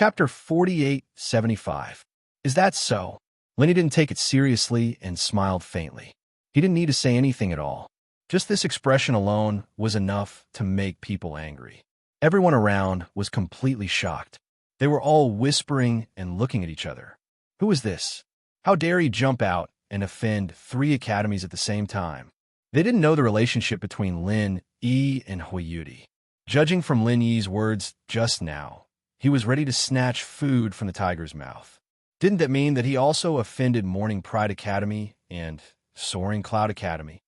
Chapter 4875. Is that so? Lenny didn't take it seriously and smiled faintly. He didn't need to say anything at all. Just this expression alone was enough to make people angry. Everyone around was completely shocked. They were all whispering and looking at each other. Who is this? How dare he jump out and offend 3 academies at the same time? They didn't know the relationship between Lin Yi and Huiyuti. Judging from Lin Yi's words just now, he was ready to snatch food from the tiger's mouth. Didn't that mean that he also offended Morning Pride Academy and Soaring Cloud Academy?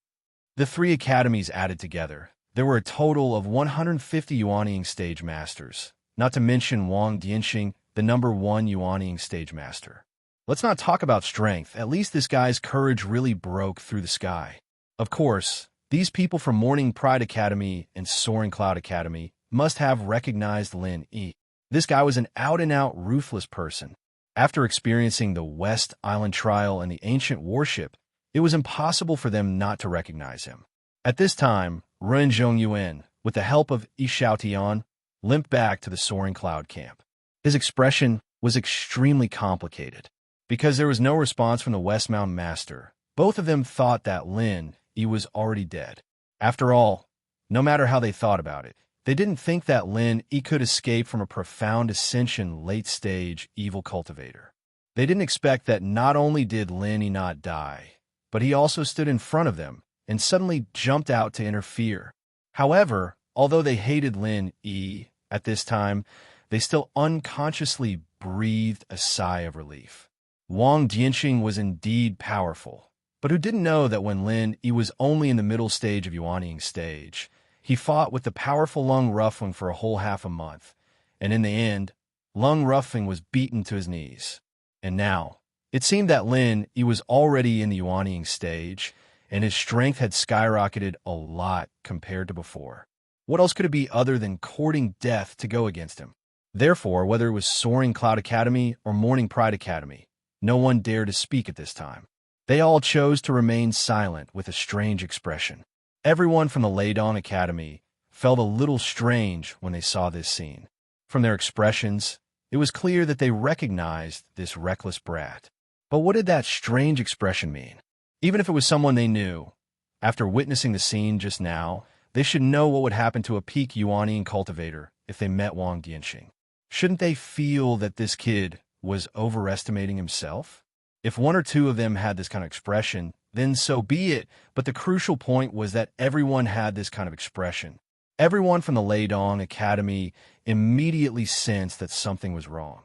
The 3 academies added together, there were a total of 150 Yuanying stage masters, not to mention Wang Dianxing, the #1 Yuanying stage master. Let's not talk about strength. At least this guy's courage really broke through the sky. Of course, these people from Morning Pride Academy and Soaring Cloud Academy must have recognized Lin Yi. This guy was an out-and-out ruthless person. After experiencing the West Island trial and the ancient warship, it was impossible for them not to recognize him. At this time, Ren Zhongyuan, with the help of Yi Xiaotian, limped back to the Soaring Cloud camp. His expression was extremely complicated. Because there was no response from the West Mountain Master, both of them thought that Lin Yi was already dead. After all, no matter how they thought about it, they didn't think that Lin Yi could escape from a profound ascension late-stage evil cultivator. They didn't expect that not only did Lin Yi not die, but he also stood in front of them and suddenly jumped out to interfere. However, although they hated Lin Yi at this time, they still unconsciously breathed a sigh of relief. Wang Dianxing was indeed powerful, but who didn't know that when Lin Yi was only in the middle stage of Yuanying stage, he fought with the powerful Lung Ruffling for a whole half a month, and in the end, Lung Ruffling was beaten to his knees. And now, it seemed that Lin Yi was already in the Yuanying stage, and his strength had skyrocketed a lot compared to before. What else could it be other than courting death to go against him? Therefore, whether it was Soaring Cloud Academy or Morning Pride Academy, no one dared to speak at this time. They all chose to remain silent with a strange expression. Everyone from the Leidong Academy felt a little strange when they saw this scene. From their expressions, it was clear that they recognized this reckless brat. But what did that strange expression mean? Even if it was someone they knew, after witnessing the scene just now, they should know what would happen to a peak Yuanying cultivator if they met Wang Dianxing. Shouldn't they feel that this kid was overestimating himself? If 1 or 2 of them had this kind of expression, then so be it, but the crucial point was that everyone had this kind of expression. Everyone from the Leidong Academy immediately sensed that something was wrong.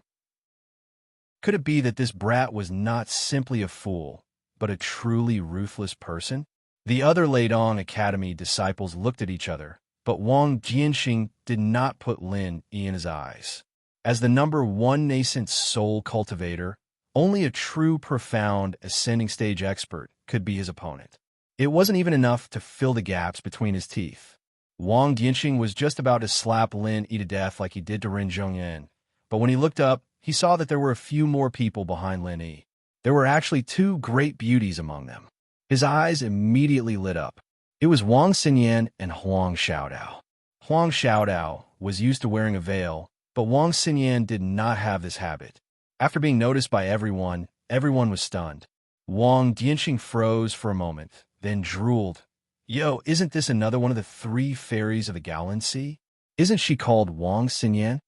Could it be that this brat was not simply a fool, but a truly ruthless person? The other Leidong Academy disciples looked at each other, but Wang Dianxing did not put Lin Yi in his eyes. As the #1 nascent soul cultivator, only a true profound ascending stage expert could be his opponent. It wasn't even enough to fill the gaps between his teeth. Wang Dianxing was just about to slap Lin Yi to death like he did to Ren Zhongyan, but when he looked up, he saw that there were a few more people behind Lin Yi. There were actually 2 great beauties among them. His eyes immediately lit up. It was Wang Xinyan and Huang Xiaodao. Huang Xiaodao was used to wearing a veil, but Wang Xinyan did not have this habit. After being noticed by everyone was stunned. Wang Dianxing froze for a moment, then drooled. Yo, isn't this another one of the 3 fairies of the Gaolin Sea? Isn't she called Wang Xinyan?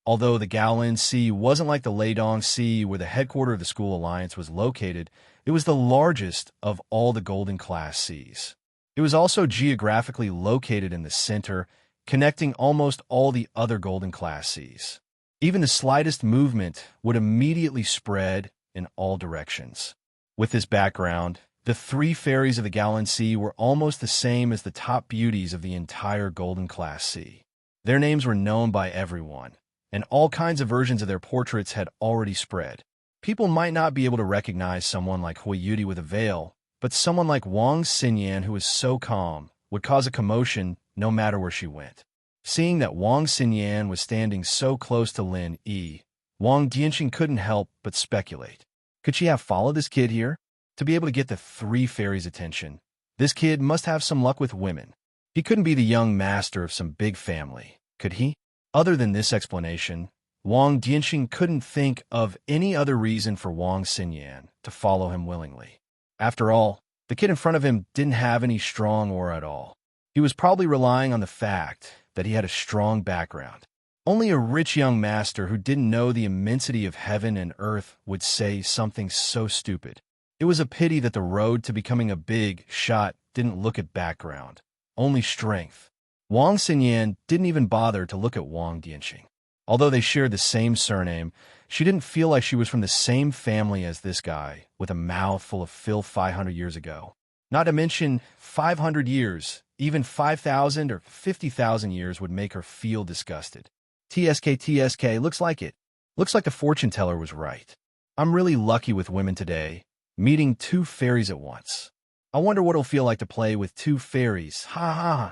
Although the Gaolin Sea wasn't like the Leidong Sea where the headquarters of the School Alliance was located, it was the largest of all the Golden Class seas. It was also geographically located in the center, connecting almost all the other Golden Class seas. Even the slightest movement would immediately spread in all directions. With this background, the 3 fairies of the Gaolin Sea were almost the same as the top beauties of the entire Golden Class Sea. Their names were known by everyone, and all kinds of versions of their portraits had already spread. People might not be able to recognize someone like Huiyuti with a veil, but someone like Wang Xinyan who was so calm would cause a commotion no matter where she went. Seeing that Wang Xinyan was standing so close to Lin Yi, Wang Dianxing couldn't help but speculate. Could she have followed this kid here? To be able to get the 3 fairies' attention, this kid must have some luck with women. He couldn't be the young master of some big family, could he? Other than this explanation, Wang Dianxing couldn't think of any other reason for Wang Xinyan to follow him willingly. After all, the kid in front of him didn't have any strong aura at all. He was probably relying on the fact that he had a strong background. Only a rich young master who didn't know the immensity of heaven and earth would say something so stupid. It was a pity that the road to becoming a big shot didn't look at background, only strength. Wang Xinyan didn't even bother to look at Wang Dianxing. Although they shared the same surname, she didn't feel like she was from the same family as this guy, with a mouth full of filth 500 years ago. Not to mention 500 years, even 5,000 or 50,000 years would make her feel disgusted. TSK, looks like it. Looks like the fortune teller was right. I'm really lucky with women today, meeting two fairies at once. I wonder what it'll feel like to play with two fairies, ha ha ha.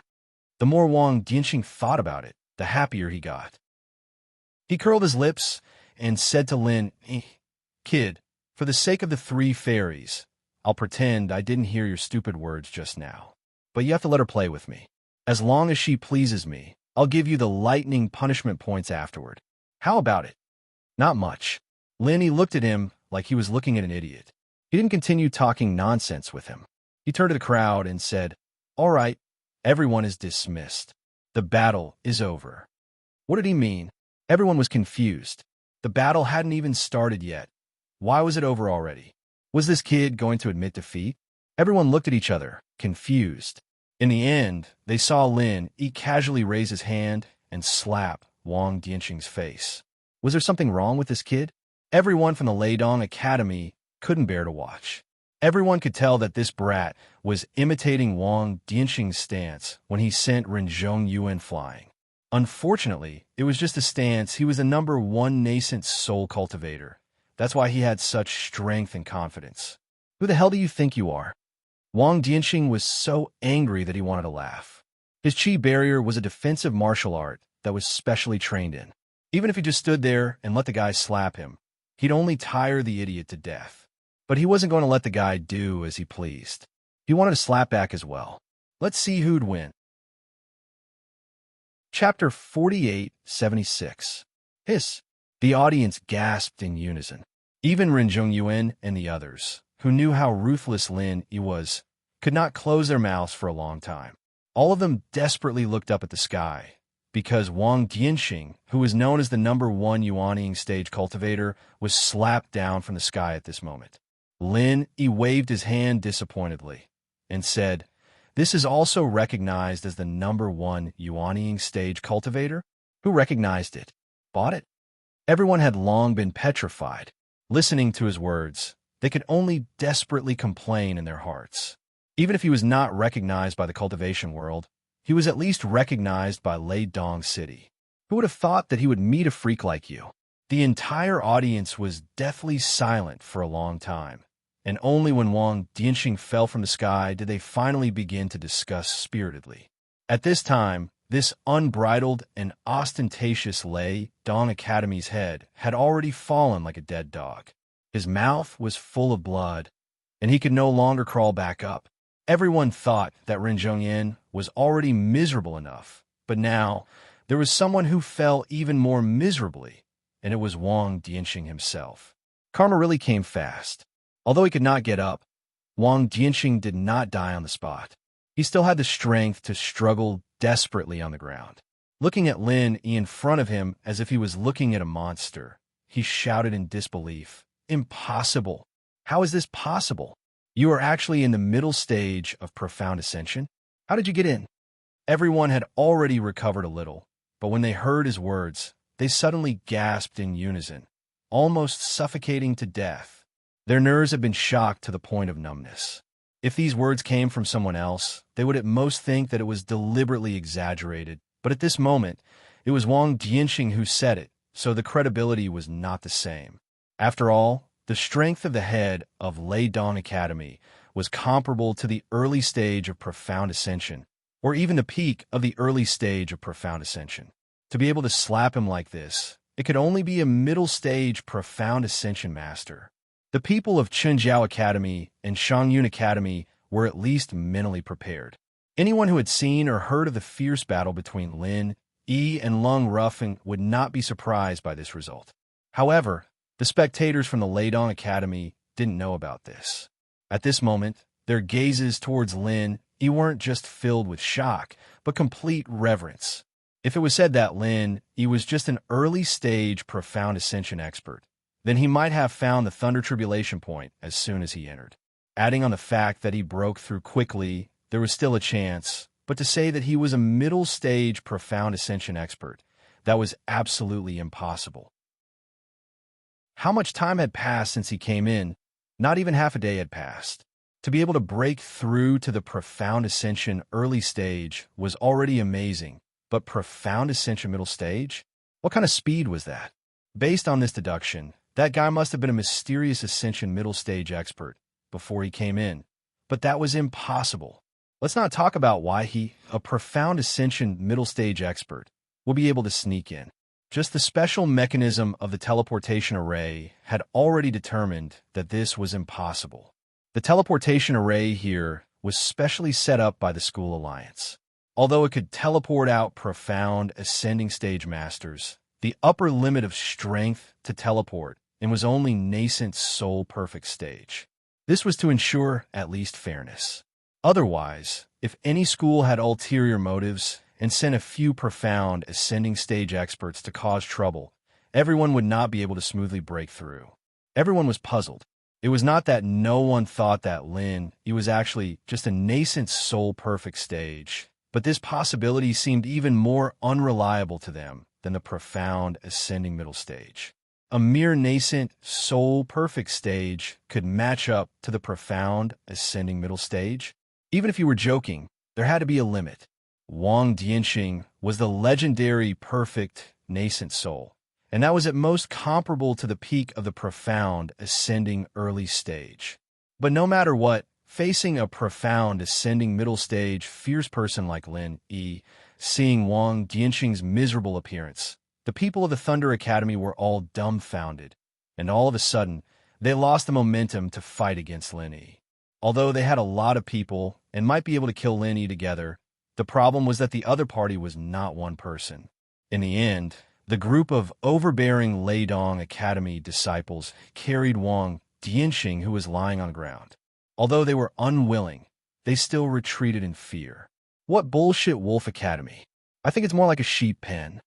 The more Wang Dianxing thought about it, the happier he got. He curled his lips and said to Lin, Kid, for the sake of the three fairies, I'll pretend I didn't hear your stupid words just now. But you have to let her play with me. As long as she pleases me, I'll give you the lightning punishment points afterward. How about it? Not much. Lin looked at him like he was looking at an idiot. He didn't continue talking nonsense with him. He turned to the crowd and said, All right, everyone is dismissed. The battle is over. What did he mean? Everyone was confused. The battle hadn't even started yet. Why was it over already? Was this kid going to admit defeat? Everyone looked at each other, confused. In the end, they saw Lin casually raise his hand and slap Wang Dianxing's face. Was there something wrong with this kid? Everyone from the Leidong Academy couldn't bear to watch. Everyone could tell that this brat was imitating Wang Dianxing's stance when he sent Renzhong Yuan flying. Unfortunately, it was just a stance. He was the number one nascent soul cultivator. That's why he had such strength and confidence. Who the hell do you think you are? Wang Dianxing was so angry that he wanted to laugh. His chi barrier was a defensive martial art that was specially trained in. Even if he just stood there and let the guy slap him, he'd only tire the idiot to death. But he wasn't going to let the guy do as he pleased. He wanted to slap back as well. Let's see who'd win. Chapter 4876. Hiss. The audience gasped in unison. Even Renzhong Yuan and the others, who knew how ruthless Lin was, could not close their mouths for a long time. All of them desperately looked up at the sky, because Wang Dianxing, who was known as the number one Yuanying stage cultivator, was slapped down from the sky at this moment. Lin waved his hand disappointedly and said, This is also recognized as the number one Yuanying stage cultivator? Who recognized it? Bought it? Everyone had long been petrified. Listening to his words, they could only desperately complain in their hearts. Even if he was not recognized by the cultivation world, he was at least recognized by Leidong City. Who would have thought that he would meet a freak like you? The entire audience was deathly silent for a long time, and only when Wang Dianxing fell from the sky did they finally begin to discuss spiritedly. At this time, this unbridled and ostentatious Leidong Academy's head had already fallen like a dead dog. His mouth was full of blood, and he could no longer crawl back up. Everyone thought that Renzhong Yuan was already miserable enough, but now there was someone who fell even more miserably, and it was Wang Dianxing himself. Karma really came fast. Although he could not get up, Wang Dianxing did not die on the spot. He still had the strength to struggle desperately on the ground. Looking at Lin in front of him as if he was looking at a monster, he shouted in disbelief, Impossible! How is this possible? You are actually in the middle stage of profound ascension? How did you get in? Everyone had already recovered a little, but when they heard his words, they suddenly gasped in unison, almost suffocating to death. Their nerves had been shocked to the point of numbness. If these words came from someone else, they would at most think that it was deliberately exaggerated, but at this moment, it was Wang Dianxing who said it, so the credibility was not the same. After all, the strength of the head of Leidong Academy was comparable to the early stage of profound ascension, or even the peak of the early stage of profound ascension. To be able to slap him like this, it could only be a middle stage profound ascension master. The people of Chunjiao Academy and Shangyun Academy were at least mentally prepared. Anyone who had seen or heard of the fierce battle between Lin Yi and Lung Ruffing would not be surprised by this result. However, the spectators from the Leidong Academy didn't know about this. At this moment, their gazes towards Lin Yi weren't just filled with shock, but complete reverence. If it was said that Lin Yi was just an early-stage profound ascension expert, then he might have found the Thunder Tribulation Point as soon as he entered. Adding on the fact that he broke through quickly, there was still a chance, but to say that he was a middle-stage profound ascension expert, that was absolutely impossible. How much time had passed since he came in? Not even half a day had passed. To be able to break through to the profound ascension early stage was already amazing, but profound ascension middle stage? What kind of speed was that? Based on this deduction, that guy must have been a mysterious ascension middle stage expert before he came in. But that was impossible. Let's not talk about why he, a profound ascension middle stage expert, will be able to sneak in. Just the special mechanism of the teleportation array had already determined that this was impossible. The teleportation array here was specially set up by the School Alliance. Although it could teleport out profound ascending stage masters, the upper limit of strength to teleport and was only nascent soul perfect stage. This was to ensure at least fairness. Otherwise, if any school had ulterior motives and sent a few profound ascending stage experts to cause trouble, everyone would not be able to smoothly break through. Everyone was puzzled. It was not that no one thought that Lin Yi was actually just a nascent soul perfect stage, but this possibility seemed even more unreliable to them than the profound ascending middle stage. A mere nascent soul perfect stage could match up to the profound ascending middle stage? Even if you were joking, there had to be a limit. Wang Dianxing was the legendary perfect nascent soul, and that was at most comparable to the peak of the profound ascending early stage. But no matter what, facing a profound ascending middle stage fierce person like Lin Yi, seeing Wang Dianxing's miserable appearance, the people of the Thunder Academy were all dumbfounded, and all of a sudden, they lost the momentum to fight against Lin Yi. Although they had a lot of people and might be able to kill Lin Yi together, the problem was that the other party was not one person. In the end, the group of overbearing Leidong Academy disciples carried Wang Dianxing, who was lying on the ground. Although they were unwilling, they still retreated in fear. What bullshit Wolf Academy? I think it's more like a sheep pen.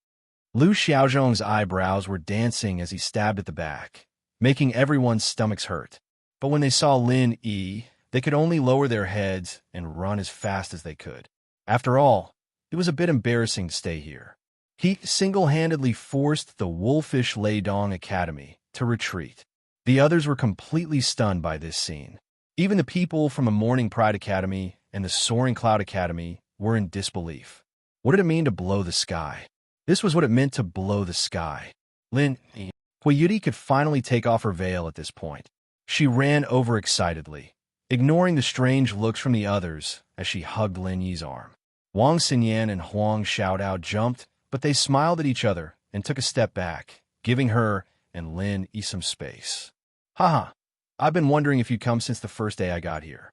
Liu Xiaozhong's eyebrows were dancing as he stabbed at the back, making everyone's stomachs hurt. But when they saw Lin Yi, they could only lower their heads and run as fast as they could. After all, it was a bit embarrassing to stay here. He single-handedly forced the wolfish Leidong Academy to retreat. The others were completely stunned by this scene. Even the people from the Morning Pride Academy and the Soaring Cloud Academy were in disbelief. What did it mean to blow the sky? This was what it meant to blow the sky. Lin Huiyuti could finally take off her veil at this point. She ran over excitedly, ignoring the strange looks from the others as she hugged Lin Yi's arm. Wang Xinyan and Huang Xiaodao jumped, but they smiled at each other and took a step back, giving her and Lin Yi some space. Haha, I've been wondering if you'd come since the first day I got here.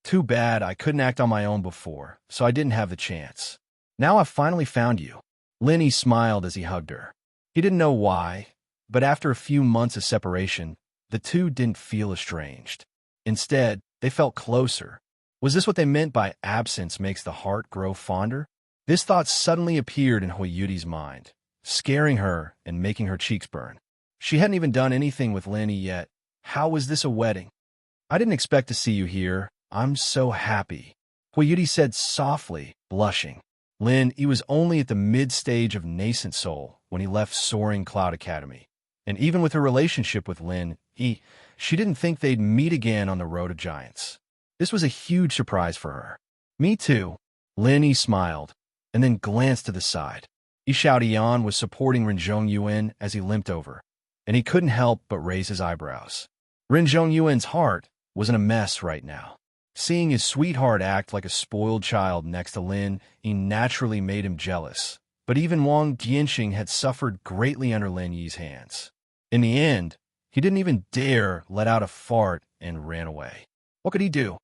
Too bad I couldn't act on my own before, so I didn't have the chance. Now I've finally found you. Lin Yi smiled as he hugged her. He didn't know why, but after a few months of separation, the two didn't feel estranged. Instead, they felt closer. Was this what they meant by absence makes the heart grow fonder? This thought suddenly appeared in Huiyuti's mind, scaring her and making her cheeks burn. She hadn't even done anything with Lin Yi yet. How was this a wedding? I didn't expect to see you here. I'm so happy, Huiyuti said softly, blushing. Lin Yi was only at the mid-stage of nascent soul when he left Soaring Cloud Academy. And even with her relationship with Lin Yi, she didn't think they'd meet again on the Road of Giants. This was a huge surprise for her. Me too. Lin Yi smiled, and then glanced to the side. Yishao Dian was supporting Renzhong Yuan as he limped over, and he couldn't help but raise his eyebrows. Renzhong Yuan's heart was in a mess right now. Seeing his sweetheart act like a spoiled child next to Lin Yi naturally made him jealous, but even Wang Dianxing had suffered greatly under Lin Yi's hands. In the end, he didn't even dare let out a fart and ran away. What could he do?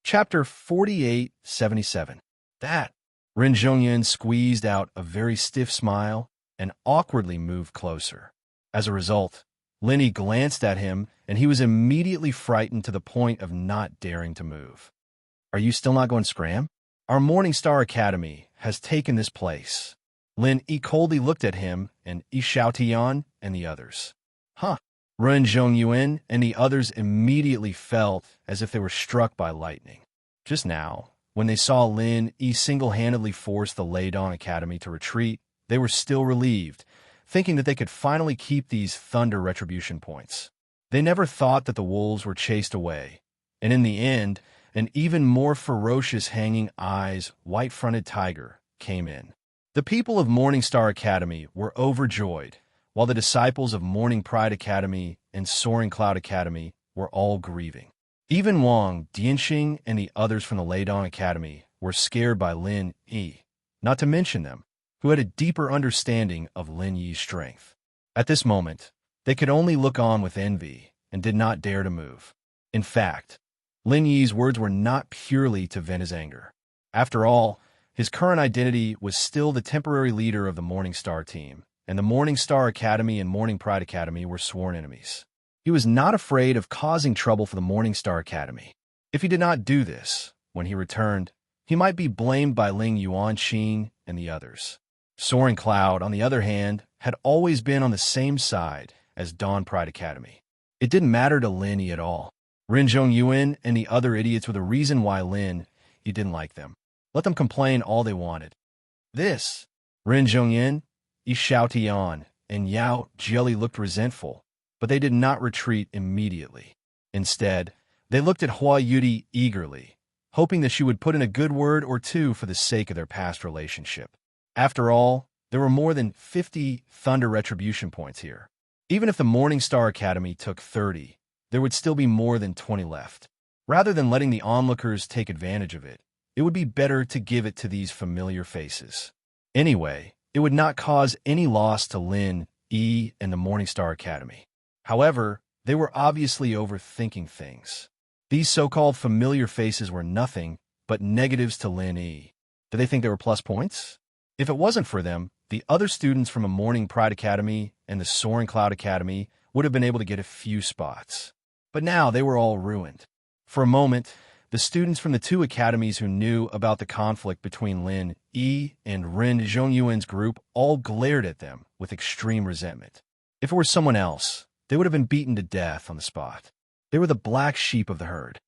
Chapter 4877. That. Ren Zhongyuan squeezed out a very stiff smile and awkwardly moved closer. As a result, Linny glanced at him, and he was immediately frightened to the point of not daring to move. Are you still not going scram? Our Morning Star Academy has taken this place. Lin Yi coldly looked at him and Yi Xiaotian and the others. Huh. Ren Zhongyuan and the others immediately felt as if they were struck by lightning. Just now, when they saw Lin Yi single-handedly force the Leidong Academy to retreat, they were still relieved, thinking that they could finally keep these thunder retribution points. They never thought that the wolves were chased away, and in the end, an even more ferocious hanging eyes, white-fronted tiger came in. The people of Morning Star Academy were overjoyed, while the disciples of Morning Pride Academy and Soaring Cloud Academy were all grieving. Even Wang, Dianxing, and the others from the Leidong Academy were scared by Lin Yi, not to mention them, who had a deeper understanding of Lin Yi's strength. At this moment, they could only look on with envy and did not dare to move. In fact, Lin Yi's words were not purely to vent his anger. After all, his current identity was still the temporary leader of the Morning Star team, and the Morning Star Academy and Morning Pride Academy were sworn enemies. He was not afraid of causing trouble for the Morning Star Academy. If he did not do this, when he returned, he might be blamed by Ling Yuanqing and the others. Soaring Cloud, on the other hand, had always been on the same side as Dawn Pride Academy. It didn't matter to Lin Yi at all. Ren Zhongyuan and the other idiots were the reason why Lin Yi didn't like them. Let them complain all they wanted. This, Ren Zhongyan, Yi Xiaotian, and Yao Jieli looked resentful, but they did not retreat immediately. Instead, they looked at Hua Yudi eagerly, hoping that she would put in a good word or two for the sake of their past relationship. After all, there were more than 50 Thunder Retribution points here. Even if the Morning Star Academy took 30, there would still be more than 20 left. Rather than letting the onlookers take advantage of it, it would be better to give it to these familiar faces. Anyway, it would not cause any loss to Lin Yi and the Morning Star Academy. However, they were obviously overthinking things. These so-called familiar faces were nothing but negatives to Lin Yi. Did they think they were plus points? If it wasn't for them, the other students from a Morning Pride Academy and the Soaring Cloud Academy would have been able to get a few spots. But now they were all ruined. For a moment, the students from the two academies who knew about the conflict between Lin Yi and Ren Zhongyuan's group all glared at them with extreme resentment. If it were someone else, they would have been beaten to death on the spot. They were the black sheep of the herd.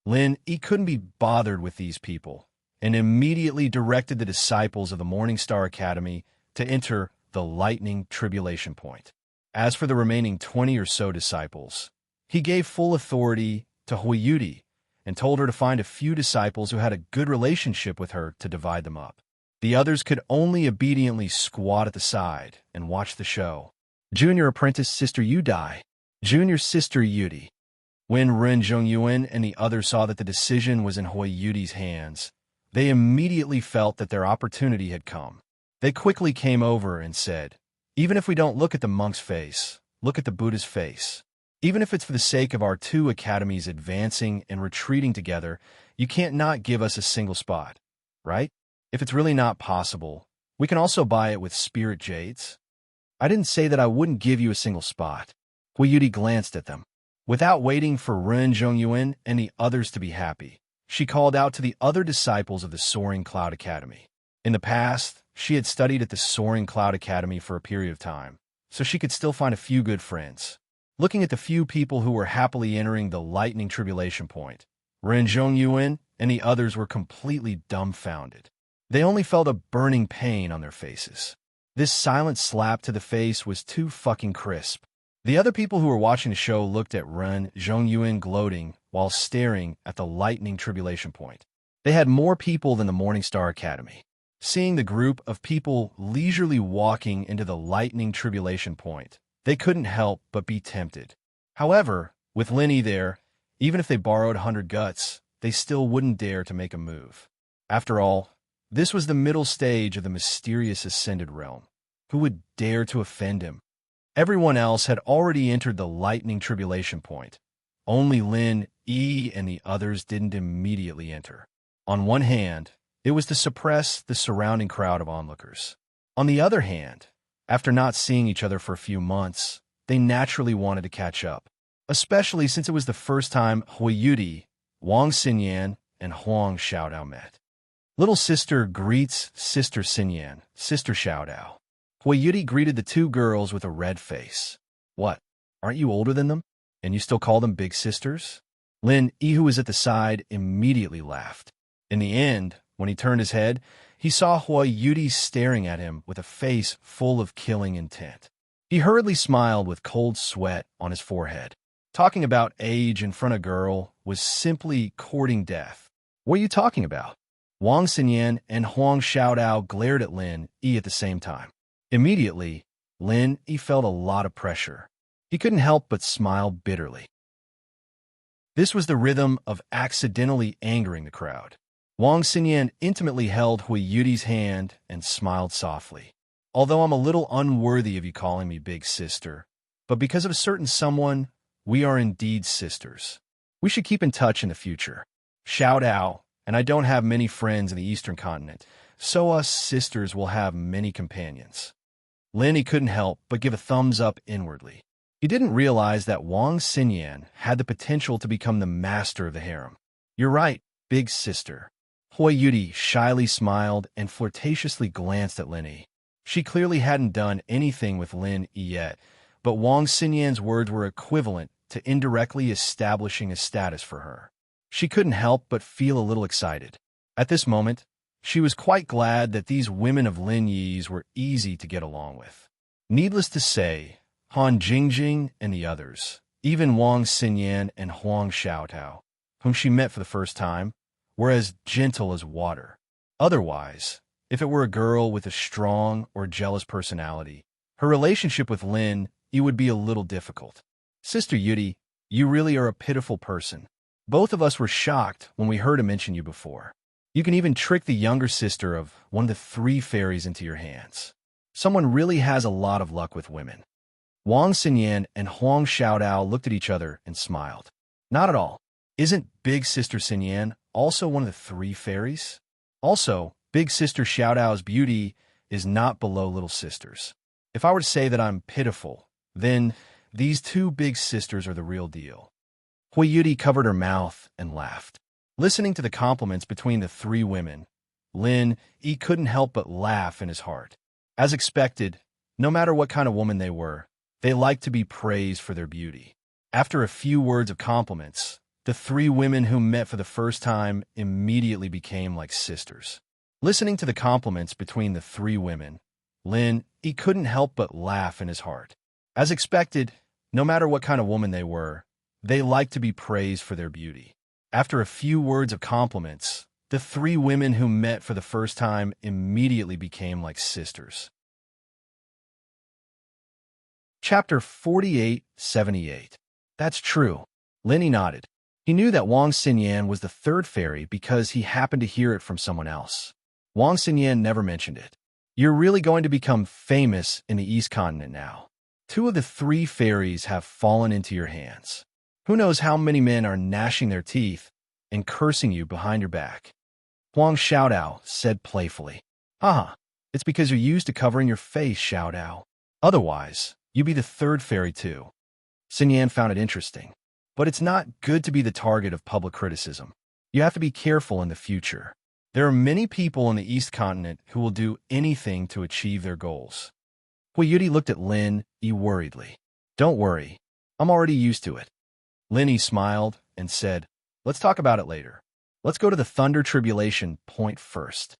Lin Yi couldn't be bothered with these people and immediately directed the disciples of the Morning Star Academy to enter the Lightning Tribulation Point. As for the remaining 20 or so disciples, he gave full authority to Hua Yudi and told her to find a few disciples who had a good relationship with her to divide them up. The others could only obediently squat at the side and watch the show. Junior apprentice Sister Yudai, Junior Sister Yudi. When Ren Zhongyuan and the others saw that the decision was in Hua Yudi's hands, they immediately felt that their opportunity had come. They quickly came over and said, "Even if we don't look at the monk's face, look at the Buddha's face. Even if it's for the sake of our two academies advancing and retreating together, you can't not give us a single spot, right? If it's really not possible, we can also buy it with spirit jades." I didn't say that I wouldn't give you a single spot. Hua Yudi glanced at them. Without waiting for Ren Zhongyuan and the others to be happy, she called out to the other disciples of the Soaring Cloud Academy. In the past, she had studied at the Soaring Cloud Academy for a period of time, so she could still find a few good friends. Looking at the few people who were happily entering the Lightning Tribulation Point, Ren Zhongyuan and the others were completely dumbfounded. They only felt a burning pain on their faces. This silent slap to the face was too fucking crisp. The other people who were watching the show looked at Ren Zhongyuan gloating while staring at the Lightning Tribulation Point. They had more people than the Morning Star Academy. Seeing the group of people leisurely walking into the Lightning Tribulation Point, they couldn't help but be tempted. However, with Lin Yi there, even if they borrowed 100 guts, they still wouldn't dare to make a move. After all, this was the middle stage of the mysterious Ascended Realm. Who would dare to offend him? Everyone else had already entered the Lightning Tribulation Point. Only Lin Yi and the others didn't immediately enter. On one hand, it was to suppress the surrounding crowd of onlookers. On the other hand, after not seeing each other for a few months, they naturally wanted to catch up, especially since it was the first time Huiyuti, Wang Xinyan, and Huang Xiaodao met. Little sister greets sister Xinyan, sister Xiaodao. Huiyuti greeted the two girls with a red face. What, aren't you older than them? And you still call them big sisters? Lin Yi, who was at the side, immediately laughed. In the end, when he turned his head, he saw Huiyuti staring at him with a face full of killing intent. He hurriedly smiled with cold sweat on his forehead. Talking about age in front of a girl was simply courting death. What are you talking about? Wang Xinyan and Huang Xiaodao glared at Lin Yi at the same time. Immediately, Lin Yi felt a lot of pressure. He couldn't help but smile bitterly. This was the rhythm of accidentally angering the crowd. Wang Xinyan intimately held Huiyuti's hand and smiled softly. Although I'm a little unworthy of you calling me big sister, but because of a certain someone, we are indeed sisters. We should keep in touch in the future. Xiaodao, and I don't have many friends in the Eastern continent, so us sisters will have many companions. Lin Yi couldn't help but give a thumbs up inwardly. He didn't realize that Wang Xinyan had the potential to become the master of the harem. You're right, big sister. Huiyuti shyly smiled and flirtatiously glanced at Lin Yi. She clearly hadn't done anything with Lin Yi yet, but Wang Xinyan's words were equivalent to indirectly establishing a status for her. She couldn't help but feel a little excited. At this moment, she was quite glad that these women of Lin Yi's were easy to get along with. Needless to say, Han Jingjing and the others, even Wang Xinyan and Huang Xiaotao, whom she met for the first time, were as gentle as water. Otherwise, if it were a girl with a strong or jealous personality, her relationship with Lin Yi would be a little difficult. Sister Yuti, you really are a pitiful person. Both of us were shocked when we heard him mention you before. You can even trick the younger sister of one of the three fairies into your hands. Someone really has a lot of luck with women. Wang Xinyan and Huang Xiaodao looked at each other and smiled. Not at all. Isn't Big Sister Xinyan also one of the three fairies? Also, Big Sister Xiaodao's beauty is not below little sisters. If I were to say that I'm pitiful, then these two big sisters are the real deal. Huiyuti covered her mouth and laughed. Listening to the compliments between the three women, Lin Yi couldn't help but laugh in his heart. As expected, no matter what kind of woman they were, they liked to be praised for their beauty. After a few words of compliments, the three women who met for the first time immediately became like sisters. Listening to the compliments between the three women, Lin Yi couldn't help but laugh in his heart. As expected, no matter what kind of woman they were, they liked to be praised for their beauty. After a few words of compliments, the three women who met for the first time immediately became like sisters. Chapter 4878. That's true. Lin Yi nodded. He knew that Wang Xinyan was the third fairy because he happened to hear it from someone else. Wang Xinyan never mentioned it. You're really going to become famous in the East Continent now. Two of the three fairies have fallen into your hands. Who knows how many men are gnashing their teeth and cursing you behind your back. Huang Xiaodao said playfully. Haha, it's because you're used to covering your face, Xiaodao. Otherwise, you'd be the third fairy too. Xinyan found it interesting. But it's not good to be the target of public criticism. You have to be careful in the future. There are many people in the East Continent who will do anything to achieve their goals. Huiyuti looked at Lin Yi worriedly. Don't worry, I'm already used to it. Lin Yi smiled and said, let's talk about it later. Let's go to the Thunder Tribulation point first.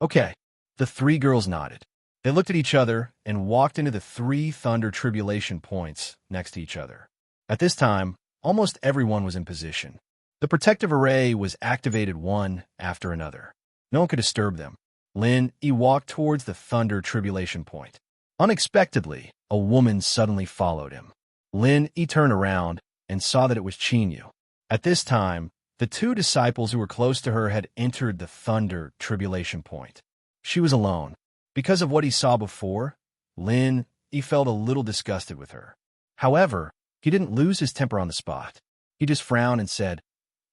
Okay, the three girls nodded. They looked at each other and walked into the three Thunder Tribulation points next to each other. At this time, almost everyone was in position. The protective array was activated one after another. No one could disturb them. Lin Yi walked towards the Thunder Tribulation point. Unexpectedly, a woman suddenly followed him. Lin Yi turned around and saw that it was Qinyu. At this time, the two disciples who were close to her had entered the Thunder Tribulation point. She was alone. Because of what he saw before, Lin Yi felt a little disgusted with her. However, he didn't lose his temper on the spot. He just frowned and said,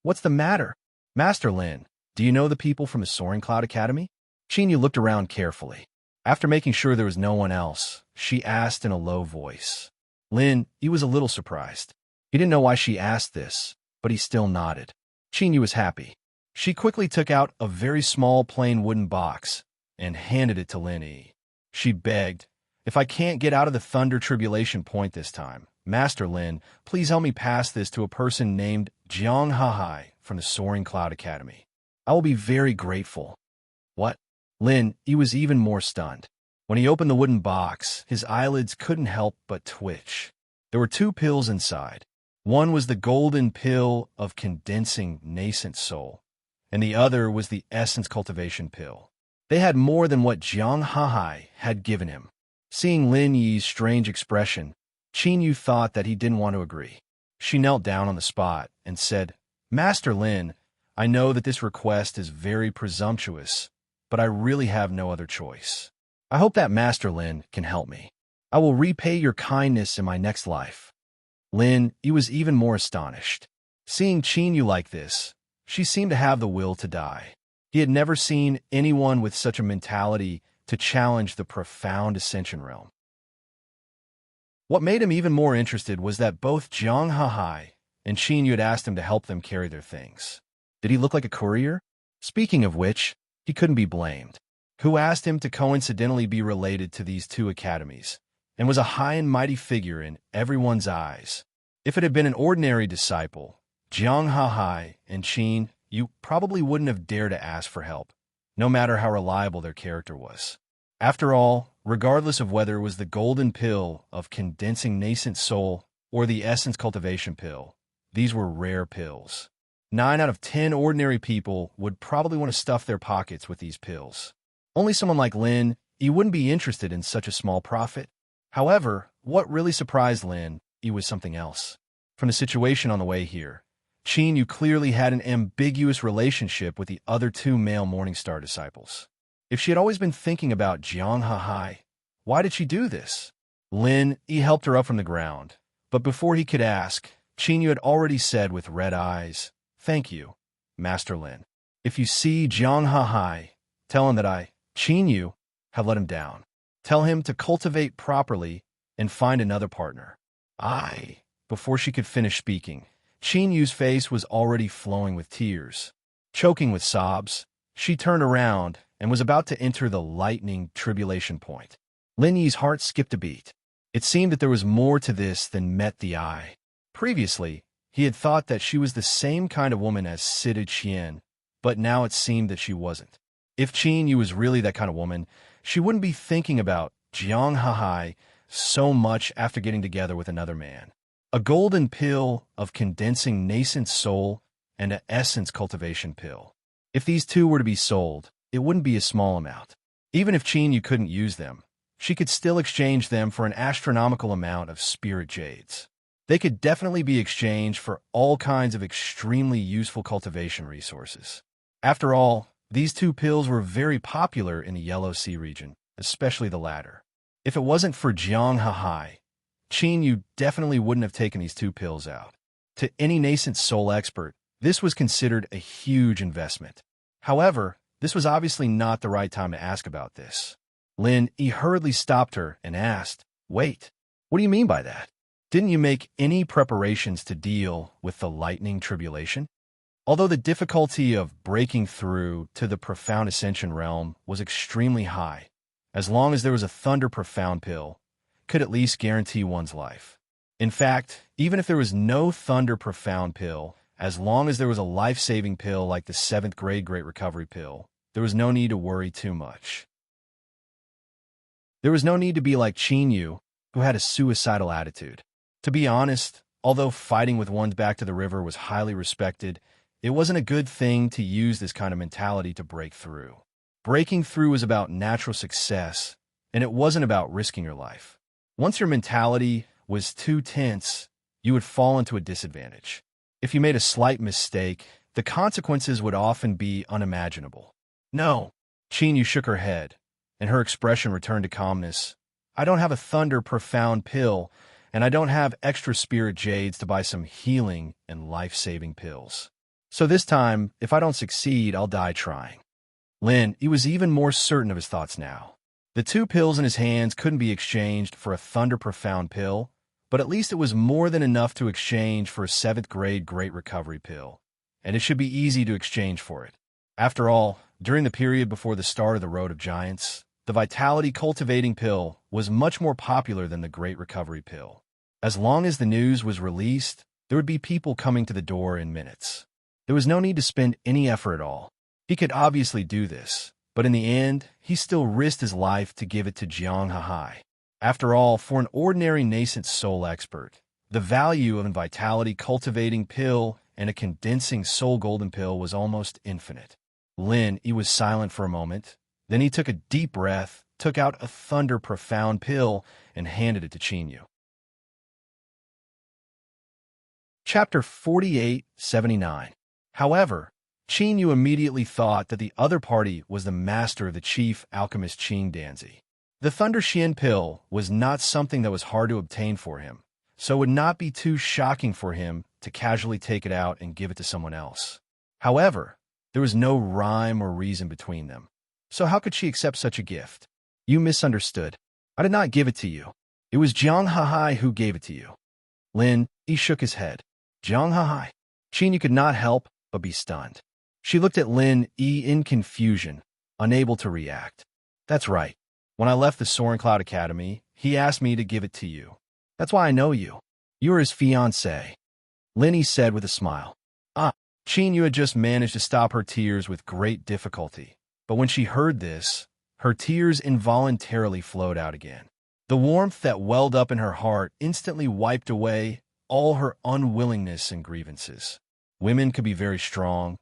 What's the matter? Master Lin, Do you know the people from the Soaring Cloud Academy? Chinyu looked around carefully. After making sure there was no one else, she asked in a low voice. Lin, he was a little surprised. He didn't know why she asked this, but he still nodded. Chinyu was happy. She quickly took out a very small plain wooden box and handed it to Lin Yi. She begged, "If I can't get out of the Thunder Tribulation Point this time, Master Lin, please help me pass this to a person named Jiang Hahai from the Soaring Cloud Academy. I will be very grateful." What? Lin, he was even more stunned. When he opened the wooden box, his eyelids couldn't help but twitch. There were 2 pills inside. One was the golden pill of condensing nascent soul, and the other was the essence cultivation pill. They had more than what Jiang Hahai had given him. Seeing Lin Yi's strange expression, Chinyu thought that he didn't want to agree. She knelt down on the spot and said, "Master Lin, I know that this request is very presumptuous, but I really have no other choice. I hope that Master Lin can help me. I will repay your kindness in my next life." Lin, he was even more astonished. Seeing Chinyu like this, she seemed to have the will to die. He had never seen anyone with such a mentality to challenge the profound Ascension realm. What made him even more interested was that both Jiang Hahai and Chinyu had asked him to help them carry their things. Did he look like a courier? Speaking of which, he couldn't be blamed. Who asked him to coincidentally be related to these 2 academies, and was a high and mighty figure in everyone's eyes. If it had been an ordinary disciple, Jiang Hahai and Qin, you probably wouldn't have dared to ask for help, no matter how reliable their character was. After all, regardless of whether it was the golden pill of condensing nascent soul or the essence cultivation pill, these were rare pills. 9 out of 10 ordinary people would probably want to stuff their pockets with these pills. Only someone like Lin, he wouldn't be interested in such a small profit. However, what really surprised Lin, he was something else. From the situation on the way here, Chinyu clearly had an ambiguous relationship with the other 2 male Morningstar disciples. If she had always been thinking about Jiang Hahai, why did she do this? Lin, he helped her up from the ground, but before he could ask, Chinyu had already said with red eyes, "Thank you, Master Lin. If you see Jiang Hahai, tell him that I, Chinyu, have let him down. Tell him to cultivate properly and find another partner." Before she could finish speaking, Chinyu's face was already flowing with tears. Choking with sobs, she turned around and was about to enter the lightning tribulation point. Lin Yi's heart skipped a beat. It seemed that there was more to this than met the eye. Previously, he had thought that she was the same kind of woman as Sita Qian, but now it seemed that she wasn't. If Chinyu was really that kind of woman, she wouldn't be thinking about Jiang Hahai so much after getting together with another man. A golden pill of condensing nascent soul and an essence cultivation pill. If these 2 were to be sold, it wouldn't be a small amount. Even if Chinyu couldn't use them, she could still exchange them for an astronomical amount of spirit jades. They could definitely be exchanged for all kinds of extremely useful cultivation resources. After all, these 2 pills were very popular in the Yellow Sea region, especially the latter. If it wasn't for Jiang Hahai, Chinyu definitely wouldn't have taken these 2 pills out. To any nascent soul expert, this was considered a huge investment. However, this was obviously not the right time to ask about this. Lin, he hurriedly stopped her and asked, "Wait, what do you mean by that? Didn't you make any preparations to deal with the lightning tribulation?" Although the difficulty of breaking through to the profound ascension realm was extremely high, as long as there was a thunder profound pill, could at least guarantee one's life. In fact, even if there was no thunder profound pill, as long as there was a life-saving pill like the 7th grade Great Recovery pill, there was no need to worry too much. There was no need to be like Chinyu, who had a suicidal attitude. To be honest, although fighting with one's back to the river was highly respected, it wasn't a good thing to use this kind of mentality to break through. Breaking through was about natural success, and it wasn't about risking your life. Once your mentality was too tense, you would fall into a disadvantage. If you made a slight mistake, the consequences would often be unimaginable. "No." Chinyu shook her head, and her expression returned to calmness. "I don't have a thunder profound pill, and I don't have extra spirit jades to buy some healing and life-saving pills. So this time, if I don't succeed, I'll die trying. Lin, he was even more certain of his thoughts now. The 2 pills in his hands couldn't be exchanged for a Thunder Profound pill, but at least it was more than enough to exchange for a 7th grade Great Recovery pill, and it should be easy to exchange for it. After all, during the period before the start of the Road of Giants, the Vitality Cultivating pill was much more popular than the Great Recovery pill. As long as the news was released, there would be people coming to the door in minutes. There was no need to spend any effort at all. He could obviously do this, but in the end, he still risked his life to give it to Jiang Hahai. After all, for an ordinary nascent soul expert, the value of a Vitality Cultivating pill and a Condensing Soul Golden pill was almost infinite. Lin, he was silent for a moment. Then he took a deep breath, took out a Thunder Profound pill, and handed it to Qinyu. Chapter 48-79. However, Qinyu immediately thought that the other party was the master of the chief alchemist Qing Danzi. The Thunder Xian pill was not something that was hard to obtain for him, so it would not be too shocking for him to casually take it out and give it to someone else. However, there was no rhyme or reason between them. So how could she accept such a gift? You misunderstood. I did not give it to you. It was Jiang Hahai who gave it to you. Lin, he shook his head. Jiang Hahai. Qinyu could not help but be stunned. She looked at Lin Yi in confusion, unable to react. That's right. When I left the Soaring Cloud Academy, he asked me to give it to you. That's why I know you. You are his fiancée. Lin Yi said with a smile. Qinyu had just managed to stop her tears with great difficulty. But when she heard this, her tears involuntarily flowed out again. The warmth that welled up in her heart instantly wiped away all her unwillingness and grievances. Women could be very strong,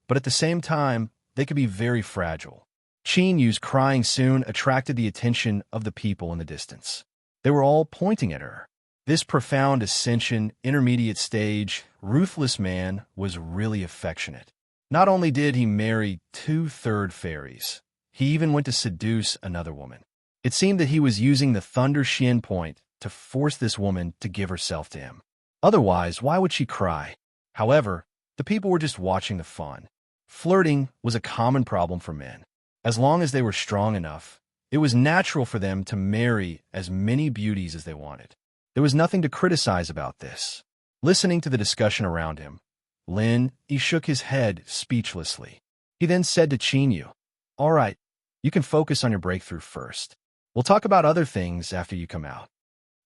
but at the same time, they could be very fragile. Qinyu's crying soon attracted the attention of the people in the distance. They were all pointing at her. This profound ascension, intermediate stage, ruthless man was really affectionate. Not only did he marry 2/3 fairies, he even went to seduce another woman. It seemed that he was using the Thunder Xian point to force this woman to give herself to him. Otherwise, why would she cry? However, the people were just watching the fun. Flirting was a common problem for men. As long as they were strong enough, it was natural for them to marry as many beauties as they wanted. There was nothing to criticize about this. Listening to the discussion around him, Lin, he shook his head speechlessly. He then said to Qinyu, "All right, you can focus on your breakthrough first. We'll talk about other things after you come out."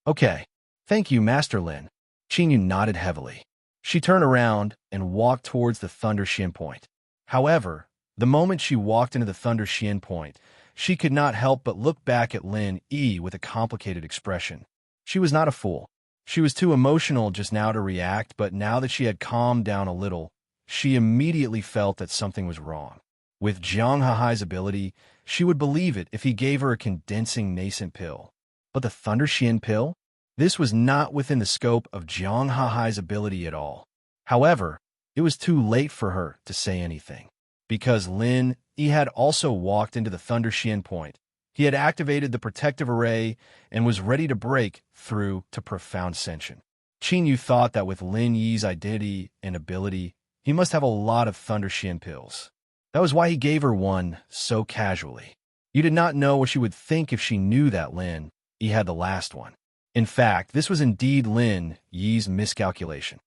"Okay, thank you, Master Lin." Qinyu nodded heavily. She turned around and walked towards the Thunder Xian point. However, the moment she walked into the Thunder Xian point, she could not help but look back at Lin Yi with a complicated expression. She was not a fool. She was too emotional just now to react, but now that she had calmed down a little, she immediately felt that something was wrong. With Jiang Hahai's ability, she would believe it if he gave her a condensing nascent pill. But the Thunder Xian pill? This was not within the scope of Jiang Hahai's ability at all. However, it was too late for her to say anything. Because Lin Yi had also walked into the Thunder Xian point. He had activated the protective array and was ready to break through to profound ascension. Qinyu thought that with Lin Yi's identity and ability, he must have a lot of Thunder Xian pills. That was why he gave her one so casually. You did not know what she would think if she knew that Lin Yi had the last one. In fact, this was indeed Lin Yi's miscalculation.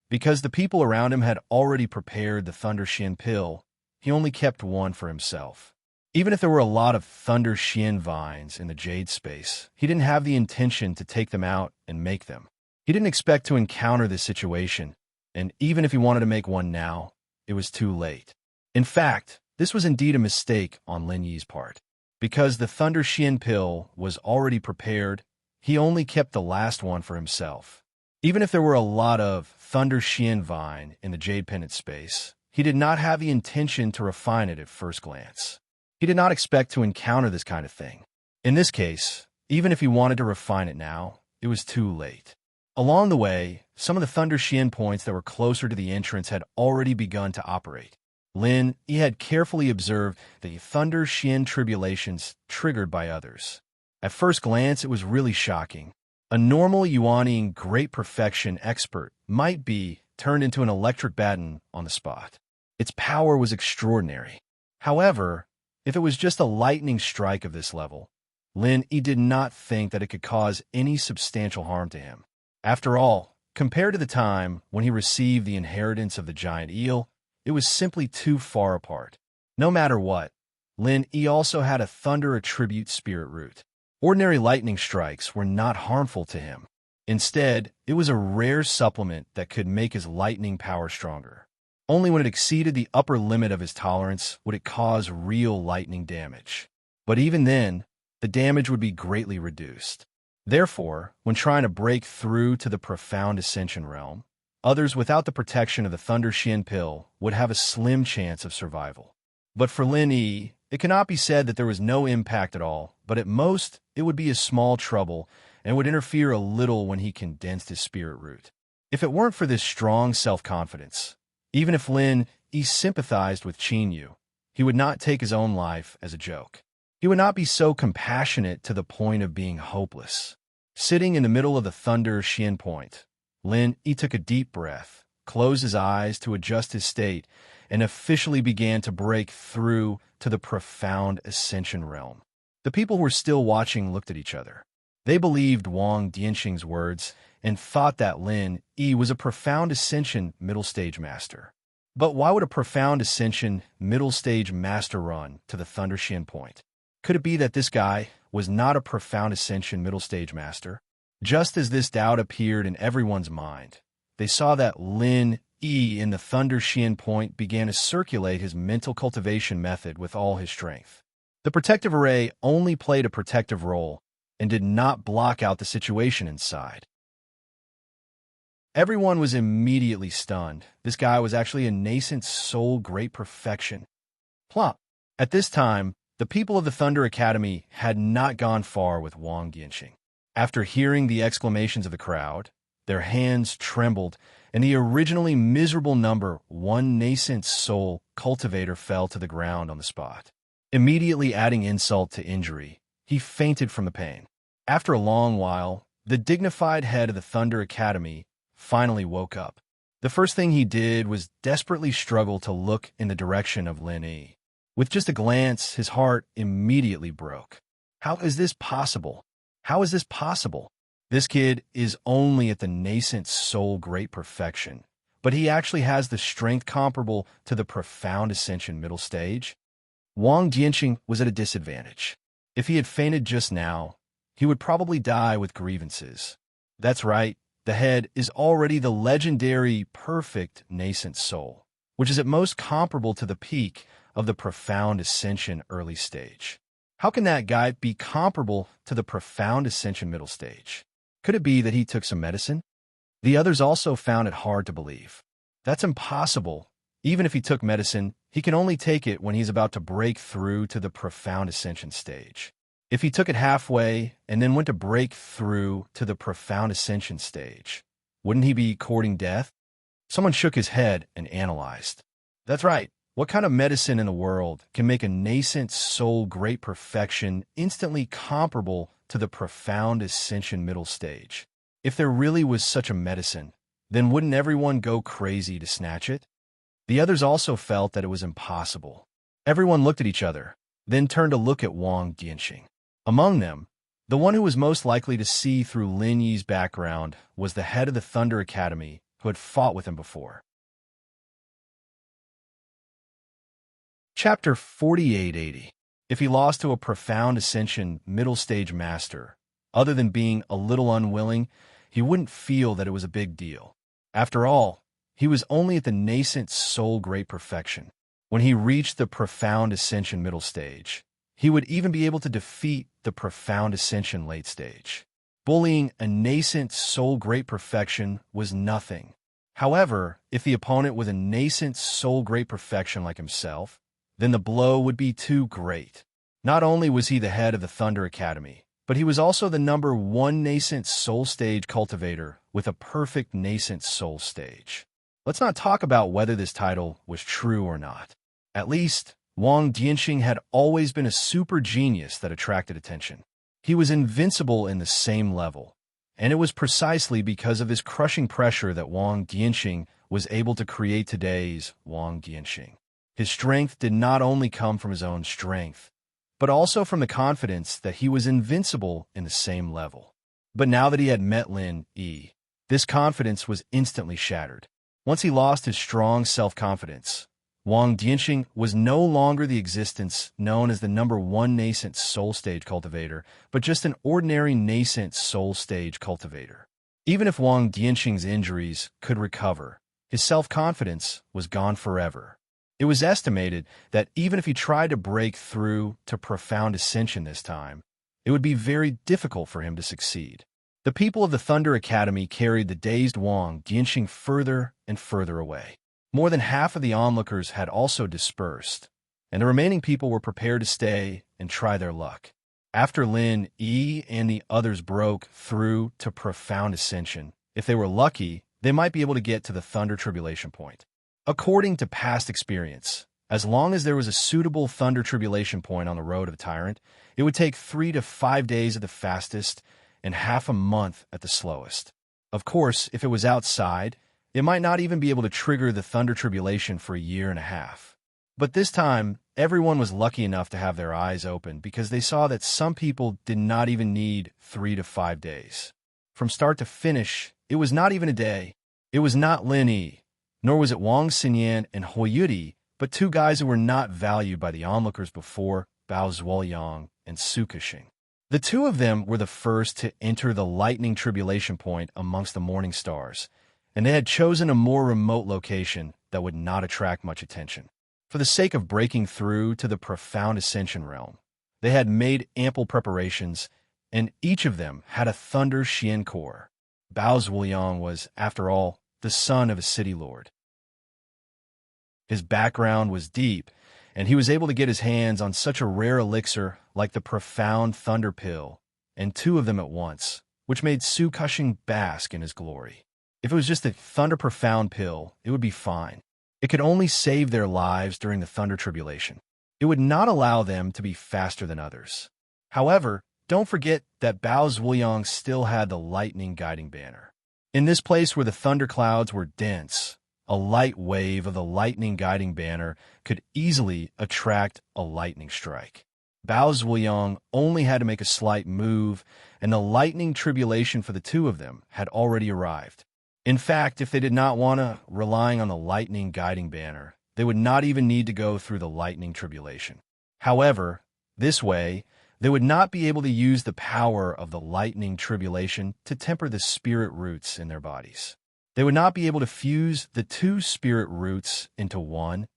Because the people around him had already prepared the Thunder Xian pill, he only kept one for himself. Even if there were a lot of Thunder Xian vines in the Jade space, he didn't have the intention to take them out and make them. He didn't expect to encounter this situation, and even if he wanted to make one now, it was too late. In fact, this was indeed a mistake on Lin Yi's part. Because the Thunder Xian pill was already prepared, he only kept the last one for himself. Even if there were a lot of Thunder Xian vine in the Jade Pendant space, he did not have the intention to refine it at first glance. He did not expect to encounter this kind of thing. In this case, even if he wanted to refine it now, it was too late. Along the way, some of the Thunder Xian points that were closer to the entrance had already begun to operate. Lin Yi had carefully observed the Thunder Xian tribulations triggered by others. At first glance, it was really shocking. A normal Yuanian great perfection expert might be turned into an electric baton on the spot. Its power was extraordinary. However, if it was just a lightning strike of this level, Lin Yi did not think that it could cause any substantial harm to him. After all, compared to the time when he received the inheritance of the giant eel, it was simply too far apart. No matter what, Lin Yi also had a thunder attribute spirit root. Ordinary lightning strikes were not harmful to him. Instead, it was a rare supplement that could make his lightning power stronger. Only when it exceeded the upper limit of his tolerance would it cause real lightning damage. But even then, the damage would be greatly reduced. Therefore, when trying to break through to the profound ascension realm, others without the protection of the Thunder Xian pill would have a slim chance of survival. But for Lin Yi, it cannot be said that there was no impact at all, but at most, it would be a small trouble and would interfere a little when he condensed his spirit root. If it weren't for this strong self-confidence, even if Lin Yi sympathized with Qin Yu, he would not take his own life as a joke. He would not be so compassionate to the point of being hopeless. Sitting in the middle of the Thunder Xian point, Lin Yi took a deep breath, closed his eyes to adjust his state, and officially began to break through to the profound ascension realm. The people who were still watching looked at each other. They believed Wang Dianxing's words and thought that Lin Yi was a profound ascension middle stage master. But why would a profound ascension middle stage master run to the Thunder Xian point? Could it be that this guy was not a profound ascension middle stage master? Just as this doubt appeared in everyone's mind, they saw that Lin Yi in the Thunder Xian point began to circulate his mental cultivation method with all his strength. The protective array only played a protective role and did not block out the situation inside. Everyone was immediately stunned. This guy was actually a nascent soul great perfection. Plop. At this time, the people of the Thunder Academy had not gone far with Wang Dianxing. After hearing the exclamations of the crowd, their hands trembled, and the originally miserable number 1 nascent soul cultivator fell to the ground on the spot. Immediately adding insult to injury, he fainted from the pain. After a long while, the dignified head of the Thunder Academy finally woke up. The first thing he did was desperately struggle to look in the direction of Lin Yi. With just a glance, his heart immediately broke. How is this possible? How is this possible? This kid is only at the nascent soul great perfection, but he actually has the strength comparable to the profound ascension middle stage. Wang Dianxing was at a disadvantage. If he had fainted just now, he would probably die with grievances. That's right, the head is already the legendary perfect nascent soul, which is at most comparable to the peak of the profound ascension early stage. How can that guy be comparable to the profound ascension middle stage? Could it be that he took some medicine? The others also found it hard to believe. That's impossible. Even if he took medicine, he can only take it when he's about to break through to the profound ascension stage. If he took it halfway and then went to break through to the profound ascension stage, wouldn't he be courting death? Someone shook his head and analyzed. That's right. What kind of medicine in the world can make a nascent soul great perfection instantly comparable to the profound ascension middle stage? If there really was such a medicine, then wouldn't everyone go crazy to snatch it? The others also felt that it was impossible. Everyone looked at each other, then turned to look at Wang Dianxing. Among them, the one who was most likely to see through Lin Yi's background was the head of the Thunder Academy who had fought with him before. Chapter 4880. If he lost to a profound ascension middle stage master, other than being a little unwilling, he wouldn't feel that it was a big deal. After all, he was only at the nascent soul great perfection. When he reached the profound ascension middle stage, he would even be able to defeat the profound ascension late stage. Bullying a nascent soul great perfection was nothing. However, if the opponent was a nascent soul great perfection like himself, then the blow would be too great. Not only was he the head of the Thunder Academy, but he was also the number 1 nascent soul stage cultivator with a perfect nascent soul stage. Let's not talk about whether this title was true or not. At least, Wang Dianxing had always been a super genius that attracted attention. He was invincible in the same level, and it was precisely because of his crushing pressure that Wang Dianxing was able to create today's Wang Dianxing. His strength did not only come from his own strength, but also from the confidence that he was invincible in the same level. But now that he had met Lin Yi, this confidence was instantly shattered. Once he lost his strong self-confidence, Wang Dianxing was no longer the existence known as the #1 nascent soul stage cultivator, but just an ordinary nascent soul stage cultivator. Even if Wang Dianxing's injuries could recover, his self-confidence was gone forever. It was estimated that even if he tried to break through to profound ascension this time, it would be very difficult for him to succeed. The people of the Thunder Academy carried the dazed Wang Dianxing further and further away. More than half of the onlookers had also dispersed, and the remaining people were prepared to stay and try their luck. After Lin Yi and the others broke through to profound ascension, if they were lucky, they might be able to get to the Thunder Tribulation Point. According to past experience, as long as there was a suitable Thunder Tribulation Point on the road of the Tyrant, it would take 3 to 5 days at the fastest and half a month at the slowest. Of course, if it was outside, it might not even be able to trigger the Thunder Tribulation for a year and a half. But this time, everyone was lucky enough to have their eyes open because they saw that some people did not even need 3 to 5 days. From start to finish, it was not even a day. It was not Lin Yi, nor was it Wang Xinyan and Hui Yudi, but two guys who were not valued by the onlookers before, Bao Zuoyang and Su Kexing. The two of them were the first to enter the lightning tribulation point amongst the morning stars, and they had chosen a more remote location that would not attract much attention. For the sake of breaking through to the profound ascension realm, they had made ample preparations, and each of them had a Thunder Xian core. Bao Zuoyang was, after all, the son of a city lord. His background was deep, and he was able to get his hands on such a rare elixir like the Profound Thunder Pill, and 2 of them at once, which made Su Kexing bask in his glory. If it was just a Thunder Profound Pill, it would be fine. It could only save their lives during the Thunder Tribulation. It would not allow them to be faster than others. However, don't forget that Bao Zuoyang still had the lightning guiding banner. In this place where the thunder clouds were dense, a light wave of the lightning guiding banner could easily attract a lightning strike. Bao Zuoyang only had to make a slight move, and the lightning tribulation for the 2 of them had already arrived. In fact, if they did not want to rely on the lightning guiding banner, they would not even need to go through the lightning tribulation. However, this way, they would not be able to use the power of the lightning tribulation to temper the spirit roots in their bodies. They would not be able to fuse the 2 spirit roots into one,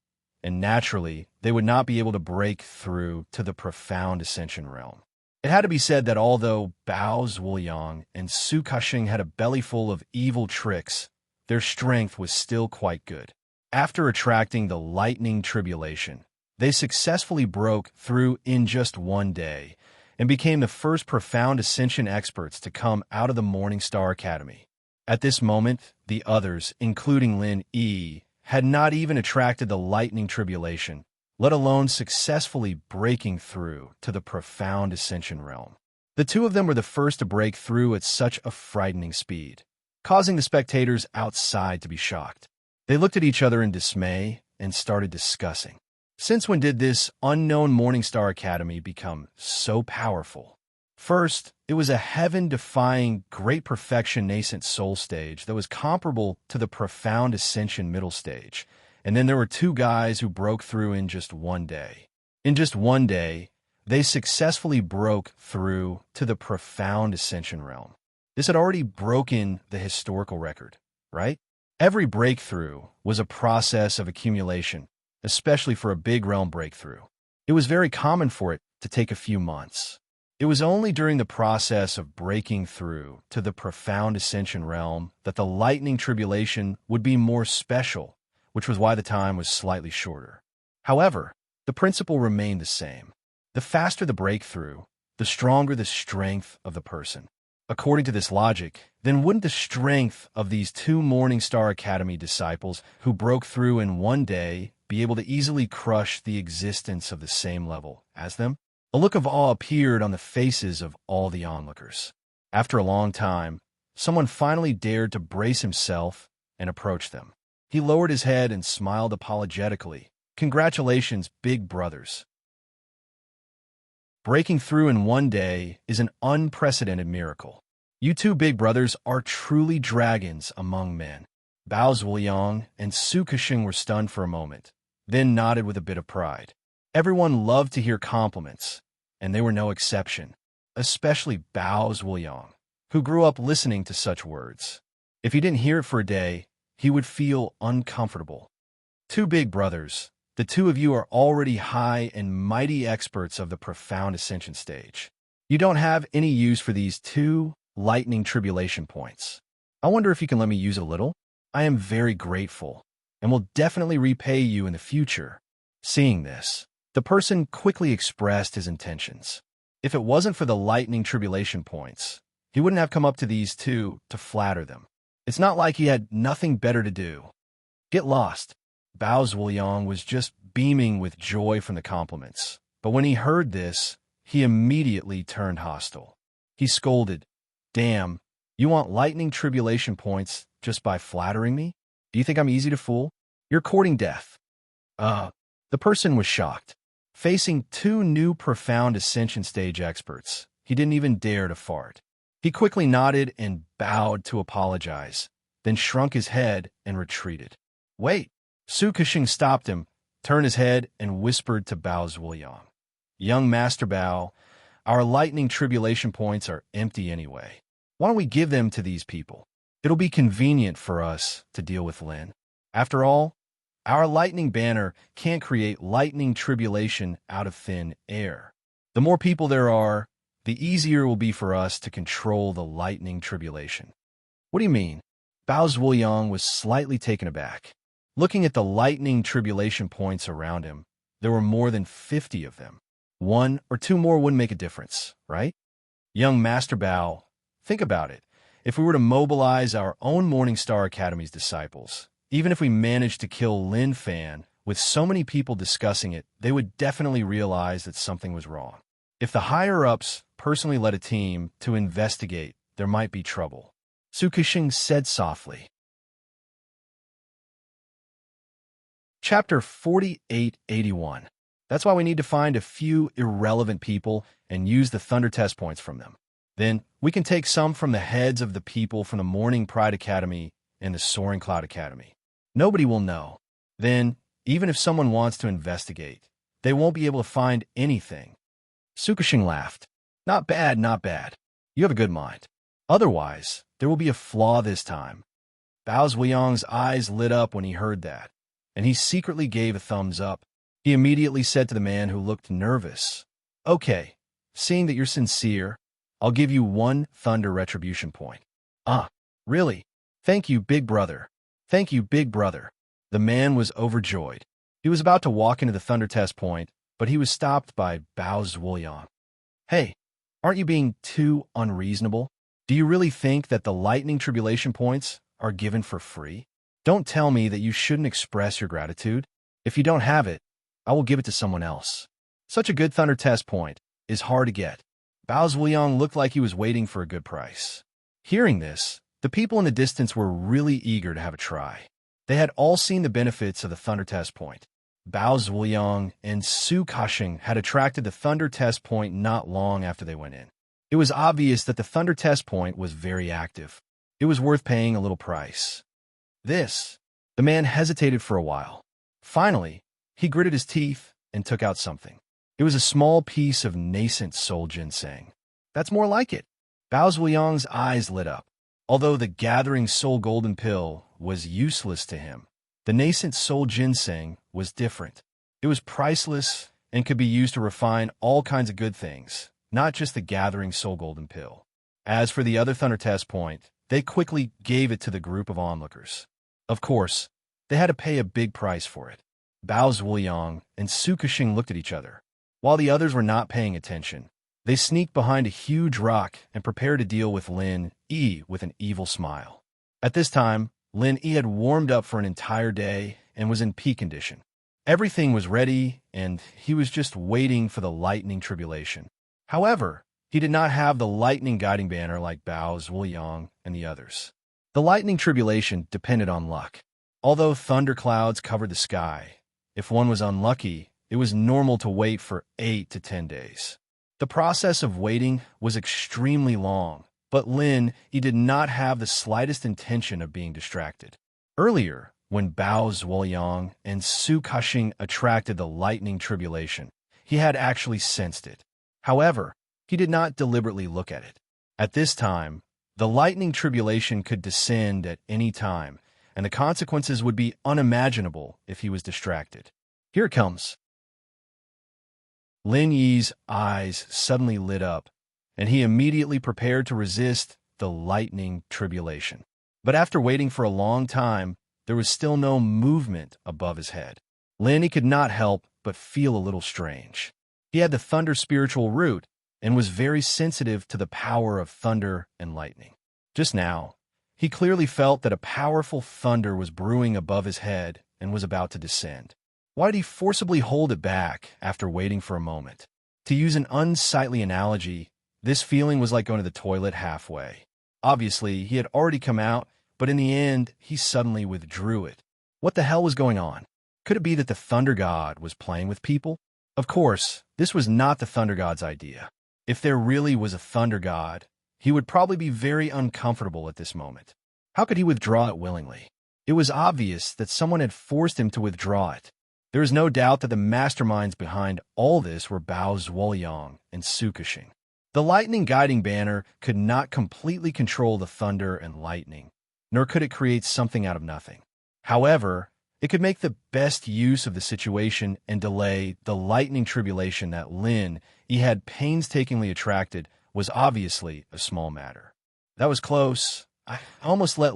and naturally, they would not be able to break through to the profound ascension realm. It had to be said that although Bao Zuoyang and Su Kexing had a bellyful of evil tricks, their strength was still quite good. After attracting the lightning tribulation, they successfully broke through in just 1 day and became the first profound ascension experts to come out of the Morning Star Academy. At this moment, the others, including Lin Yi, had not even attracted the lightning tribulation, let alone successfully breaking through to the profound ascension realm. The 2 of them were the first to break through at such a frightening speed, causing the spectators outside to be shocked. They looked at each other in dismay and started discussing. Since when did this unknown Morning Star Academy become so powerful? First, it was a heaven-defying great perfection nascent soul stage that was comparable to the profound ascension middle stage, and then there were 2 guys who broke through in just 1 day. In just 1 day, they successfully broke through to the profound ascension realm. This had already broken the historical record, right? Every breakthrough was a process of accumulation, especially for a big realm breakthrough. It was very common for it to take a few months. It was only during the process of breaking through to the profound ascension realm that the lightning tribulation would be more special, which was why the time was slightly shorter. However, the principle remained the same. The faster the breakthrough, the stronger the strength of the person. According to this logic, then wouldn't the strength of these 2 Morning Star Academy disciples who broke through in 1 day be able to easily crush the existence of the same level as them? A look of awe appeared on the faces of all the onlookers. After a long time, someone finally dared to brace himself and approach them. He lowered his head and smiled apologetically. Congratulations, big brothers. Breaking through in one day is an unprecedented miracle. You two big brothers are truly dragons among men. Bao Zhuliang and Su Kexing were stunned for a moment, then nodded with a bit of pride. Everyone loved to hear compliments, and they were no exception, especially Bao Zhuliang, who grew up listening to such words. If he didn't hear it for a day, he would feel uncomfortable. Two big brothers, the two of you are already high and mighty experts of the profound ascension stage. You don't have any use for these two lightning tribulation points. I wonder if you can let me use a little? I am very grateful, and will definitely repay you in the future. Seeing this, the person quickly expressed his intentions. If it wasn't for the lightning tribulation points, he wouldn't have come up to these two to flatter them. It's not like he had nothing better to do. Get lost. Bao Zhuliang was just beaming with joy from the compliments, but when he heard this, he immediately turned hostile. He scolded, "Damn, you want lightning tribulation points just by flattering me? Do you think I'm easy to fool? You're courting death." The person was shocked. Facing two new profound ascension stage experts, he didn't even dare to fart. He quickly nodded and bowed to apologize, then shrunk his head and retreated. "Wait." Su Kexing stopped him, turned his head, and whispered to Bao Zhuliang, "Young Master Bao, our lightning tribulation points are empty anyway. Why don't we give them to these people? It'll be convenient for us to deal with Lin. After all, our lightning banner can't create lightning tribulation out of thin air. The more people there are, the easier it will be for us to control the lightning tribulation." "What do you mean?" Bao Zhuliang was slightly taken aback. Looking at the lightning tribulation points around him, there were more than 50 of them. One or two more wouldn't make a difference, right? "Young Master Bao, think about it. If we were to mobilize our own Morning Star Academy's disciples, even if we managed to kill Lin Fan, with so many people discussing it, they would definitely realize that something was wrong. If the higher-ups personally led a team to investigate, there might be trouble," Su Kexing said softly. Chapter 4881. That's why we need to find a few irrelevant people and use the Thunder Test points from them. Then we can take some from the heads of the people from the Morning Pride Academy and the Soaring Cloud Academy. Nobody will know. Then, even if someone wants to investigate, they won't be able to find anything. Su Kexing laughed. "Not bad, not bad. You have a good mind. Otherwise, there will be a flaw this time." Bao Zhuliang's eyes lit up when he heard that, and he secretly gave a thumbs up. He immediately said to the man who looked nervous, "Okay, seeing that you're sincere, I'll give you 1 Thunder Retribution point." "Ah, really? Thank you, big brother. Thank you, big brother." The man was overjoyed. He was about to walk into the Thunder Test point, but he was stopped by Bao Zhuliang. "Hey, aren't you being too unreasonable? Do you really think that the lightning tribulation points are given for free? Don't tell me that you shouldn't express your gratitude. If you don't have it, I will give it to someone else. Such a good Thunder Test point is hard to get." Bao Zhuliang looked like he was waiting for a good price. Hearing this, the people in the distance were really eager to have a try. They had all seen the benefits of the Thunder Test point. Bao Zhuliang and Su Kexing had attracted the Thunder Test point not long after they went in. It was obvious that the Thunder Test point was very active. It was worth paying a little price. The man hesitated for a while. Finally, he gritted his teeth and took out something. It was a small piece of nascent soul ginseng. "That's more like it." Bao Zhuliang's eyes lit up. Although the gathering soul golden pill was useless to him, the nascent soul ginseng was different. It was priceless and could be used to refine all kinds of good things, not just the gathering soul golden pill. As for the other Thunder Test point, they quickly gave it to the group of onlookers. Of course, they had to pay a big price for it. Bao Zhuliang and Su Kexing looked at each other. While the others were not paying attention, they sneaked behind a huge rock and prepared to deal with Lin Yi with an evil smile. At this time, Lin Yi had warmed up for an entire day and was in peak condition. Everything was ready, and he was just waiting for the lightning tribulation. However, he did not have the lightning guiding banner like Bao Zhuliang and the others. The lightning tribulation depended on luck. Although thunderclouds covered the sky, if one was unlucky, it was normal to wait for 8 to 10 days. The process of waiting was extremely long, but he did not have the slightest intention of being distracted. Earlier, when Bao Zhuoyang and Su Kexing attracted the lightning tribulation, he had actually sensed it. However, he did not deliberately look at it. At this time, the lightning tribulation could descend at any time, and the consequences would be unimaginable if he was distracted. Here it comes. Lin Yi's eyes suddenly lit up, and he immediately prepared to resist the lightning tribulation. But after waiting for a long time, there was still no movement above his head. He could not help but feel a little strange. He had the thunder spiritual root and was very sensitive to the power of thunder and lightning. Just now, he clearly felt that a powerful thunder was brewing above his head and was about to descend. Why did he forcibly hold it back after waiting for a moment? To use an unsightly analogy, this feeling was like going to the toilet halfway. Obviously, he had already come out, but in the end, he suddenly withdrew it. What the hell was going on? Could it be that the Thunder God was playing with people? Of course, this was not the Thunder God's idea. If there really was a Thunder God, he would probably be very uncomfortable at this moment. How could he withdraw it willingly? It was obvious that someone had forced him to withdraw it. There is no doubt that the masterminds behind all this were Bao Zhuoyang and Su Kexing. The lightning guiding banner could not completely control the thunder and lightning, nor could it create something out of nothing. However, it could make the best use of the situation and delay the lightning tribulation that he had painstakingly attracted was obviously a small matter. That was close. I almost let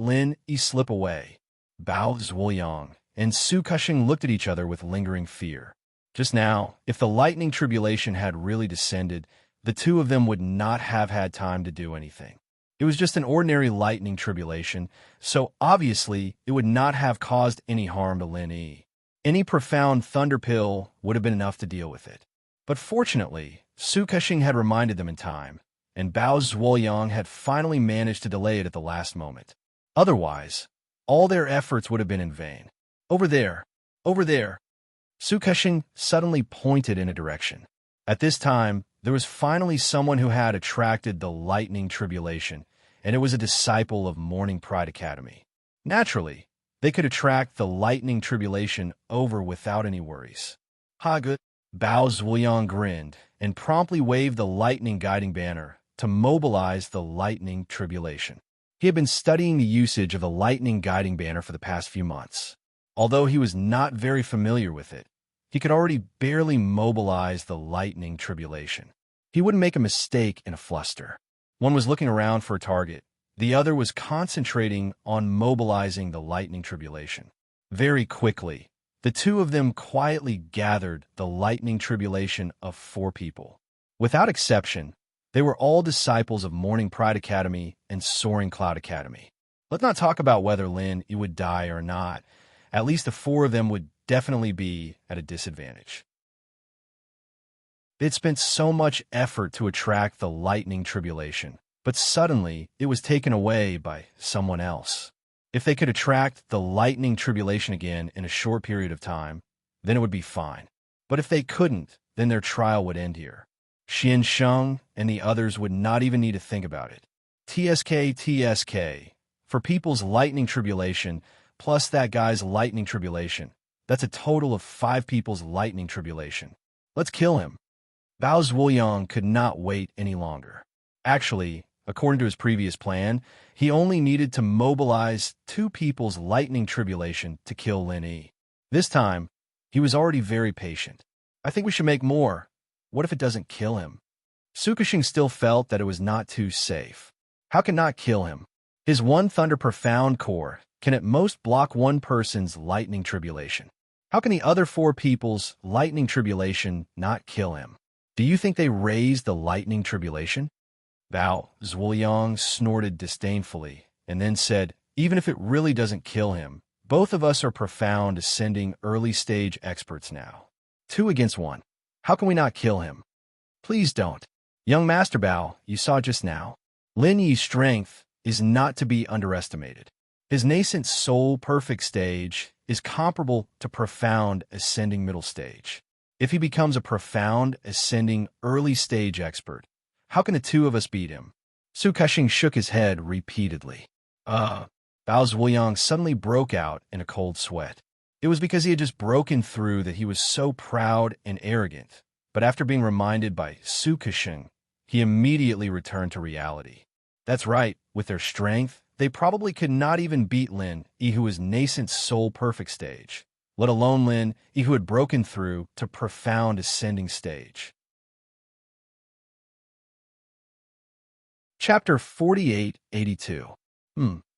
he slip away. Bao Zhuoyang and Su Kexing looked at each other with lingering fear. Just now, if the lightning tribulation had really descended, the two of them would not have had time to do anything. It was just an ordinary lightning tribulation, so obviously it would not have caused any harm to Yi. Any profound thunder pill would have been enough to deal with it. But fortunately, Su Kexing had reminded them in time, and Bao Zhuoyang had finally managed to delay it at the last moment. Otherwise, all their efforts would have been in vain. Over there, over there. Su Kexing suddenly pointed in a direction. At this time, there was finally someone who had attracted the lightning tribulation, and it was a disciple of Morning Pride Academy. Naturally, they could attract the lightning tribulation over without any worries. Ha good. Bao Zhuoyang grinned and promptly waved the lightning guiding banner to mobilize the lightning tribulation. He had been studying the usage of the lightning guiding banner for the past few months. Although he was not very familiar with it, he could already barely mobilize the lightning tribulation. He wouldn't make a mistake in a fluster. One was looking around for a target. The other was concentrating on mobilizing the lightning tribulation. Very quickly, the two of them quietly gathered the lightning tribulation of 4 people. Without exception, they were all disciples of Morning Pride Academy and Soaring Cloud Academy. Let's not talk about whether he would die or not. At least the 4 of them would definitely be at a disadvantage. They'd spent so much effort to attract the lightning tribulation, but suddenly it was taken away by someone else. If they could attract the lightning tribulation again in a short period of time, then it would be fine. But if they couldn't, then their trial would end here. Xian Sheng and the others would not even need to think about it. TSK. For people's lightning tribulation, plus that guy's lightning tribulation, that's a total of 5 people's lightning tribulation. Let's kill him. Bao Zhuoyang could not wait any longer. Actually, according to his previous plan, he only needed to mobilize 2 people's lightning tribulation to kill Yi. This time, he was already very patient. I think we should make more. What if it doesn't kill him? Su Kexing still felt that it was not too safe. How can not kill him? His one Thunder Profound core can at most block one person's lightning tribulation. How can the other 4 people's lightning tribulation not kill him? Do you think they raised the lightning tribulation? Bao Zhuoyang snorted disdainfully and then said, even if it really doesn't kill him, both of us are profound ascending early stage experts now. 2 against 1. How can we not kill him? Please don't. Young Master Bao, you saw just now. Yi's strength is not to be underestimated. His nascent soul perfect stage is comparable to profound ascending middle stage. If he becomes a profound ascending early stage expert, how can the two of us beat him? Su Kushing shook his head repeatedly. Bao Zhuoyang suddenly broke out in a cold sweat. It was because he had just broken through that he was so proud and arrogant, but after being reminded by Su Kushing, he immediately returned to reality. That's right, with their strength, they probably could not even beat Lin Yi, who was nascent soul perfect stage, let alone Lin Yi, who had broken through to profound ascending stage. Chapter 4882.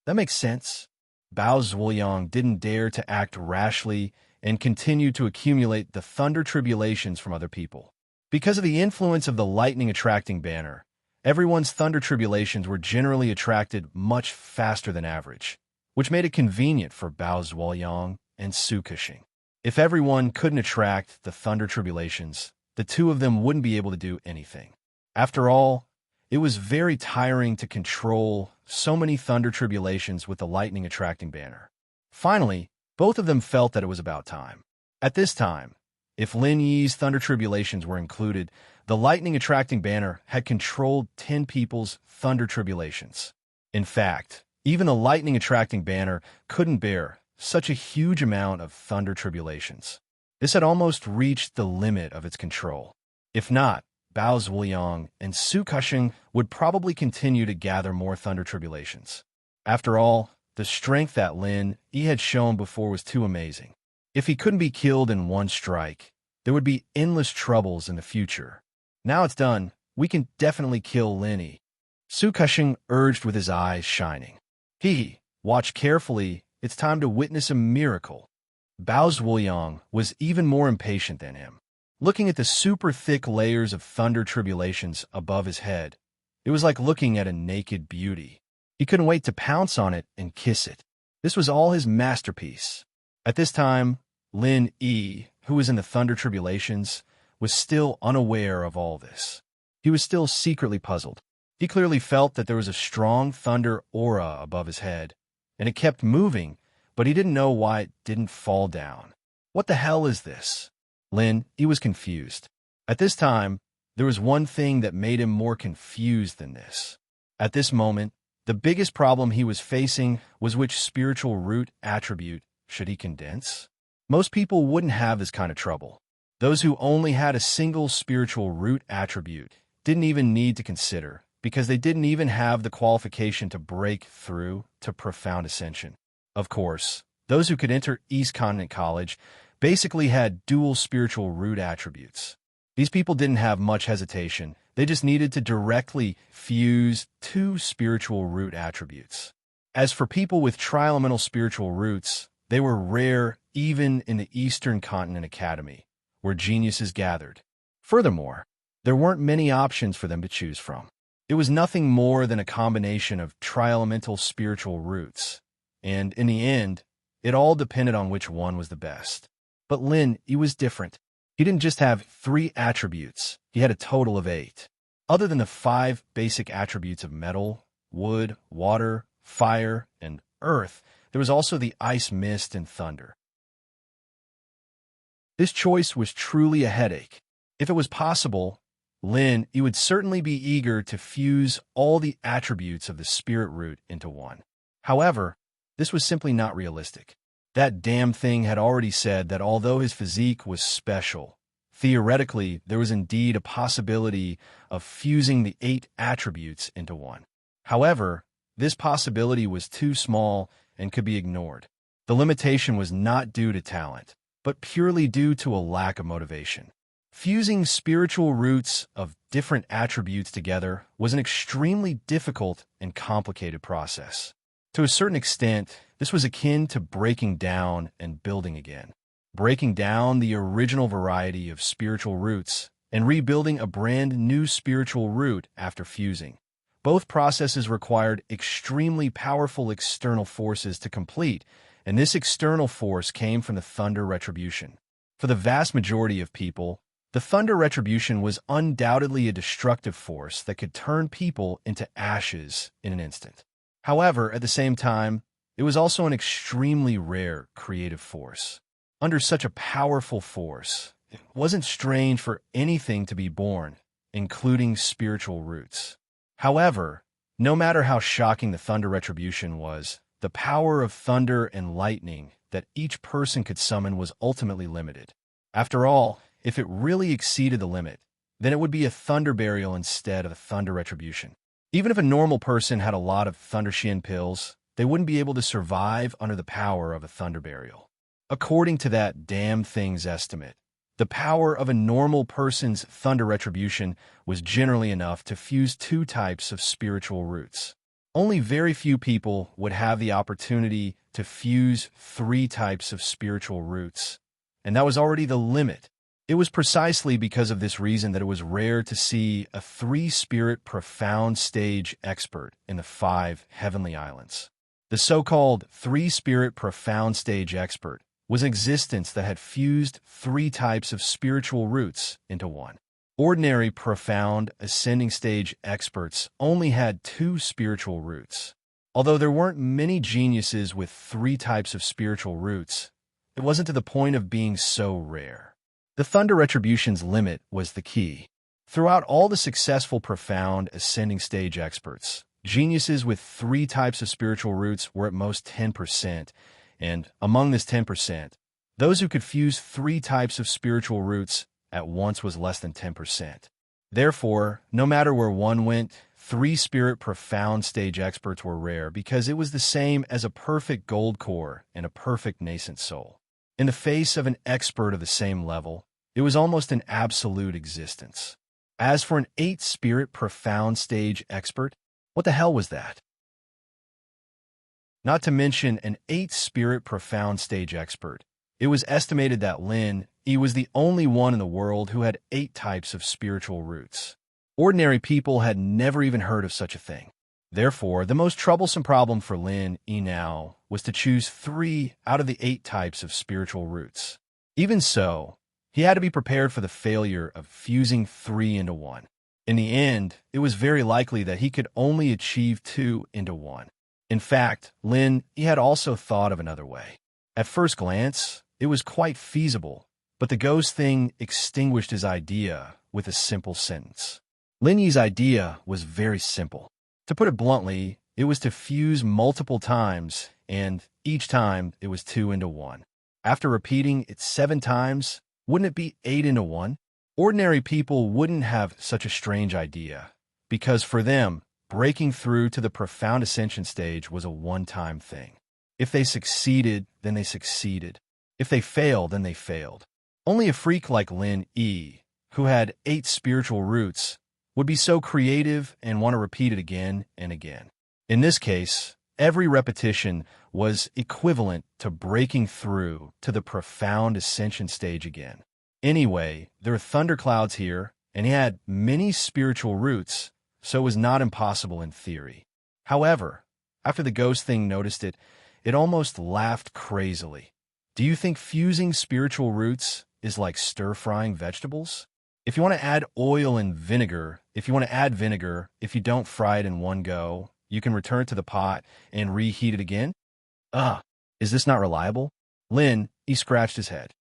That makes sense. Bao Zhuoyang didn't dare to act rashly and continued to accumulate the thunder tribulations from other people. Because of the influence of the lightning-attracting banner, everyone's thunder tribulations were generally attracted much faster than average, which made it convenient for Bao Zhuoyang and Su Kushing. If everyone couldn't attract the thunder tribulations, the two of them wouldn't be able to do anything. After all, it was very tiring to control so many thunder tribulations with the lightning-attracting banner. Finally, both of them felt that it was about time. At this time, if Lin Yi's thunder tribulations were included, the lightning-attracting banner had controlled 10 people's thunder tribulations. In fact, even a lightning-attracting banner couldn't bear such a huge amount of thunder tribulations. This had almost reached the limit of its control. If not, Bao Zhuoyang and Su Kushing would probably continue to gather more thunder tribulations. After all, the strength that Lin Yi had shown before was too amazing. If he couldn't be killed in one strike, there would be endless troubles in the future. Now it's done, we can definitely kill Lin Yi. Su Kushing urged with his eyes shining. Watch carefully, it's time to witness a miracle. Bao Zhuoyang was even more impatient than him. Looking at the super thick layers of thunder tribulations above his head, it was like looking at a naked beauty. He couldn't wait to pounce on it and kiss it. This was all his masterpiece. At this time, Lin Yi, who was in the thunder tribulations, was still unaware of all this. He was still secretly puzzled. He clearly felt that there was a strong thunder aura above his head, and it kept moving, but he didn't know why it didn't fall down. What the hell is this? Lin Yi was confused. At this time, there was one thing that made him more confused than this. At this moment, the biggest problem he was facing was which spiritual root attribute should he condense? Most people wouldn't have this kind of trouble. Those who only had a single spiritual root attribute didn't even need to consider, because they didn't even have the qualification to break through to profound ascension. Of course, those who could enter East Continent College basically had dual spiritual root attributes. These people didn't have much hesitation. They just needed to directly fuse two spiritual root attributes. As for people with tri-elemental spiritual roots, they were rare even in the Eastern Continent Academy, where geniuses gathered. Furthermore, there weren't many options for them to choose from. It was nothing more than a combination of tri-elemental spiritual roots, and in the end, it all depended on which one was the best. But Lin Yi was different. He didn't just have 3 attributes, he had a total of 8. Other than the 5 basic attributes of metal, wood, water, fire, and earth, there was also the ice, mist, and thunder. This choice was truly a headache. If it was possible, Lin Yi would certainly be eager to fuse all the attributes of the spirit root into one. However, this was simply not realistic. That damn thing had already said that although his physique was special, theoretically there was indeed a possibility of fusing the 8 attributes into one. However, this possibility was too small and could be ignored. The limitation was not due to talent, but purely due to a lack of motivation. Fusing spiritual roots of different attributes together was an extremely difficult and complicated process. To a certain extent, this was akin to breaking down and building again. Breaking down the original variety of spiritual roots and rebuilding a brand new spiritual root after fusing. Both processes required extremely powerful external forces to complete, and this external force came from the thunder retribution. For the vast majority of people, the thunder retribution was undoubtedly a destructive force that could turn people into ashes in an instant. However, at the same time, it was also an extremely rare creative force. Under such a powerful force, it wasn't strange for anything to be born, including spiritual roots. However, no matter how shocking the thunder retribution was, the power of thunder and lightning that each person could summon was ultimately limited. After all, if it really exceeded the limit, then it would be a thunder burial instead of a thunder retribution. Even if a normal person had a lot of thunder shin pills, they wouldn't be able to survive under the power of a thunder burial. According to that damn thing's estimate, the power of a normal person's thunder retribution was generally enough to fuse 2 types of spiritual roots. Only very few people would have the opportunity to fuse 3 types of spiritual roots, and that was already the limit. It was precisely because of this reason that it was rare to see a 3-spirit profound stage expert in the 5 heavenly islands. The so-called 3-spirit profound stage expert was an existence that had fused 3 types of spiritual roots into one. Ordinary profound ascending stage experts only had 2 spiritual roots. Although there weren't many geniuses with 3 types of spiritual roots, it wasn't to the point of being so rare. The thunder retribution's limit was the key. Throughout all the successful profound ascending stage experts, geniuses with 3 types of spiritual roots were at most 10%, and among this 10%, those who could fuse 3 types of spiritual roots at once was less than 10%. Therefore, no matter where one went, 3-spirit profound stage experts were rare because it was the same as a perfect gold core and a perfect nascent soul. In the face of an expert of the same level, it was almost an absolute existence. As for an 8-spirit profound stage expert, what the hell was that? Not to mention an 8-spirit profound stage expert, it was estimated that Lin Yi was the only one in the world who had 8 types of spiritual roots. Ordinary people had never even heard of such a thing. Therefore, the most troublesome problem for Lin Yi now was to choose 3 out of the 8 types of spiritual roots. Even so, he had to be prepared for the failure of fusing 3 into 1. In the end, it was very likely that he could only achieve 2 into 1. In fact, Lin Yi had also thought of another way. At first glance, it was quite feasible, but the ghost thing extinguished his idea with a simple sentence. Lin Yi's idea was very simple. To put it bluntly, it was to fuse multiple times, and each time it was 2 into 1. After repeating it 7 times, wouldn't it be 8 into 1? Ordinary people wouldn't have such a strange idea, because for them, breaking through to the profound ascension stage was a one-time thing. If they succeeded, then they succeeded. If they failed, then they failed. Only a freak like Lin Yi, who had 8 spiritual roots, would be so creative and want to repeat it again and again. In this case, every repetition was equivalent to breaking through to the profound ascension stage again. Anyway, there were thunderclouds here, and he had many spiritual roots, so it was not impossible in theory. However, after the ghost thing noticed it, it almost laughed crazily. Do you think fusing spiritual roots is like stir-frying vegetables? If you want to add oil and vinegar, if you don't fry it in one go, you can return it to the pot and reheat it again? Is this not reliable? Lin, he scratched his head.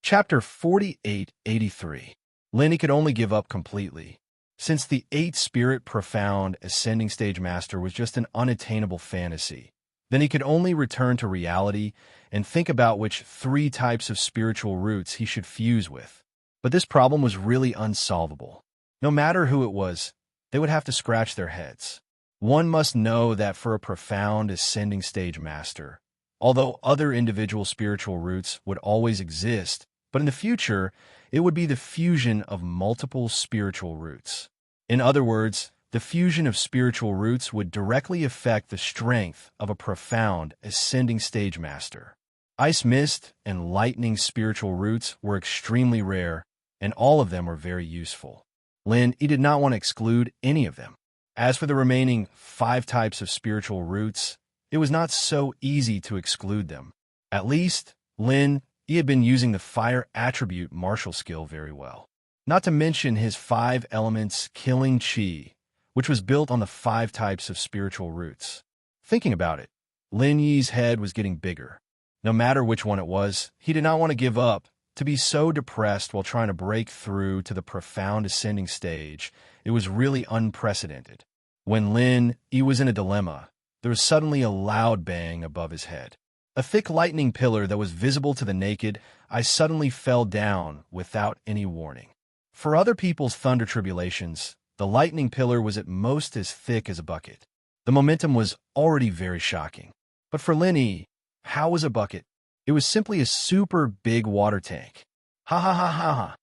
Chapter 4883. Lin could only give up completely. Since the 8-spirit profound ascending stage master was just an unattainable fantasy, then he could only return to reality and think about which 3 types of spiritual roots he should fuse with. But this problem was really unsolvable. No matter who it was, they would have to scratch their heads. One must know that for a profound ascending stage master, although other individual spiritual roots would always exist, but in the future, it would be the fusion of multiple spiritual roots. In other words, the fusion of spiritual roots would directly affect the strength of a profound ascending stage master. Ice mist and lightning spiritual roots were extremely rare, and all of them were very useful. Lin Yi did not want to exclude any of them. As for the remaining 5 types of spiritual roots, it was not so easy to exclude them. At least, Lin Yi had been using the fire attribute martial skill very well. Not to mention his 5 elements killing chi, which was built on the 5 types of spiritual roots. Thinking about it, Lin Yi's head was getting bigger. No matter which one it was, he did not want to give up. To be so depressed while trying to break through to the profound ascending stage, it was really unprecedented. When Lin Yi was in a dilemma, there was suddenly a loud bang above his head. A thick lightning pillar that was visible to the naked eye suddenly fell down without any warning. For other people's thunder tribulations, the lightning pillar was at most as thick as a bucket. The momentum was already very shocking. But for Lin Yi, how was a bucket? It was simply a super big water tank. Ha ha ha ha ha.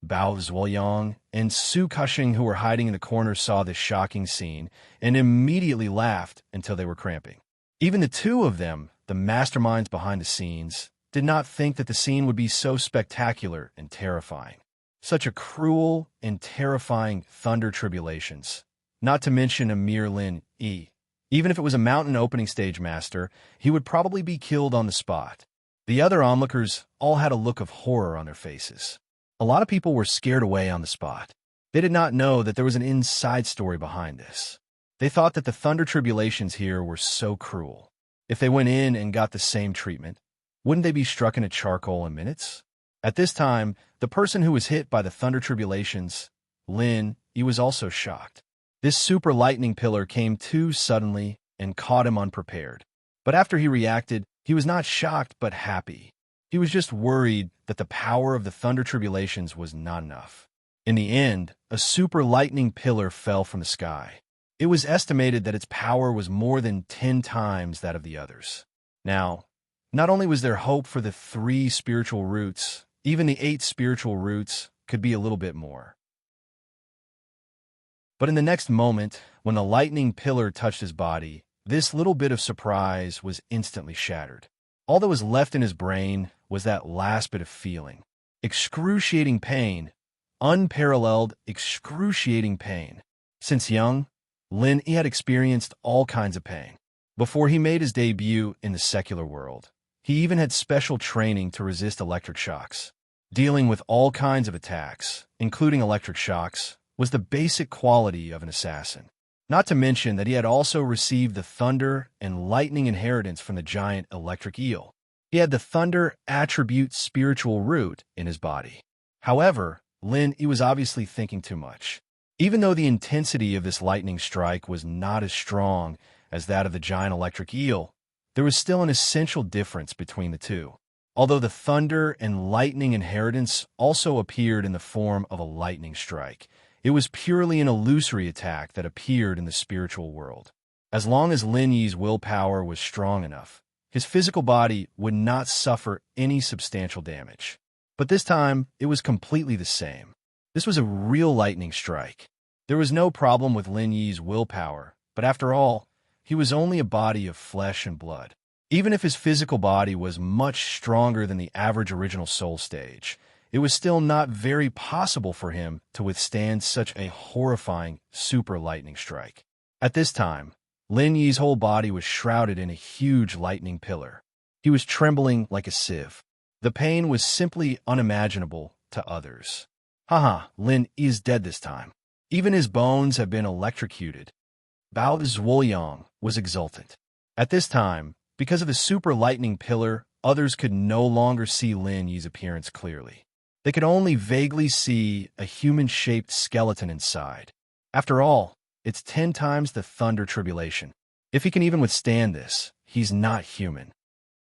Bao Zhuoyang and Su Cushing, who were hiding in the corner, saw this shocking scene and immediately laughed until they were cramping. Even the two of them, the masterminds behind the scenes, did not think that the scene would be so spectacular and terrifying. Such a cruel and terrifying thunder tribulations, not to mention a mere Lin Yi. Even if it was a mountain opening stage master, he would probably be killed on the spot. The other onlookers all had a look of horror on their faces. A lot of people were scared away on the spot. They did not know that there was an inside story behind this. They thought that the thunder tribulations here were so cruel. If they went in and got the same treatment, wouldn't they be struck into charcoal in minutes? At this time, the person who was hit by the thunder tribulations, Lin Yi, was also shocked. This super lightning pillar came too suddenly and caught him unprepared. But after he reacted, he was not shocked but happy. He was just worried that the power of the thunder tribulations was not enough. In the end, a super lightning pillar fell from the sky. It was estimated that its power was more than 10 times that of the others. Now, not only was there hope for the 3 spiritual roots, even the 8 spiritual roots could be a little bit more. But in the next moment, when the lightning pillar touched his body, this little bit of surprise was instantly shattered. All that was left in his brain was that last bit of feeling. Excruciating pain. Unparalleled, excruciating pain. Since young, Lin Yi had experienced all kinds of pain. Before he made his debut in the secular world, he even had special training to resist electric shocks. Dealing with all kinds of attacks, including electric shocks, was the basic quality of an assassin. Not to mention that he had also received the thunder and lightning inheritance from the giant electric eel. He had the thunder attribute spiritual root in his body. However, Lin Yi was obviously thinking too much. Even though the intensity of this lightning strike was not as strong as that of the giant electric eel, there was still an essential difference between the two. Although the thunder and lightning inheritance also appeared in the form of a lightning strike, it was purely an illusory attack that appeared in the spiritual world. As long as Lin Yi's willpower was strong enough, his physical body would not suffer any substantial damage. But this time, it was completely the same. This was a real lightning strike. There was no problem with Lin Yi's willpower, but after all, he was only a body of flesh and blood. Even if his physical body was much stronger than the average original soul stage, it was still not very possible for him to withstand such a horrifying super lightning strike. At this time, Lin Yi's whole body was shrouded in a huge lightning pillar. He was trembling like a sieve. The pain was simply unimaginable to others. Haha, Lin Yi is dead this time. Even his bones have been electrocuted. Bao Zhuoyang was exultant. At this time, because of the super lightning pillar, others could no longer see Lin Yi's appearance clearly. They could only vaguely see a human-shaped skeleton inside. After all, it's 10 times the thunder tribulation. If he can even withstand this, he's not human.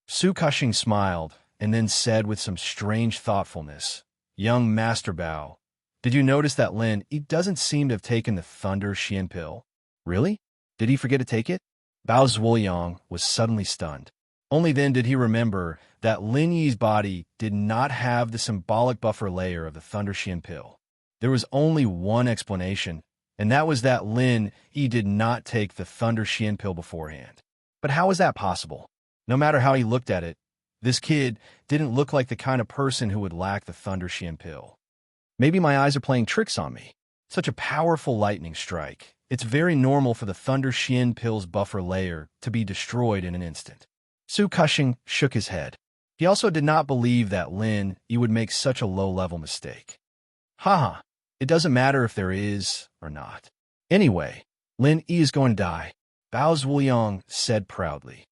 Su Cushing smiled and then said with some strange thoughtfulness, "Young Master Bao, did you notice that Lin Yi doesn't seem to have taken the thunder Xian pill? Really? Did he forget to take it?" Bao Zhuoyang was suddenly stunned. Only then did he remember that Lin Yi's body did not have the symbolic buffer layer of the Thunder Xian pill. There was only one explanation, and that was that Lin Yi did not take the Thunder Xian pill beforehand. But how was that possible? No matter how he looked at it, this kid didn't look like the kind of person who would lack the Thunder Xian pill. Maybe my eyes are playing tricks on me. Such a powerful lightning strike. It's very normal for the Thunder Xian pill's buffer layer to be destroyed in an instant. Su Cushing shook his head. He also did not believe that Lin Yi would make such a low-level mistake. Haha, it doesn't matter if there is or not. Anyway, Lin Yi is going to die, Bao Zhuoyang said proudly.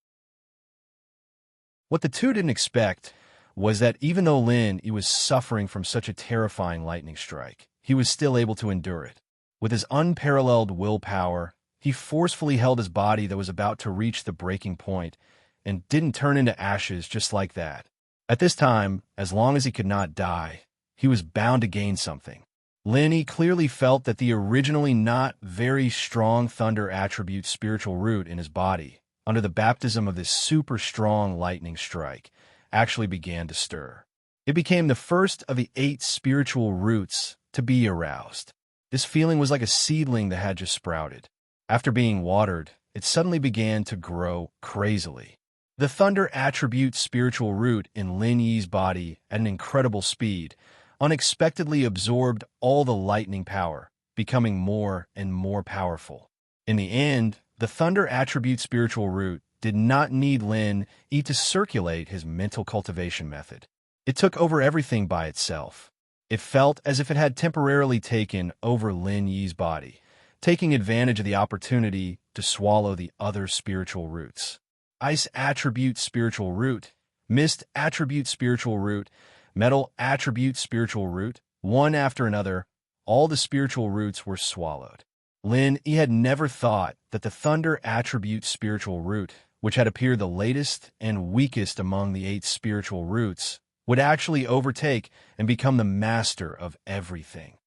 What the two didn't expect was that even though Lin Yi was suffering from such a terrifying lightning strike, he was still able to endure it. With his unparalleled willpower, he forcefully held his body that was about to reach the breaking point and didn't turn into ashes just like that. At this time, as long as he could not die, he was bound to gain something. Lin Yi clearly felt that the originally not very strong thunder attribute spiritual root in his body, under the baptism of this super strong lightning strike, actually began to stir. It became the first of the 8 spiritual roots to be aroused. This feeling was like a seedling that had just sprouted. After being watered, it suddenly began to grow crazily. The thunder attribute spiritual root in Lin Yi's body at an incredible speed unexpectedly absorbed all the lightning power, becoming more and more powerful. In the end, the thunder attribute spiritual root did not need Lin Yi to circulate his mental cultivation method. It took over everything by itself. It felt as if it had temporarily taken over Lin Yi's body, taking advantage of the opportunity to swallow the other spiritual roots. Ice attribute spiritual root, mist attribute spiritual root, metal attribute spiritual root, one after another, all the spiritual roots were swallowed. Lin Yi had never thought that the thunder attribute spiritual root, which had appeared the latest and weakest among the 8 spiritual roots, would actually overtake and become the master of everything.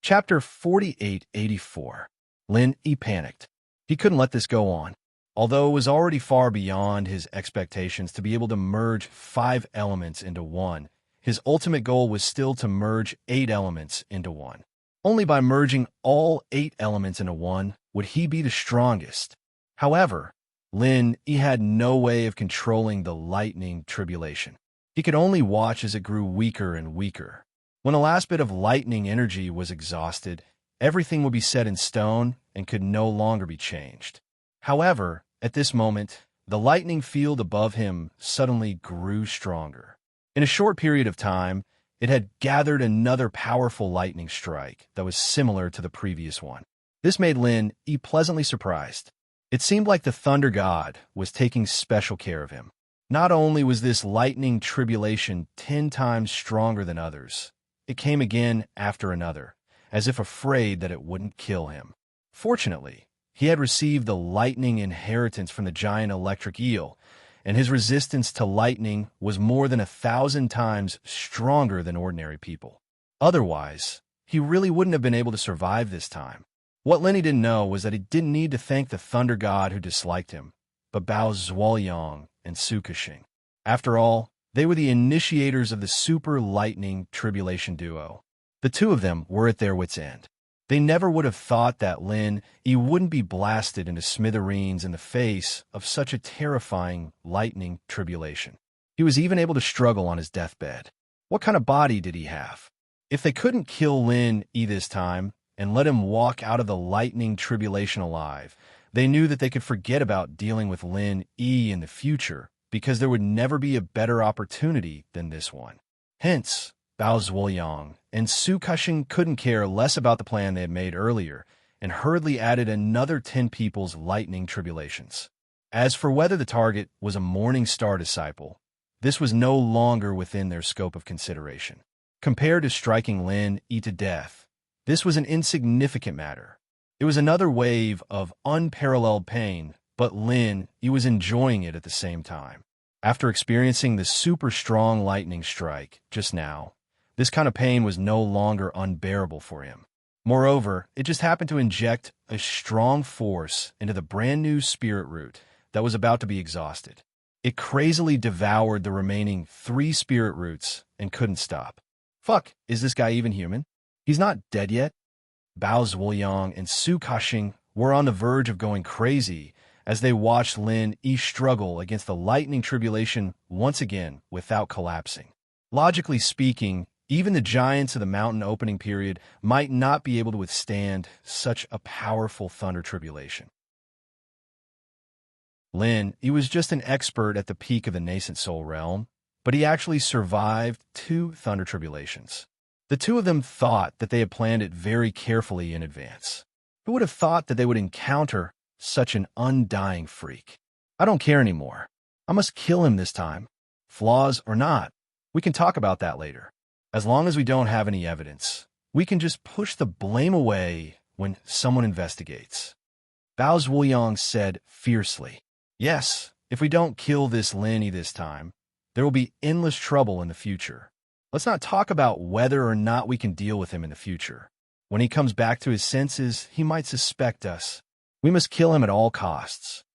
Chapter 4884. Lin Yi panicked. He couldn't let this go on. Although it was already far beyond his expectations to be able to merge 5 elements into one, his ultimate goal was still to merge 8 elements into one. Only by merging all 8 elements into one would he be the strongest. However, Lin Yi had no way of controlling the lightning tribulation. He could only watch as it grew weaker and weaker. When the last bit of lightning energy was exhausted, everything would be set in stone and could no longer be changed. However, at this moment, the lightning field above him suddenly grew stronger. In a short period of time, it had gathered another powerful lightning strike that was similar to the previous one. This made Lin Yi pleasantly surprised. It seemed like the Thunder God was taking special care of him. Not only was this lightning tribulation 10 times stronger than others, it came again after another, as if afraid that it wouldn't kill him. Fortunately, he had received the lightning inheritance from the giant electric eel, and his resistance to lightning was more than 1,000 times stronger than ordinary people. Otherwise, he really wouldn't have been able to survive this time. What Lin Yi didn't know was that he didn't need to thank the Thunder God who disliked him, but Bao Zhuoyang and Su Kexing. After all, they were the initiators of the super lightning tribulation duo. The two of them were at their wits' end. They never would have thought that Lin Yi wouldn't be blasted into smithereens in the face of such a terrifying lightning tribulation. He was even able to struggle on his deathbed. What kind of body did he have? If they couldn't kill Lin Yi this time and let him walk out of the lightning tribulation alive, they knew that they could forget about dealing with Lin Yi in the future because there would never be a better opportunity than this one. Hence, Bao Zhuoyang and Su Kexing couldn't care less about the plan they had made earlier and hurriedly added another 10 people's lightning tribulations. As for whether the target was a Morning Star disciple, this was no longer within their scope of consideration. Compared to striking Lin Yi to death, this was an insignificant matter. It was another wave of unparalleled pain, but Lin Yi was enjoying it at the same time. After experiencing the super strong lightning strike just now, this kind of pain was no longer unbearable for him. Moreover, it just happened to inject a strong force into the brand new spirit root that was about to be exhausted. It crazily devoured the remaining 3 spirit roots and couldn't stop. Fuck, is this guy even human? He's not dead yet? Bao Zhuoyang and Su Kexing were on the verge of going crazy as they watched Lin Yi struggle against the lightning tribulation once again without collapsing. Logically speaking, even the giants of the mountain opening period might not be able to withstand such a powerful thunder tribulation. Lin Yi was just an expert at the peak of the nascent soul realm, but he actually survived 2 thunder tribulations. The two of them thought that they had planned it very carefully in advance. Who would have thought that they would encounter such an undying freak? I don't care anymore. I must kill him this time. Flaws or not, we can talk about that later. As long as we don't have any evidence, we can just push the blame away when someone investigates. Bao Zhuoyang said fiercely. Yes, if we don't kill this Lin Yi this time, there will be endless trouble in the future. Let's not talk about whether or not we can deal with him in the future. When he comes back to his senses, he might suspect us. We must kill him at all costs.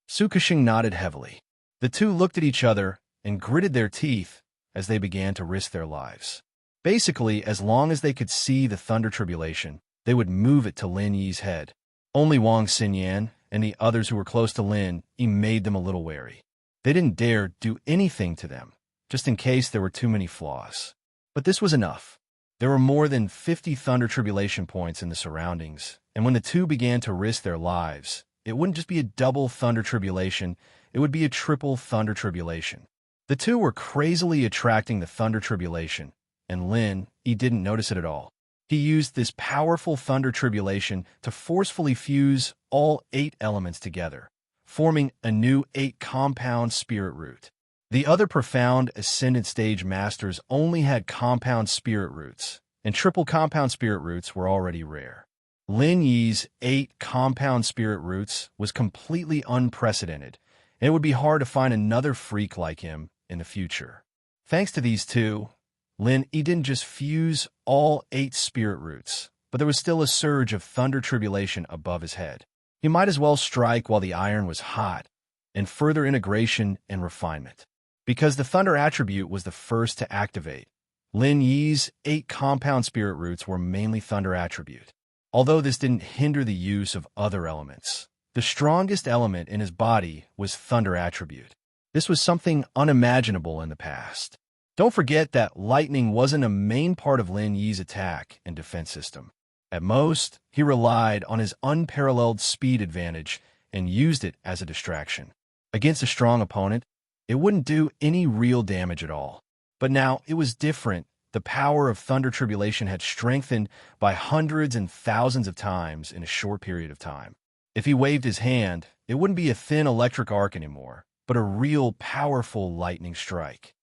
Su Kexing nodded heavily. The two looked at each other and gritted their teeth as they began to risk their lives. Basically, as long as they could see the thunder tribulation, they would move it to Lin Yi's head. Only Wang Xinyan and the others who were close to Lin Yi made them a little wary. They didn't dare do anything to them, just in case there were too many flaws. But this was enough. There were more than 50 thunder tribulation points in the surroundings, and when the two began to risk their lives, it wouldn't just be a double thunder tribulation, it would be a triple thunder tribulation. The two were crazily attracting the thunder tribulation, and Lin Yi didn't notice it at all. He used this powerful thunder tribulation to forcefully fuse all 8 elements together, forming a new 8-compound spirit root. The other profound ascendant stage masters only had compound spirit roots, and triple compound spirit roots were already rare. Lin Yi's 8 compound spirit roots was completely unprecedented, and it would be hard to find another freak like him in the future. Thanks to these two, Lin Yi didn't just fuse all 8 spirit roots, but there was still a surge of thunder tribulation above his head. He might as well strike while the iron was hot, and further integration and refinement. Because the thunder attribute was the first to activate, Lin Yi's 8 compound spirit roots were mainly thunder attribute. Although this didn't hinder the use of other elements, the strongest element in his body was thunder attribute. This was something unimaginable in the past. Don't forget that lightning wasn't a main part of Lin Yi's attack and defense system. At most, he relied on his unparalleled speed advantage and used it as a distraction. Against a strong opponent, it wouldn't do any real damage at all. But now it was different. The power of thunder tribulation had strengthened by hundreds and thousands of times in a short period of time. If he waved his hand, it wouldn't be a thin electric arc anymore, but a real powerful lightning strike.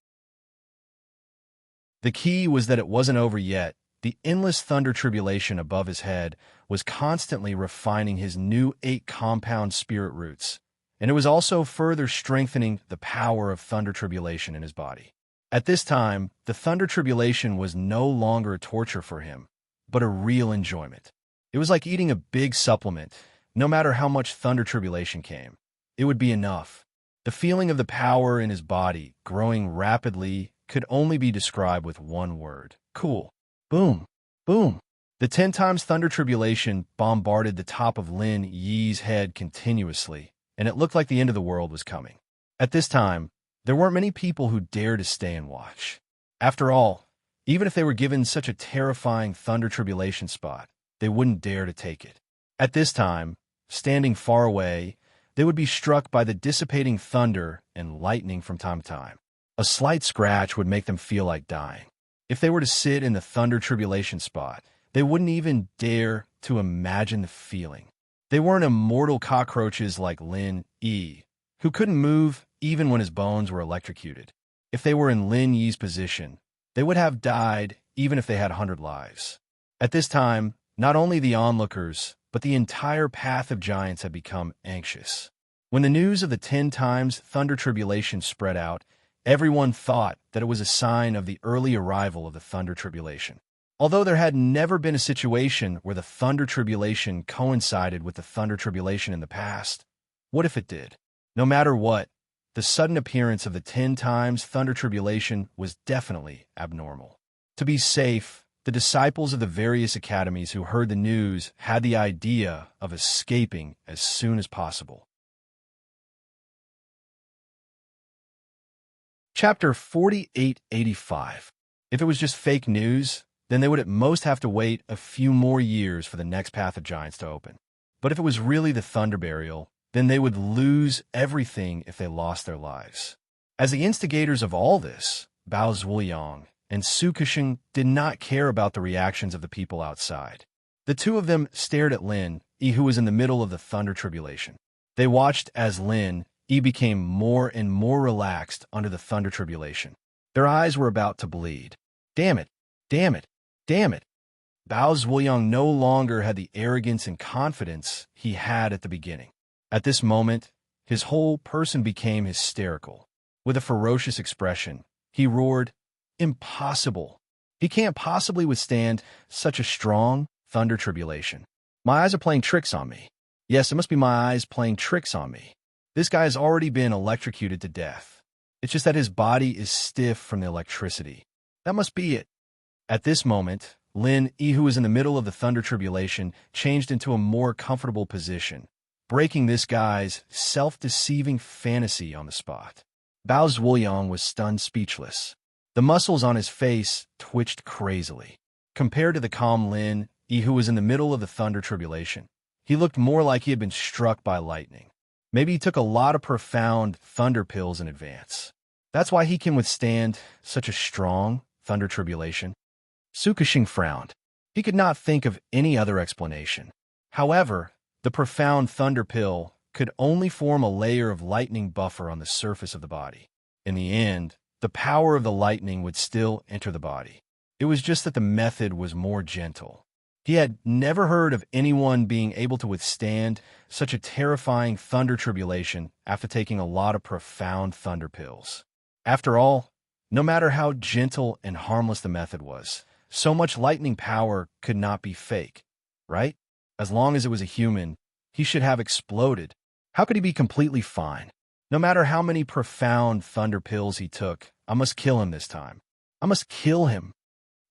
The key was that it wasn't over yet. The endless thunder tribulation above his head was constantly refining his new 8 compound spirit roots, and it was also further strengthening the power of thunder tribulation in his body. At this time, the thunder tribulation was no longer a torture for him, but a real enjoyment. It was like eating a big supplement. No matter how much thunder tribulation came, it would be enough. The feeling of the power in his body growing rapidly could only be described with one word: cool. Boom, boom. The 10 times thunder tribulation bombarded the top of Lin Yi's head continuously, and it looked like the end of the world was coming. At this time, there weren't many people who dared to stay and watch. After all, even if they were given such a terrifying thunder tribulation spot, they wouldn't dare to take it. At this time, standing far away, they would be struck by the dissipating thunder and lightning from time to time. A slight scratch would make them feel like dying. If they were to sit in the thunder tribulation spot, they wouldn't even dare to imagine the feeling. They weren't immortal cockroaches like Lin Yi, who couldn't move even when his bones were electrocuted. If they were in Lin Yi's position, they would have died even if they had 100 lives. At this time, not only the onlookers, but the entire path of giants had become anxious. When the news of the 10 times thunder tribulation spread out, everyone thought that it was a sign of the early arrival of the thunder tribulation. Although there had never been a situation where the thunder tribulation coincided with the thunder tribulation in the past, what if it did? No matter what, the sudden appearance of the 10 times thunder tribulation was definitely abnormal. To be safe, the disciples of the various academies who heard the news had the idea of escaping as soon as possible. Chapter 4885. If it was just fake news, then they would at most have to wait a few more years for the next path of giants to open. But if it was really the Thunder Burial, then they would lose everything if they lost their lives. As the instigators of all this, Bao Zhuoyang and Sukashing did not care about the reactions of the people outside. The two of them stared at Lin Yi, who was in the middle of the thunder tribulation. They watched as Lin Yi became more and more relaxed under the thunder tribulation. Their eyes were about to bleed. Damn it! Damn it! Damn it! Bao Zhuoyang no longer had the arrogance and confidence he had at the beginning. At this moment, his whole person became hysterical. With a ferocious expression, he roared, "Impossible! He can't possibly withstand such a strong thunder tribulation. My eyes are playing tricks on me. Yes, it must be my eyes playing tricks on me. This guy has already been electrocuted to death. It's just that his body is stiff from the electricity. That must be it." At this moment, Lin Yi, who was in the middle of the thunder tribulation, changed into a more comfortable position, breaking this guy's self-deceiving fantasy on the spot. Bao Zhuoyang was stunned speechless. The muscles on his face twitched crazily. Compared to the calm Lin Yi, who was in the middle of the thunder tribulation, he looked more like he had been struck by lightning. Maybe he took a lot of profound thunder pills in advance. That's why he can withstand such a strong thunder tribulation. Sukashing frowned. He could not think of any other explanation. However, the profound thunder pill could only form a layer of lightning buffer on the surface of the body. In the end, the power of the lightning would still enter the body. It was just that the method was more gentle. He had never heard of anyone being able to withstand such a terrifying thunder tribulation after taking a lot of profound thunder pills. After all, no matter how gentle and harmless the method was, so much lightning power could not be fake, right? As long as it was a human, he should have exploded. How could he be completely fine? No matter how many profound thunder pills he took, I must kill him this time. I must kill him.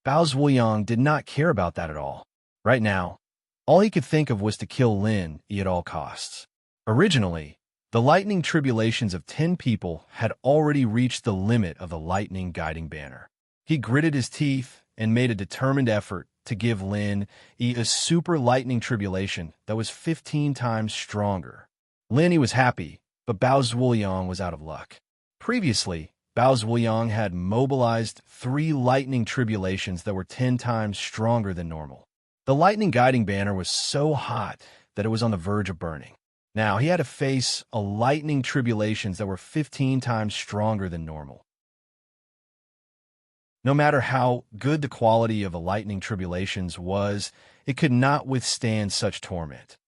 Bao Zhuoyang did not care about that at all. Right now, all he could think of was to kill Lin Yi at all costs. Originally, the lightning tribulations of 10 people had already reached the limit of the lightning guiding banner. He gritted his teeth and made a determined effort to give Lin Yi a super lightning tribulation that was 15 times stronger. Lin Yi was happy, but Bao Zhuoyang was out of luck. Previously, Bao Zhuoyang had mobilized 3 lightning tribulations that were 10 times stronger than normal. The lightning guiding banner was so hot that it was on the verge of burning. Now he had to face a lightning tribulations that were 15 times stronger than normal. No matter how good the quality of the lightning tribulations was, it could not withstand such torment.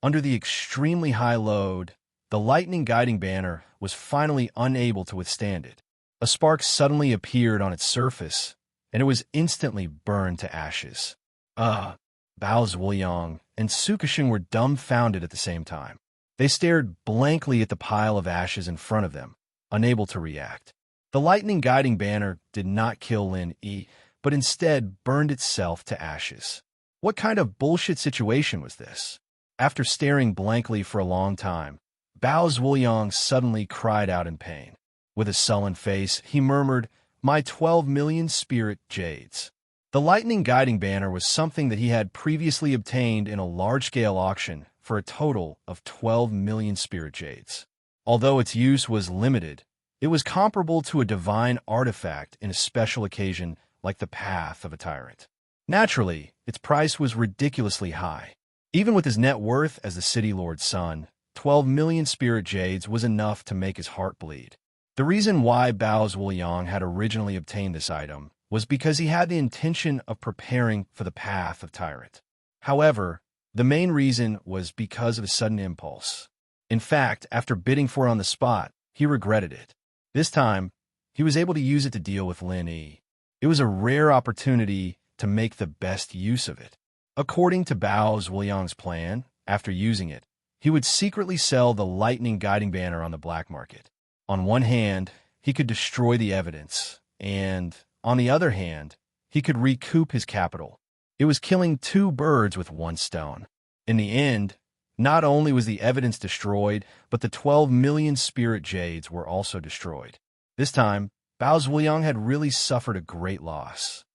Under the extremely high load, the lightning guiding banner was finally unable to withstand it. A spark suddenly appeared on its surface, and it was instantly burned to ashes. Bao Zhuoyang and Sukashing were dumbfounded at the same time. They stared blankly at the pile of ashes in front of them, unable to react. The lightning guiding banner did not kill Lin Yi, but instead burned itself to ashes. What kind of bullshit situation was this? After staring blankly for a long time, Bao Zhuoyang suddenly cried out in pain. With a sullen face, he murmured, "My 12 million spirit jades." The lightning guiding banner was something that he had previously obtained in a large-scale auction for a total of 12 million spirit jades. Although its use was limited, it was comparable to a divine artifact in a special occasion like the path of a tyrant. Naturally, its price was ridiculously high. Even with his net worth as the city lord's son, 12 million spirit jades was enough to make his heart bleed. The reason why Bao Zhuoyang had originally obtained this item was because he had the intention of preparing for the path of tyrant. However, the main reason was because of his sudden impulse. In fact, after bidding for it on the spot, he regretted it. This time, he was able to use it to deal with Lin Yi. It was a rare opportunity to make the best use of it. According to Bao Zhuoyang's plan, after using it, he would secretly sell the lightning guiding banner on the black market. On one hand, he could destroy the evidence, and on the other hand, he could recoup his capital. It was killing 2 birds with 1 stone. In the end, not only was the evidence destroyed, but the 12 million spirit jades were also destroyed. This time, Bao Zhuoyang had really suffered a great loss.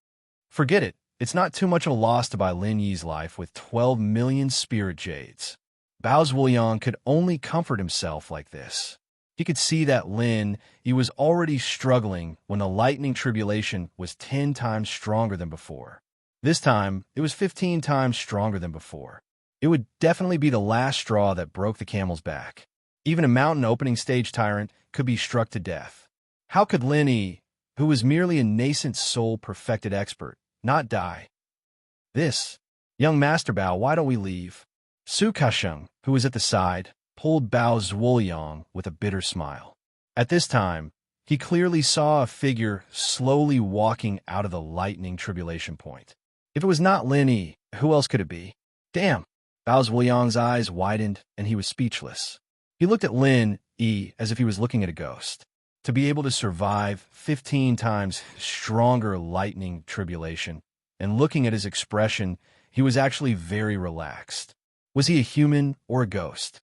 Forget it. It's not too much of a loss to buy Lin Yi's life with 12 million spirit jades. Bao Zhuoyang could only comfort himself like this. He could see that Lin Yi was already struggling when the lightning tribulation was 10 times stronger than before. This time, it was 15 times stronger than before. It would definitely be the last straw that broke the camel's back. Even a mountain opening stage tyrant could be struck to death. How could Lin Yi, who was merely a nascent soul-perfected expert, not die? This, young Master Bao, why don't we leave? Su Kasheng, who was at the side, pulled Bao Zhuoyang with a bitter smile. At this time, he clearly saw a figure slowly walking out of the lightning tribulation point. If it was not Lin Yi, who else could it be? Damn! Bao Zhuoyang's eyes widened, and he was speechless. He looked at Lin Yi as if he was looking at a ghost. To be able to survive 15 times stronger lightning tribulation, and looking at his expression, he was actually very relaxed. Was he a human or a ghost?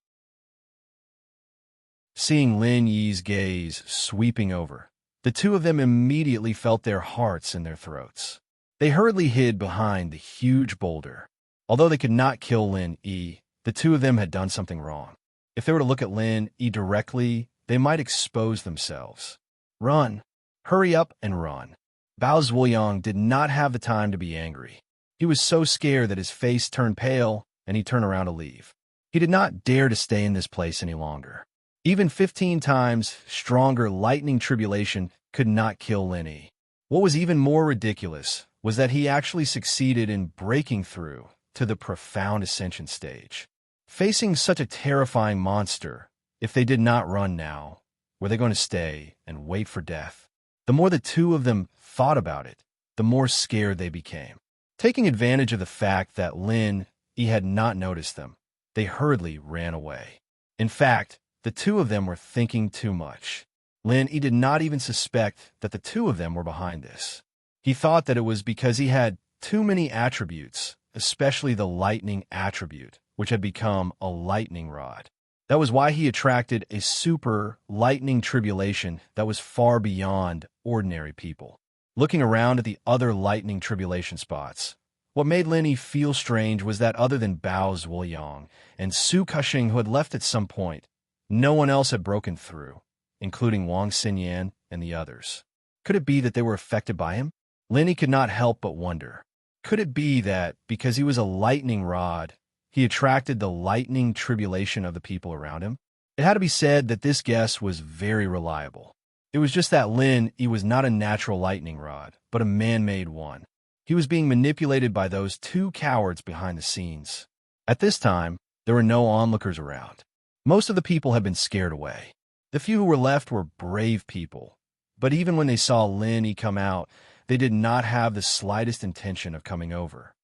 Seeing Lin Yi's gaze sweeping over, the two of them immediately felt their hearts in their throats. They hurriedly hid behind the huge boulder. Although they could not kill Lin Yi, the two of them had done something wrong. If they were to look at Lin Yi directly, they might expose themselves. Run! Hurry up and run! Bao Zhuoyang did not have the time to be angry. He was so scared that his face turned pale, and he turned around to leave. He did not dare to stay in this place any longer. Even 15 times stronger lightning tribulation could not kill Lin Yi. What was even more ridiculous was that he actually succeeded in breaking through to the profound ascension stage. Facing such a terrifying monster, if they did not run now, were they going to stay and wait for death? The more the two of them thought about it, the more scared they became. Taking advantage of the fact that Lin Yi had not noticed them, they hurriedly ran away. In fact, the two of them were thinking too much. Lin Yi did not even suspect that the two of them were behind this. He thought that it was because he had too many attributes, especially the lightning attribute, which had become a lightning rod. That was why he attracted a super lightning tribulation that was far beyond ordinary people. Looking around at the other lightning tribulation spots, what made Lin Yi feel strange was that other than Bao Zhuoyang and Su Kasheng, who had left at some point, no one else had broken through, including Wang Xinyan and the others. Could it be that they were affected by him? Lin Yi could not help but wonder. Could it be that, because he was a lightning rod, he attracted the lightning tribulation of the people around him? It had to be said that this guess was very reliable. It was just that Lin Yi was not a natural lightning rod, but a man-made one. He was being manipulated by those two cowards behind the scenes. At this time, there were no onlookers around. Most of the people had been scared away. The few who were left were brave people, but even when they saw Lin Yi come out, they did not have the slightest intention of coming over.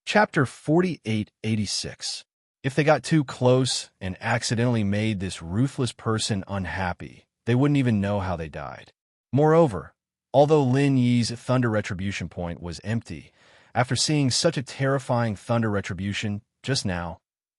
Chapter 4886. If they got too close and accidentally made this ruthless person unhappy, they wouldn't even know how they died. Moreover, although Lin Yi's thunder retribution point was empty, after seeing such a terrifying thunder retribution just now,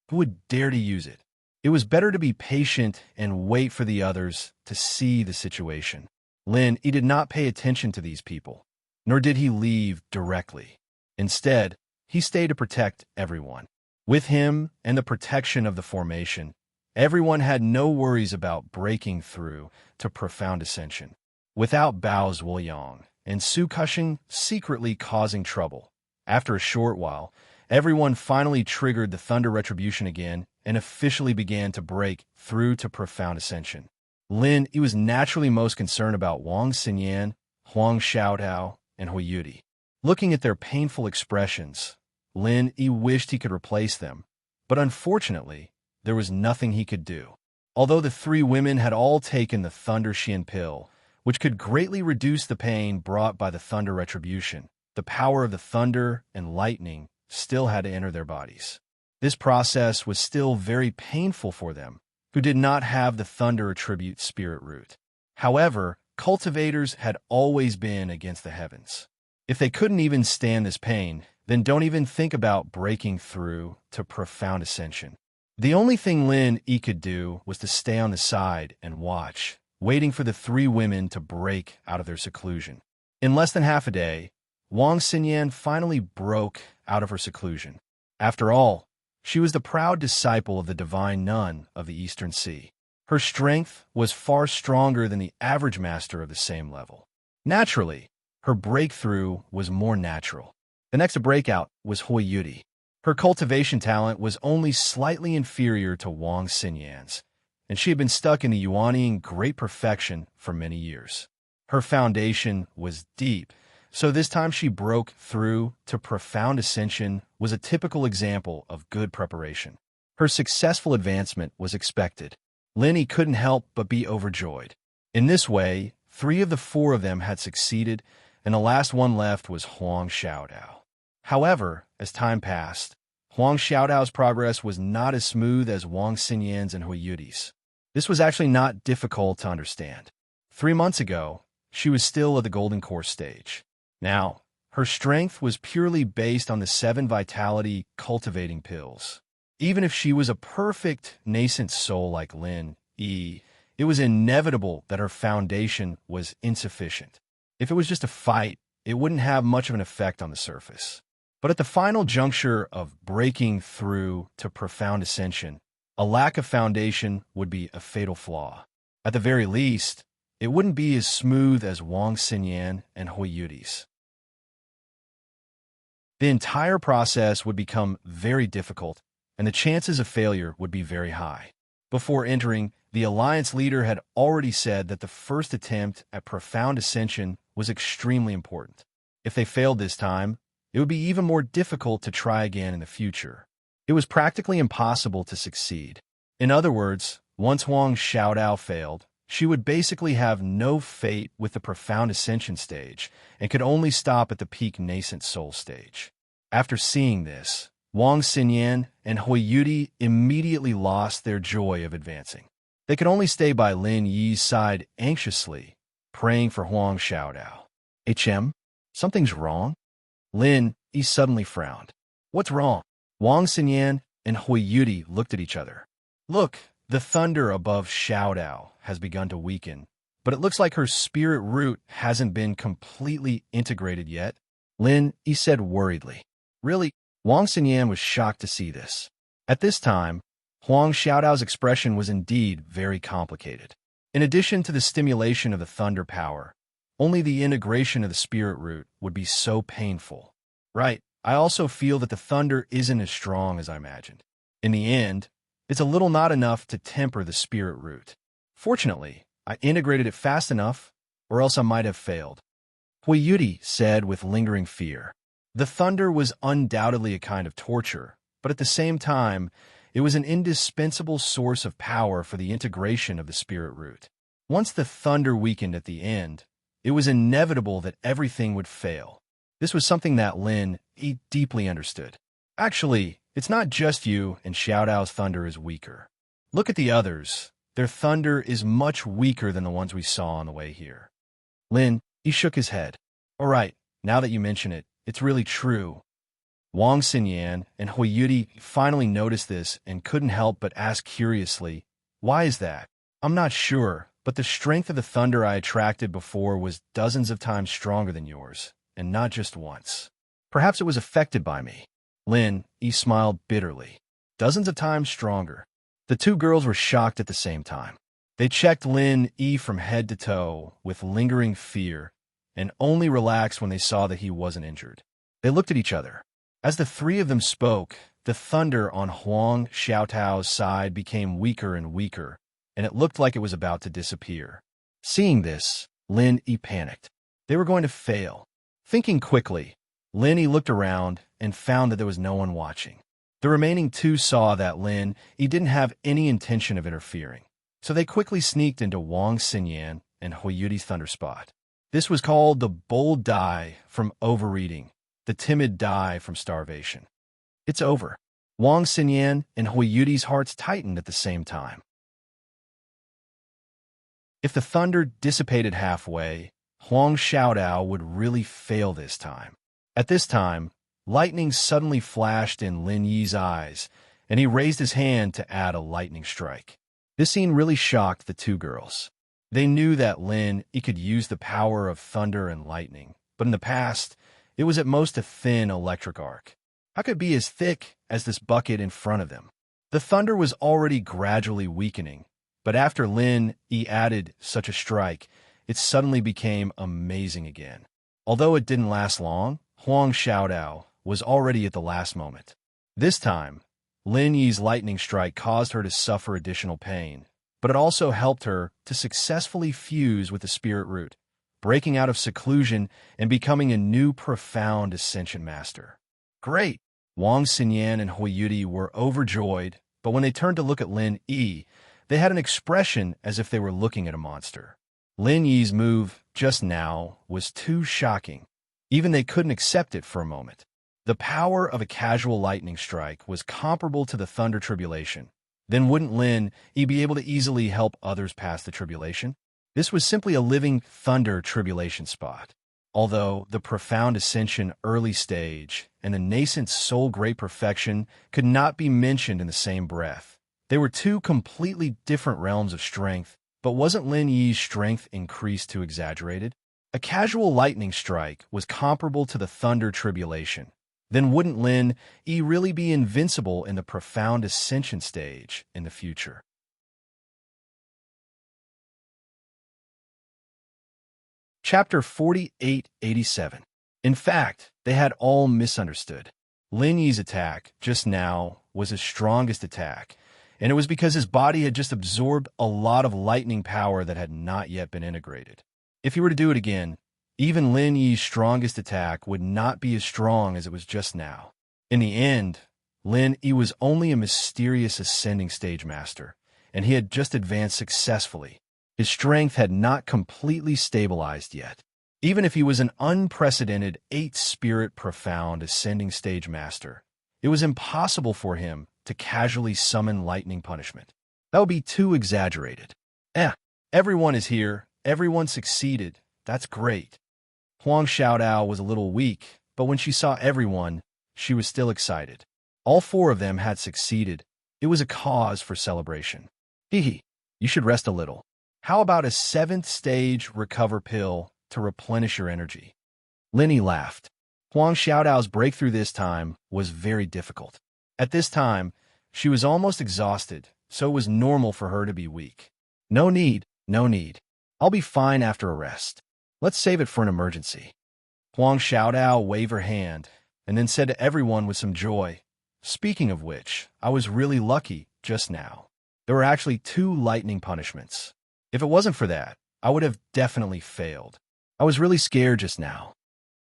who would dare to use it? It was better to be patient and wait for the others to see the situation. Lin Yi did not pay attention to these people, nor did he leave directly. Instead, he stayed to protect everyone. With him and the protection of the formation, everyone had no worries about breaking through to profound ascension. Without Bao Zhuoyang and Su Kasheng secretly causing trouble, after a short while, everyone finally triggered the thunder retribution again and officially began to break through to profound ascension. Lin Yi was naturally most concerned about Wang Xinyan, Huang Xiaotao, and Hui Yudi. Looking at their painful expressions, Lin Yi wished he could replace them, but unfortunately, there was nothing he could do. Although the three women had all taken the Thunder Xian pill, which could greatly reduce the pain brought by the thunder retribution, the power of the thunder and lightning still had to enter their bodies. This process was still very painful for them, who did not have the thunder attribute spirit root. However, cultivators had always been against the heavens. If they couldn't even stand this pain, then don't even think about breaking through to profound ascension. The only thing Lin Yi could do was to stay on the side and watch, waiting for the three women to break out of their seclusion. In less than half a day, Wang Xinyan finally broke out of her seclusion. After all, She was the proud disciple of the divine nun of the Eastern Sea. Her strength was far stronger than the average master of the same level. Naturally, her breakthrough was more natural. The next to break out was Huiyuti. Her cultivation talent was only slightly inferior to Wang Xinyan's, and she had been stuck in the Yuaniing great perfection for many years. Her foundation was deep, so this time she broke through to profound ascension was a typical example of good preparation. Her successful advancement was expected. Lin couldn't help but be overjoyed. In this way, 3 of the 4 of them had succeeded, and the last one left was Huang Xiaodao. However, as time passed, Huang Xiaodao's progress was not as smooth as Wang Xinyan's and Huiyuti's. This was actually not difficult to understand. 3 months ago, she was still at the Golden Core stage. Now, her strength was purely based on the 7 vitality cultivating pills. Even if she was a perfect nascent soul like Lin Yi, it was inevitable that her foundation was insufficient. If it was just a fight, it wouldn't have much of an effect on the surface. But at the final juncture of breaking through to profound ascension, a lack of foundation would be a fatal flaw. At the very least, it wouldn't be as smooth as Wang Xinyan and Huiyuti's. The entire process would become very difficult, and the chances of failure would be very high. Before entering, the alliance leader had already said that the first attempt at profound ascension was extremely important. If they failed this time, it would be even more difficult to try again in the future. It was practically impossible to succeed. In other words, once Huang Xiaodao failed, she would basically have no fate with the profound ascension stage and could only stop at the peak nascent soul stage. After seeing this, Wang Xinyan and Huiyuti immediately lost their joy of advancing. They could only stay by Lin Yi's side anxiously, praying for Huang Xiaodao. Something's wrong? Lin Yi suddenly frowned. What's wrong? Wang Xinyan and Huiyuti looked at each other. Look, the thunder above Xiaodao has begun to weaken, but it looks like her spirit root hasn't been completely integrated yet. Lin Yi said worriedly. Really? Wang Xinyan was shocked to see this. At this time, Huang Xiaodao's expression was indeed very complicated. In addition to the stimulation of the thunder power, only the integration of the spirit root would be so painful. Right, I also feel that the thunder isn't as strong as I imagined. In the end, it's a little not enough to temper the spirit root. Fortunately, I integrated it fast enough, or else I might have failed. Huiyuti said with lingering fear. The thunder was undoubtedly a kind of torture, but at the same time, it was an indispensable source of power for the integration of the spirit root. Once the thunder weakened at the end, it was inevitable that everything would fail. This was something that Lin Yi deeply understood. Actually, it's not just you and Xiaodao's thunder is weaker. Look at the others. Their thunder is much weaker than the ones we saw on the way here. Lin Yi shook his head. All right, now that you mention it, it's really true. Wang Xinyan and Huiyuti finally noticed this and couldn't help but ask curiously, why is that? I'm not sure, but the strength of the thunder I attracted before was dozens of times stronger than yours, and not just once. Perhaps it was affected by me. Lin Yi smiled bitterly. Dozens of times stronger. The 2 girls were shocked at the same time. They checked Lin Yi from head to toe with lingering fear and only relaxed when they saw that he wasn't injured. They looked at each other. As the 3 of them spoke, the thunder on Huang Xiaodao's side became weaker and weaker, and it looked like it was about to disappear. Seeing this, Lin Yi panicked. They were going to fail. Thinking quickly, Lin Yi looked around and found that there was no one watching. The remaining 2 saw that Lin Yi didn't have any intention of interfering, so they quickly sneaked into Wang Xinyan and Huiyuti's thunder spot. This was called the bold die from overeating, the timid die from starvation. It's over. Wang Xinyan and Huiyuti's hearts tightened at the same time. If the thunder dissipated halfway, Huang Xiaodao would really fail this time. At this time, lightning suddenly flashed in Lin Yi's eyes, and he raised his hand to add a lightning strike. This scene really shocked the 2 girls. They knew that Lin Yi could use the power of thunder and lightning, but in the past, it was at most a thin electric arc. How could it be as thick as this bucket in front of them? The thunder was already gradually weakening, but after Lin Yi added such a strike, it suddenly became amazing again. Although it didn't last long, Huang Xiaodao was already at the last moment. This time, Lin Yi's lightning strike caused her to suffer additional pain, but it also helped her to successfully fuse with the spirit root, breaking out of seclusion and becoming a new profound ascension master. Great! Wang Xinyan and Hui Yudi were overjoyed, but when they turned to look at Lin Yi, they had an expression as if they were looking at a monster. Lin Yi's move just now was too shocking. Even they couldn't accept it for a moment. The power of a casual lightning strike was comparable to the thunder tribulation. Then wouldn't Lin Yi be able to easily help others pass the tribulation? This was simply a living thunder tribulation spot. Although the profound ascension early stage and the nascent soul great perfection could not be mentioned in the same breath, they were two completely different realms of strength. But wasn't Lin Yi's strength increased too exaggerated? A casual lightning strike was comparable to the thunder tribulation. Then wouldn't Lin Yi really be invincible in the profound ascension stage in the future? Chapter 4887. In fact, they had all misunderstood. Lin Yi's attack just now was his strongest attack, and it was because his body had just absorbed a lot of lightning power that had not yet been integrated. If he were to do it again, even Lin Yi's strongest attack would not be as strong as it was just now. In the end, Lin Yi was only a mysterious ascending stage master, and he had just advanced successfully. His strength had not completely stabilized yet. Even if he was an unprecedented 8-spirit profound ascending stage master, it was impossible for him to casually summon lightning punishment. That would be too exaggerated. Everyone is here. Everyone succeeded. That's great. Huang Xiaodao was a little weak, but when she saw everyone, she was still excited. All 4 of them had succeeded. It was a cause for celebration. Hee, you should rest a little. How about a 7th stage recover pill to replenish your energy? Lin Yi laughed. Huang Xiaodao's breakthrough this time was very difficult. At this time, she was almost exhausted, so it was normal for her to be weak. No need. I'll be fine after a rest. Let's save it for an emergency. Huang Xiaodao waved her hand, and then said to everyone with some joy, "Speaking of which, I was really lucky just now. There were actually 2 lightning punishments. If it wasn't for that, I would have definitely failed. I was really scared just now."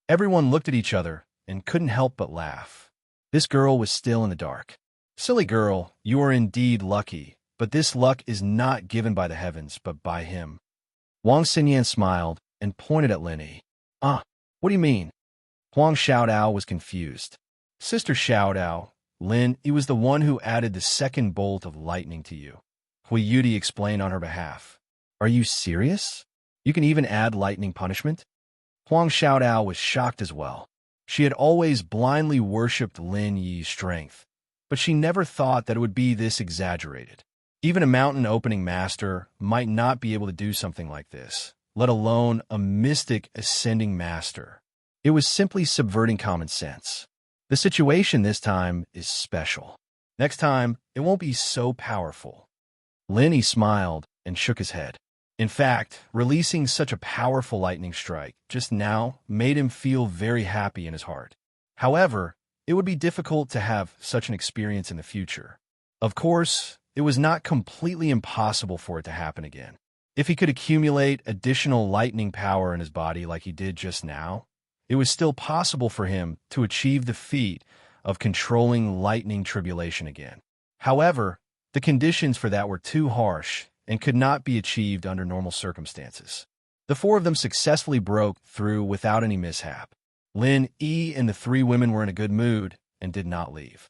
Everyone looked at each other and couldn't help but laugh. This girl was still in the dark. Silly girl, you are indeed lucky, but this luck is not given by the heavens, but by him. Wang Xinyan smiled and pointed at Lin Yi. What do you mean? Huang Xiaodao was confused. Sister Xiaodao, Lin Yi was the one who added the 2nd bolt of lightning to you. Hui Yudi explained on her behalf. Are you serious? You can even add lightning punishment? Huang Xiaodao was shocked as well. She had always blindly worshipped Lin Yi's strength, but she never thought that it would be this exaggerated. Even a mountain opening master might not be able to do something like this, let alone a mystic ascending master. It was simply subverting common sense. The situation this time is special. Next time, it won't be so powerful. Lin Yi smiled and shook his head. In fact, releasing such a powerful lightning strike just now made him feel very happy in his heart. However, it would be difficult to have such an experience in the future. Of course, it was not completely impossible for it to happen again. If he could accumulate additional lightning power in his body like he did just now, it was still possible for him to achieve the feat of controlling lightning tribulation again. However, the conditions for that were too harsh and could not be achieved under normal circumstances. The 4 of them successfully broke through without any mishap. Lin Yi and the 3 women were in a good mood and did not leave.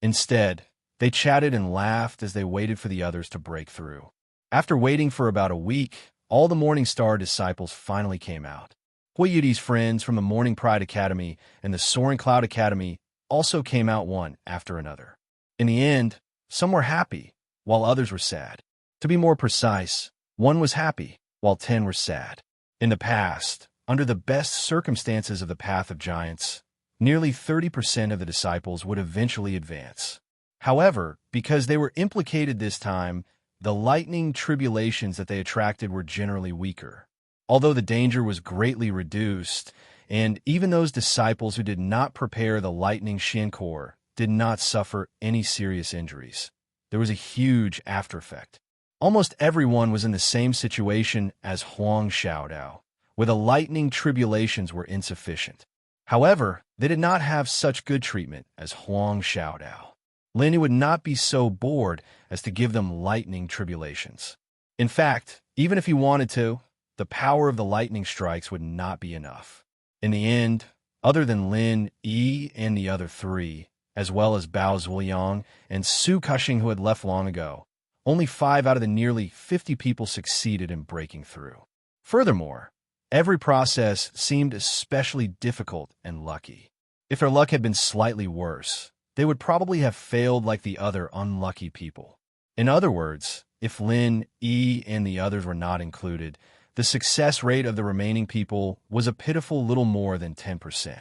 Instead, they chatted and laughed as they waited for the others to break through. After waiting for about a week, all the Morning Star disciples finally came out. Hui Yudi's friends from the Morning Pride Academy and the Soaring Cloud Academy also came out one after another. In the end, some were happy, while others were sad. To be more precise, 1 was happy, while 10 were sad. In the past, under the best circumstances of the Path of Giants, nearly 30% of the disciples would eventually advance. However, because they were implicated this time, the lightning tribulations that they attracted were generally weaker. Although the danger was greatly reduced, and even those disciples who did not prepare the lightning Xiankor did not suffer any serious injuries. There was a huge after effect. Almost everyone was in the same situation as Huang Xiaodao, where the lightning tribulations were insufficient. However, they did not have such good treatment as Huang Xiaodao. Lin would not be so bored as to give them lightning tribulations. In fact, even if he wanted to, the power of the lightning strikes would not be enough. In the end, other than Lin Yi and the other three, as well as Bao Zuoyang and Su Cushing who had left long ago, only 5 out of the nearly 50 people succeeded in breaking through. Furthermore, every process seemed especially difficult and lucky. If their luck had been slightly worse, they would probably have failed like the other unlucky people. In other words, if Lin Yi and the others were not included, the success rate of the remaining people was a pitiful little more than 10%.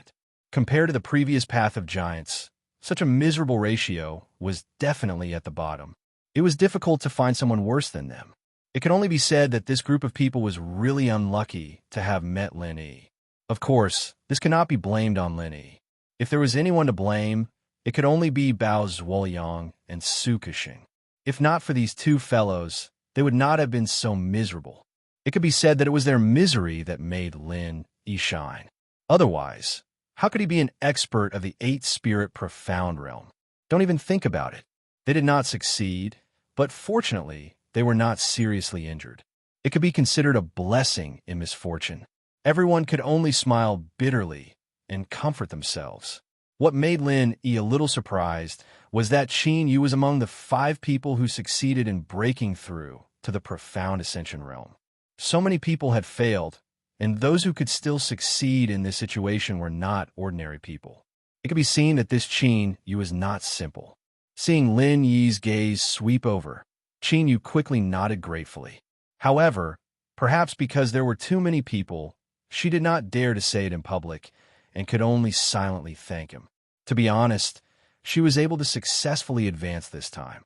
Compared to the previous path of giants, such a miserable ratio was definitely at the bottom. It was difficult to find someone worse than them. It can only be said that this group of people was really unlucky to have met Lin Yi. Of course, this cannot be blamed on Lin Yi. If there was anyone to blame, it could only be Bao Zuoyang and Su Cushing. If not for these two fellows, they would not have been so miserable. It could be said that it was their misery that made Lin Yi shine. Otherwise, how could he be an expert of the 8-spirit profound realm? Don't even think about it. They did not succeed, but fortunately, they were not seriously injured. It could be considered a blessing in misfortune. Everyone could only smile bitterly and comfort themselves. What made Lin Yi a little surprised was that Qin Yu was among the 5 people who succeeded in breaking through to the profound ascension realm. So many people had failed, and those who could still succeed in this situation were not ordinary people. It could be seen that this Qin Yu was not simple. Seeing Lin Yi's gaze sweep over, Qin Yu quickly nodded gratefully. However, perhaps because there were too many people, she did not dare to say it in public and could only silently thank him. To be honest, she was able to successfully advance this time.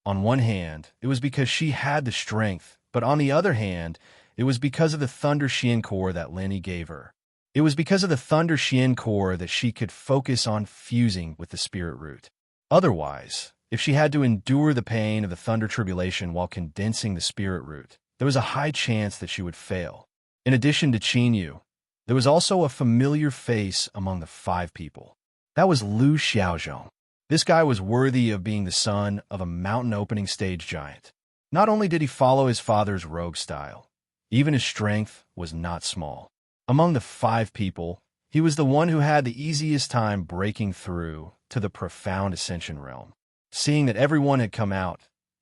On one hand, it was because she had the strength, but on the other hand, it was because of the Thunder Xiankor that Lin Yi gave her. It was because of the Thunder Xiankor that she could focus on fusing with the spirit root. Otherwise, if she had to endure the pain of the Thunder Tribulation while condensing the spirit root, there was a high chance that she would fail. In addition to Qin Yu, there was also a familiar face among the 5 people. That was Lu Xiaozhong. This guy was worthy of being the son of a mountain-opening stage giant. Not only did he follow his father's rogue style, even his strength was not small. Among the 5 people, he was the one who had the easiest time breaking through to the profound ascension realm. Seeing that everyone had come out,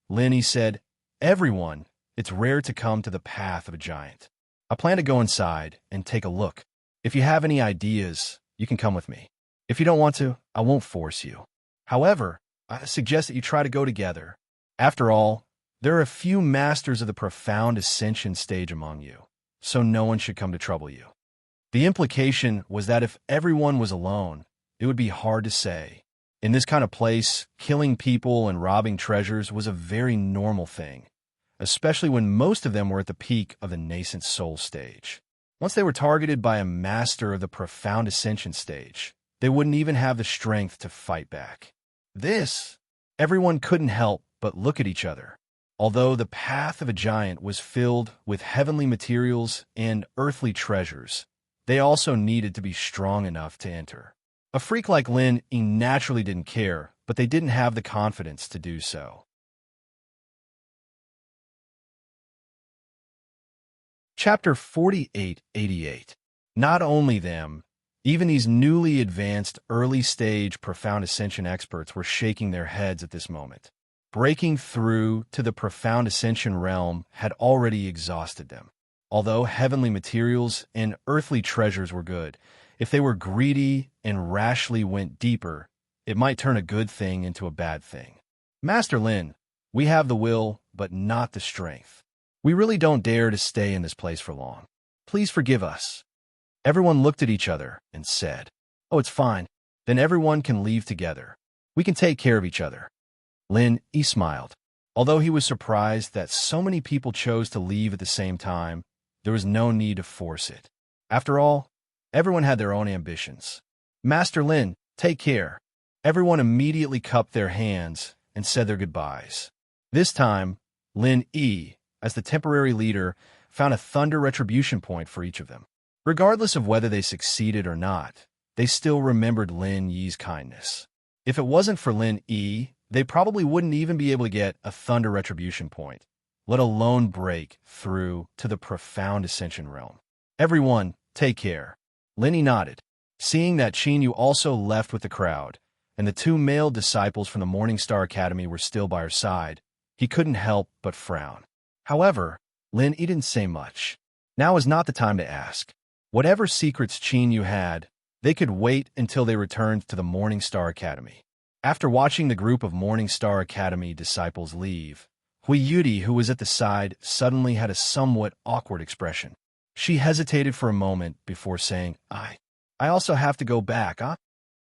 Lin Yi said, "Everyone, it's rare to come to the path of a giant. I plan to go inside and take a look. If you have any ideas, you can come with me. If you don't want to, I won't force you. However, I suggest that you try to go together. After all, there are a few masters of the profound ascension stage among you, so no one should come to trouble you." The implication was that if everyone was alone, it would be hard to say. In this kind of place, killing people and robbing treasures was a very normal thing, especially when most of them were at the peak of the nascent soul stage. Once they were targeted by a master of the profound ascension stage, they wouldn't even have the strength to fight back. Everyone couldn't help but look at each other. Although the path of a giant was filled with heavenly materials and earthly treasures, they also needed to be strong enough to enter. A freak like Lin Yi naturally didn't care, but they didn't have the confidence to do so. Chapter 4888. Not only them, even these newly advanced early-stage profound ascension experts were shaking their heads at this moment. Breaking through to the profound ascension realm had already exhausted them. Although heavenly materials and earthly treasures were good, if they were greedy and rashly went deeper, it might turn a good thing into a bad thing. "Master Lin, we have the will, but not the strength. We really don't dare to stay in this place for long. Please forgive us." Everyone looked at each other and said, "Oh, it's fine. Then everyone can leave together. We can take care of each other." Lin Yi smiled. Although he was surprised that so many people chose to leave at the same time, there was no need to force it. After all, everyone had their own ambitions. "Master Lin, take care." Everyone immediately cupped their hands and said their goodbyes. This time, Lin Yi, as the temporary leader, found a thunder retribution point for each of them. Regardless of whether they succeeded or not, they still remembered Lin Yi's kindness. If it wasn't for Lin Yi, they probably wouldn't even be able to get a thunder retribution point, let alone break through to the profound ascension realm. "Everyone, take care." Lin Yi nodded. Seeing that Qin also left with the crowd, and the two male disciples from the Morning Star Academy were still by her side, he couldn't help but frown. However, Lin Yi didn't say much. Now is not the time to ask. Whatever secrets Qin had, they could wait until they returned to the Morning Star Academy. After watching the group of Morning Star Academy disciples leave, Hui Yudi, who was at the side, suddenly had a somewhat awkward expression. She hesitated for a moment before saying, I also have to go back, huh?"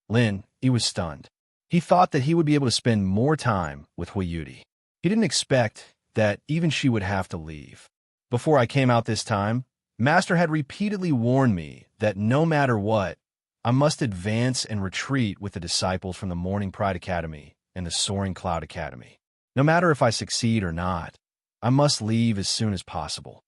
Lin Yi was stunned. He thought that he would be able to spend more time with Hui Yudi. He didn't expect that even she would have to leave. "Before I came out this time, Master had repeatedly warned me that no matter what, I must advance and retreat with the disciples from the Morning Pride Academy and the Soaring Cloud Academy. No matter if I succeed or not, I must leave as soon as possible."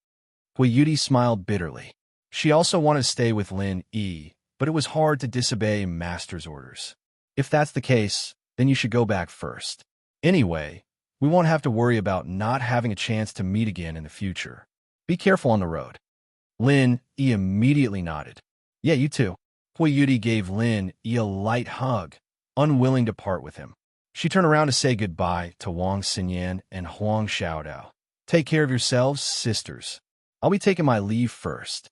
Hui Yudi smiled bitterly. She also wanted to stay with Lin Yi, but it was hard to disobey Master's orders. "If that's the case, then you should go back first. Anyway, we won't have to worry about not having a chance to meet again in the future. Be careful on the road." Lin Yi immediately nodded. "Yeah, you too." Hui Yudi gave Lin Yi a light hug, unwilling to part with him. She turned around to say goodbye to Wang Xinyan and Huang Xiaodao. "Take care of yourselves, sisters. I'll be taking my leave first.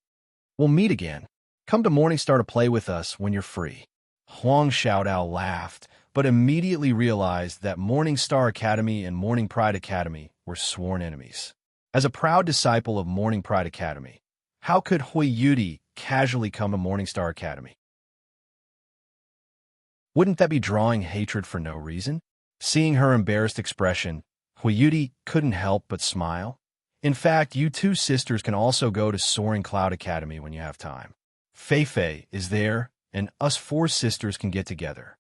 We'll meet again. Come to Morningstar to play with us when you're free." Huang Xiaodao laughed, but immediately realized that Morningstar Academy and Morning Pride Academy were sworn enemies. As a proud disciple of Morning Pride Academy, how could Hui Yudi casually come to Morningstar Academy? Wouldn't that be drawing hatred for no reason? Seeing her embarrassed expression, Hui Yudi couldn't help but smile. "In fact, you two sisters can also go to Soaring Cloud Academy when you have time. Fei Fei is there, and us four sisters can get together.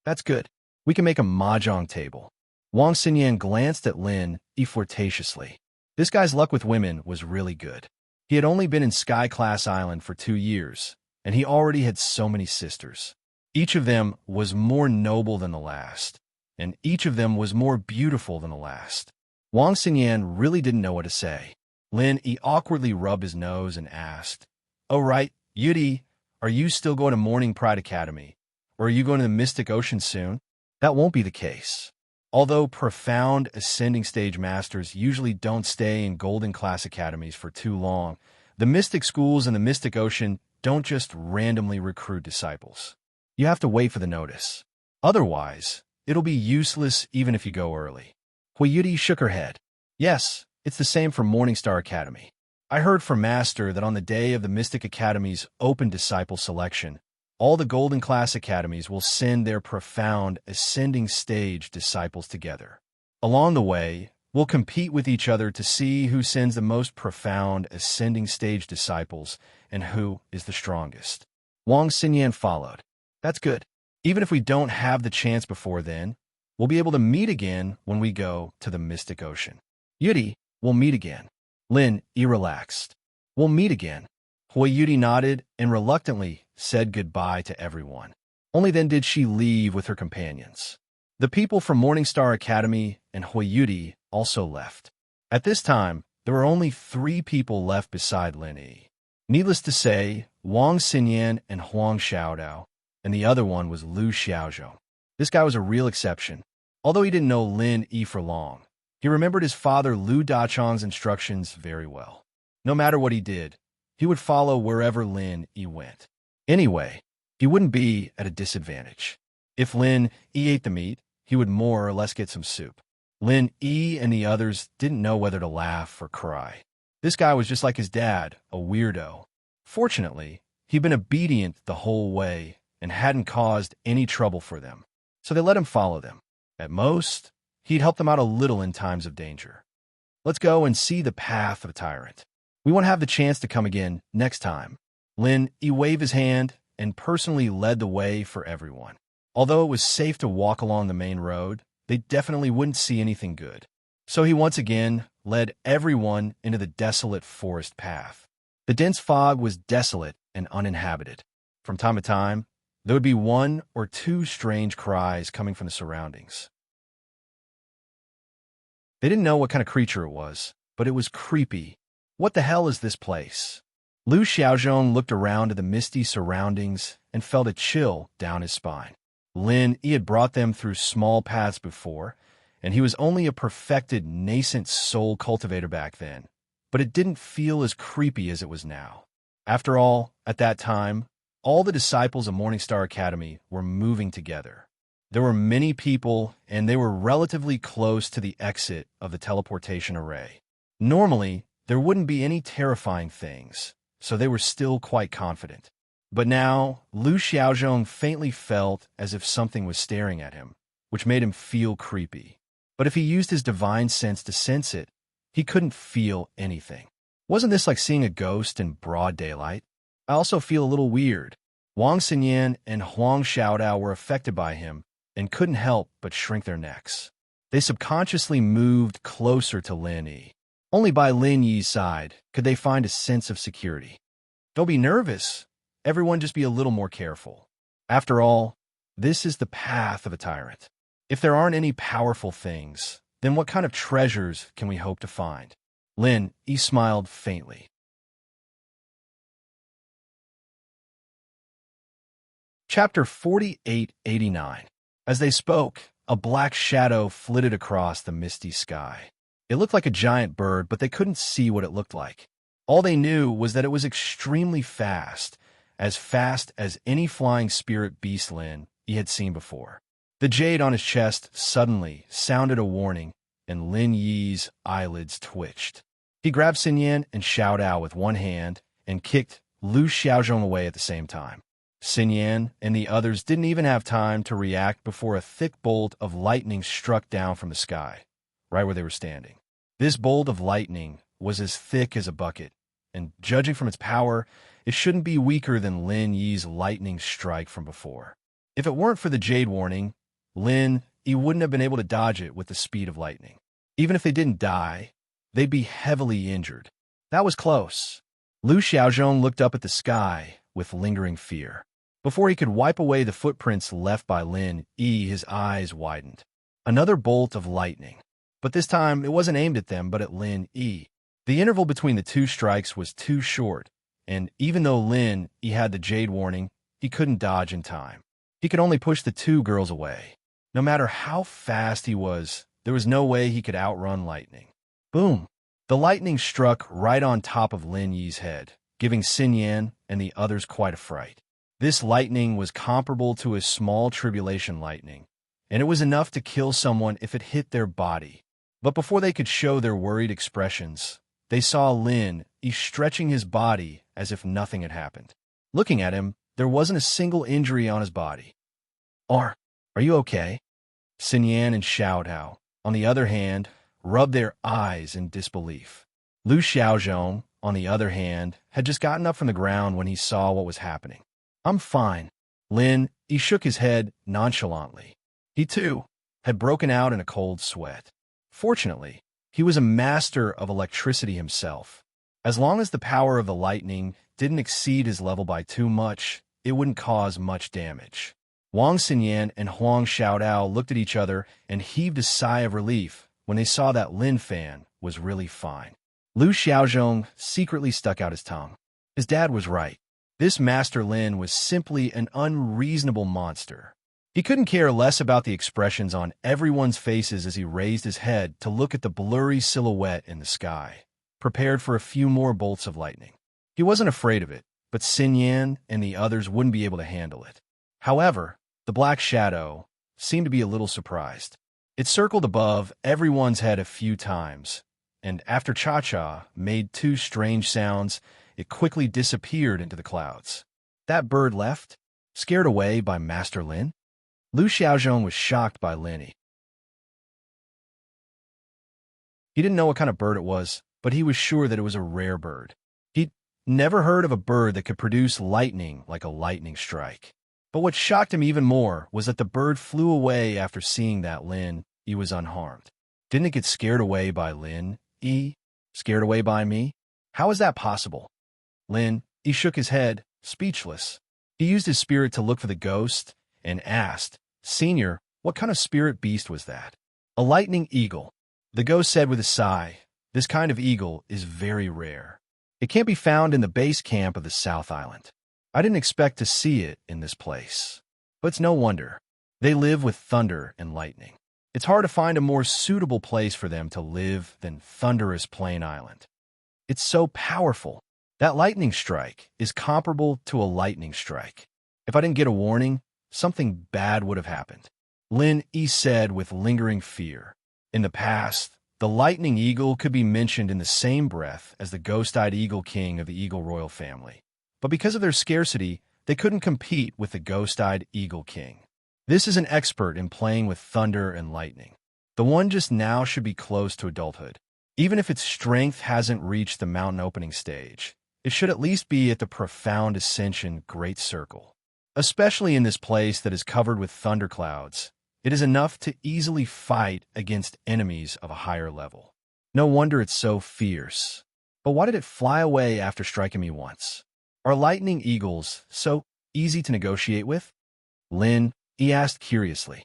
That's good. We can make a mahjong table." Wang Xinyan glanced at Lin Yi flirtatiously. This guy's luck with women was really good. He had only been in Sky Class Island for 2 years, and he already had so many sisters. Each of them was more noble than the last, and each of them was more beautiful than the last. Wang Xinyan really didn't know what to say. Lin Yi awkwardly rubbed his nose and asked, "Oh right, Yudi, are you still going to Morning Pride Academy, or are you going to the Mystic Ocean soon?" "That won't be the case. Although profound ascending stage masters usually don't stay in Golden Class Academies for too long, the Mystic Schools and the Mystic Ocean don't just randomly recruit disciples. You have to wait for the notice. Otherwise, it'll be useless even if you go early." Hui Yudi shook her head. "Yes, it's the same for Morningstar Academy. I heard from Master that on the day of the Mystic Academy's open disciple selection, all the Golden Class Academies will send their profound ascending stage disciples together. Along the way, we'll compete with each other to see who sends the most profound ascending stage disciples and who is the strongest." Wang Xinyan followed. "That's good. Even if we don't have the chance before then, we'll be able to meet again when we go to the Mystic Ocean." "Yudi, we'll meet again." Lin Yi relaxed. "We'll meet again." Hui Yudi nodded and reluctantly said goodbye to everyone. Only then did she leave with her companions. The people from Morningstar Academy and Hui Yudi also left. At this time, there were only 3 people left beside Lin Yi. Needless to say, Wang Xinyan and Huang Xiaodao, and the other one was Lu Xiaozhou. This guy was a real exception. Although he didn't know Lin Yi for long, he remembered his father Lu Dachang's instructions very well. No matter what he did, he would follow wherever Lin Yi went. Anyway, he wouldn't be at a disadvantage. If Lin Yi ate the meat, he would more or less get some soup. Lin Yi and the others didn't know whether to laugh or cry. This guy was just like his dad, a weirdo. Fortunately, He'd been obedient the whole way and hadn't caused any trouble for them, so they let him follow them. At most, he'd help them out a little in times of danger. Let's go and see the path of a tyrant. We won't have the chance to come again next time. Lin waved his hand and personally led the way for everyone. Although it was safe to walk along the main road, they definitely wouldn't see anything good. So he once again led everyone into the desolate forest path. The dense fog was desolate and uninhabited. From time to time, there would be one or two strange cries coming from the surroundings. They didn't know what kind of creature it was, but it was creepy. What the hell is this place? Lu Xiaozhong looked around at the misty surroundings and felt a chill down his spine. Lin had brought them through small paths before, and he was only a perfected, nascent soul cultivator back then, but it didn't feel as creepy as it was now. After all, at that time, all the disciples of Morningstar Academy were moving together. There were many people, and they were relatively close to the exit of the teleportation array. Normally, there wouldn't be any terrifying things, so they were still quite confident. But now, Lu Xiaozhong faintly felt as if something was staring at him, which made him feel creepy. But if he used his divine sense to sense it, he couldn't feel anything. Wasn't this like seeing a ghost in broad daylight? I also feel a little weird. Wang Xinyan and Huang Xiaodao were affected by him and couldn't help but shrink their necks. They subconsciously moved closer to Lin Yi. Only by Lin Yi's side could they find a sense of security. Don't be nervous. Everyone just be a little more careful. After all, this is the path of a tyrant. If there aren't any powerful things, then what kind of treasures can we hope to find? Lin Yi smiled faintly. Chapter 4889. As they spoke, a black shadow flitted across the misty sky. It looked like a giant bird, but they couldn't see what it looked like. All they knew was that it was extremely fast as any flying spirit beast Lin Yi had seen before. The jade on his chest suddenly sounded a warning, and Lin Yi's eyelids twitched. He grabbed Xinyan and Xiaodao with one hand and kicked Lu Xiaozhong away at the same time. Xinyan and the others didn't even have time to react before a thick bolt of lightning struck down from the sky, right where they were standing. This bolt of lightning was as thick as a bucket, and judging from its power, it shouldn't be weaker than Lin Yi's lightning strike from before. If it weren't for the jade warning, Lin Yi wouldn't have been able to dodge it with the speed of lightning. Even if they didn't die, they'd be heavily injured. That was close. Lu Xiaozhong looked up at the sky with lingering fear. Before he could wipe away the footprints left by Lin Yi, his eyes widened. Another bolt of lightning. But this time, it wasn't aimed at them, but at Lin Yi. The interval between the two strikes was too short, and even though Lin Yi had the jade warning, he couldn't dodge in time. He could only push the two girls away. No matter how fast he was, there was no way he could outrun lightning. Boom! The lightning struck right on top of Lin Yi's head, giving Xinyan and the others quite a fright. This lightning was comparable to a small tribulation lightning, and it was enough to kill someone if it hit their body. But before they could show their worried expressions, they saw Lin Yi stretching his body as if nothing had happened. Looking at him, there wasn't a single injury on his body. Are you okay? Xinyan and Xiaodao, on the other hand, rubbed their eyes in disbelief. Lu Xiaozhong, on the other hand, had just gotten up from the ground when he saw what was happening. I'm fine. Lin Yi shook his head nonchalantly. He, too, had broken out in a cold sweat. Fortunately, he was a master of electricity himself. As long as the power of the lightning didn't exceed his level by too much, it wouldn't cause much damage. Wang Xinyan and Huang Xiaodao looked at each other and heaved a sigh of relief when they saw that Lin Fan was really fine. Lu Xiaozhong secretly stuck out his tongue. His dad was right. This Master Lin was simply an unreasonable monster. He couldn't care less about the expressions on everyone's faces as he raised his head to look at the blurry silhouette in the sky, prepared for a few more bolts of lightning. He wasn't afraid of it, but Xinyan and the others wouldn't be able to handle it. However, the black shadow seemed to be a little surprised. It circled above everyone's head a few times, and after Cha-Cha made two strange sounds, it quickly disappeared into the clouds. That bird left, scared away by Master Lin? Lu Xiaozhong was shocked by Lin. He didn't know what kind of bird it was, but he was sure that it was a rare bird. He'd never heard of a bird that could produce lightning like a lightning strike. But what shocked him even more was that the bird flew away after seeing that Lin Yi was unharmed. Didn't it get scared away by Lin Yi? Scared away by me? How is that possible? Lin Yi shook his head, speechless. He used his spirit to look for the ghost and asked, "Senior, what kind of spirit beast was that?" "A lightning eagle." The ghost said with a sigh, "This kind of eagle is very rare. It can't be found in the base camp of the South Island. I didn't expect to see it in this place. But it's no wonder. They live with thunder and lightning. It's hard to find a more suitable place for them to live than thunderous Plain Island. It's so powerful. That lightning strike is comparable to a lightning strike. If I didn't get a warning, something bad would have happened." Lin Yi said with lingering fear. In the past, the lightning eagle could be mentioned in the same breath as the ghost-eyed eagle king of the eagle royal family. But because of their scarcity, they couldn't compete with the ghost-eyed eagle king. This is an expert in playing with thunder and lightning. The one just now should be close to adulthood. Even if its strength hasn't reached the mountain opening stage, it should at least be at the profound ascension great circle. Especially in this place that is covered with thunderclouds, it is enough to easily fight against enemies of a higher level. No wonder it's so fierce. But why did it fly away after striking me once? Are lightning eagles so easy to negotiate with? Lin Yi asked curiously.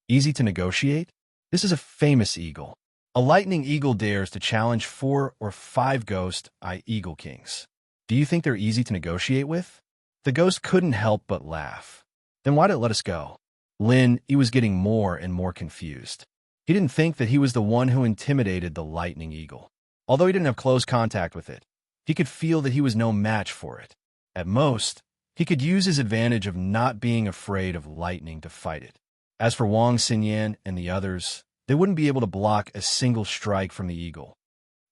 Easy to negotiate? This is a famous eagle. A lightning eagle dares to challenge 4 or 5 ghost-eyed eagle kings. Do you think they're easy to negotiate with? The ghost couldn't help but laugh. Then why did it let us go? Lin Yi was getting more and more confused. He didn't think that he was the one who intimidated the lightning eagle. Although he didn't have close contact with it, he could feel that he was no match for it. At most, he could use his advantage of not being afraid of lightning to fight it. As for Wang Xinyan and the others, they wouldn't be able to block a single strike from the eagle.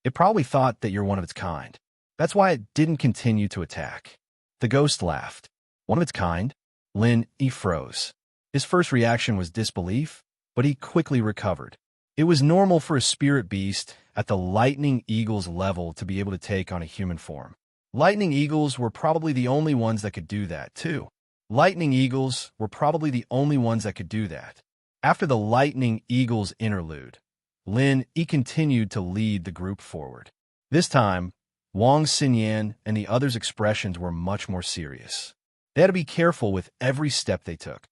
It probably thought that you're one of its kind. That's why it didn't continue to attack. The ghost laughed. One of its kind? Lin Yi froze. His first reaction was disbelief, but he quickly recovered. It was normal for a spirit beast at the lightning eagle's level to be able to take on a human form. Lightning eagles were probably the only ones that could do that, too. After the lightning eagle's interlude, Lin Yi continued to lead the group forward. This time, Wang Xinyan and the others' expressions were much more serious. They had to be careful with every step they took.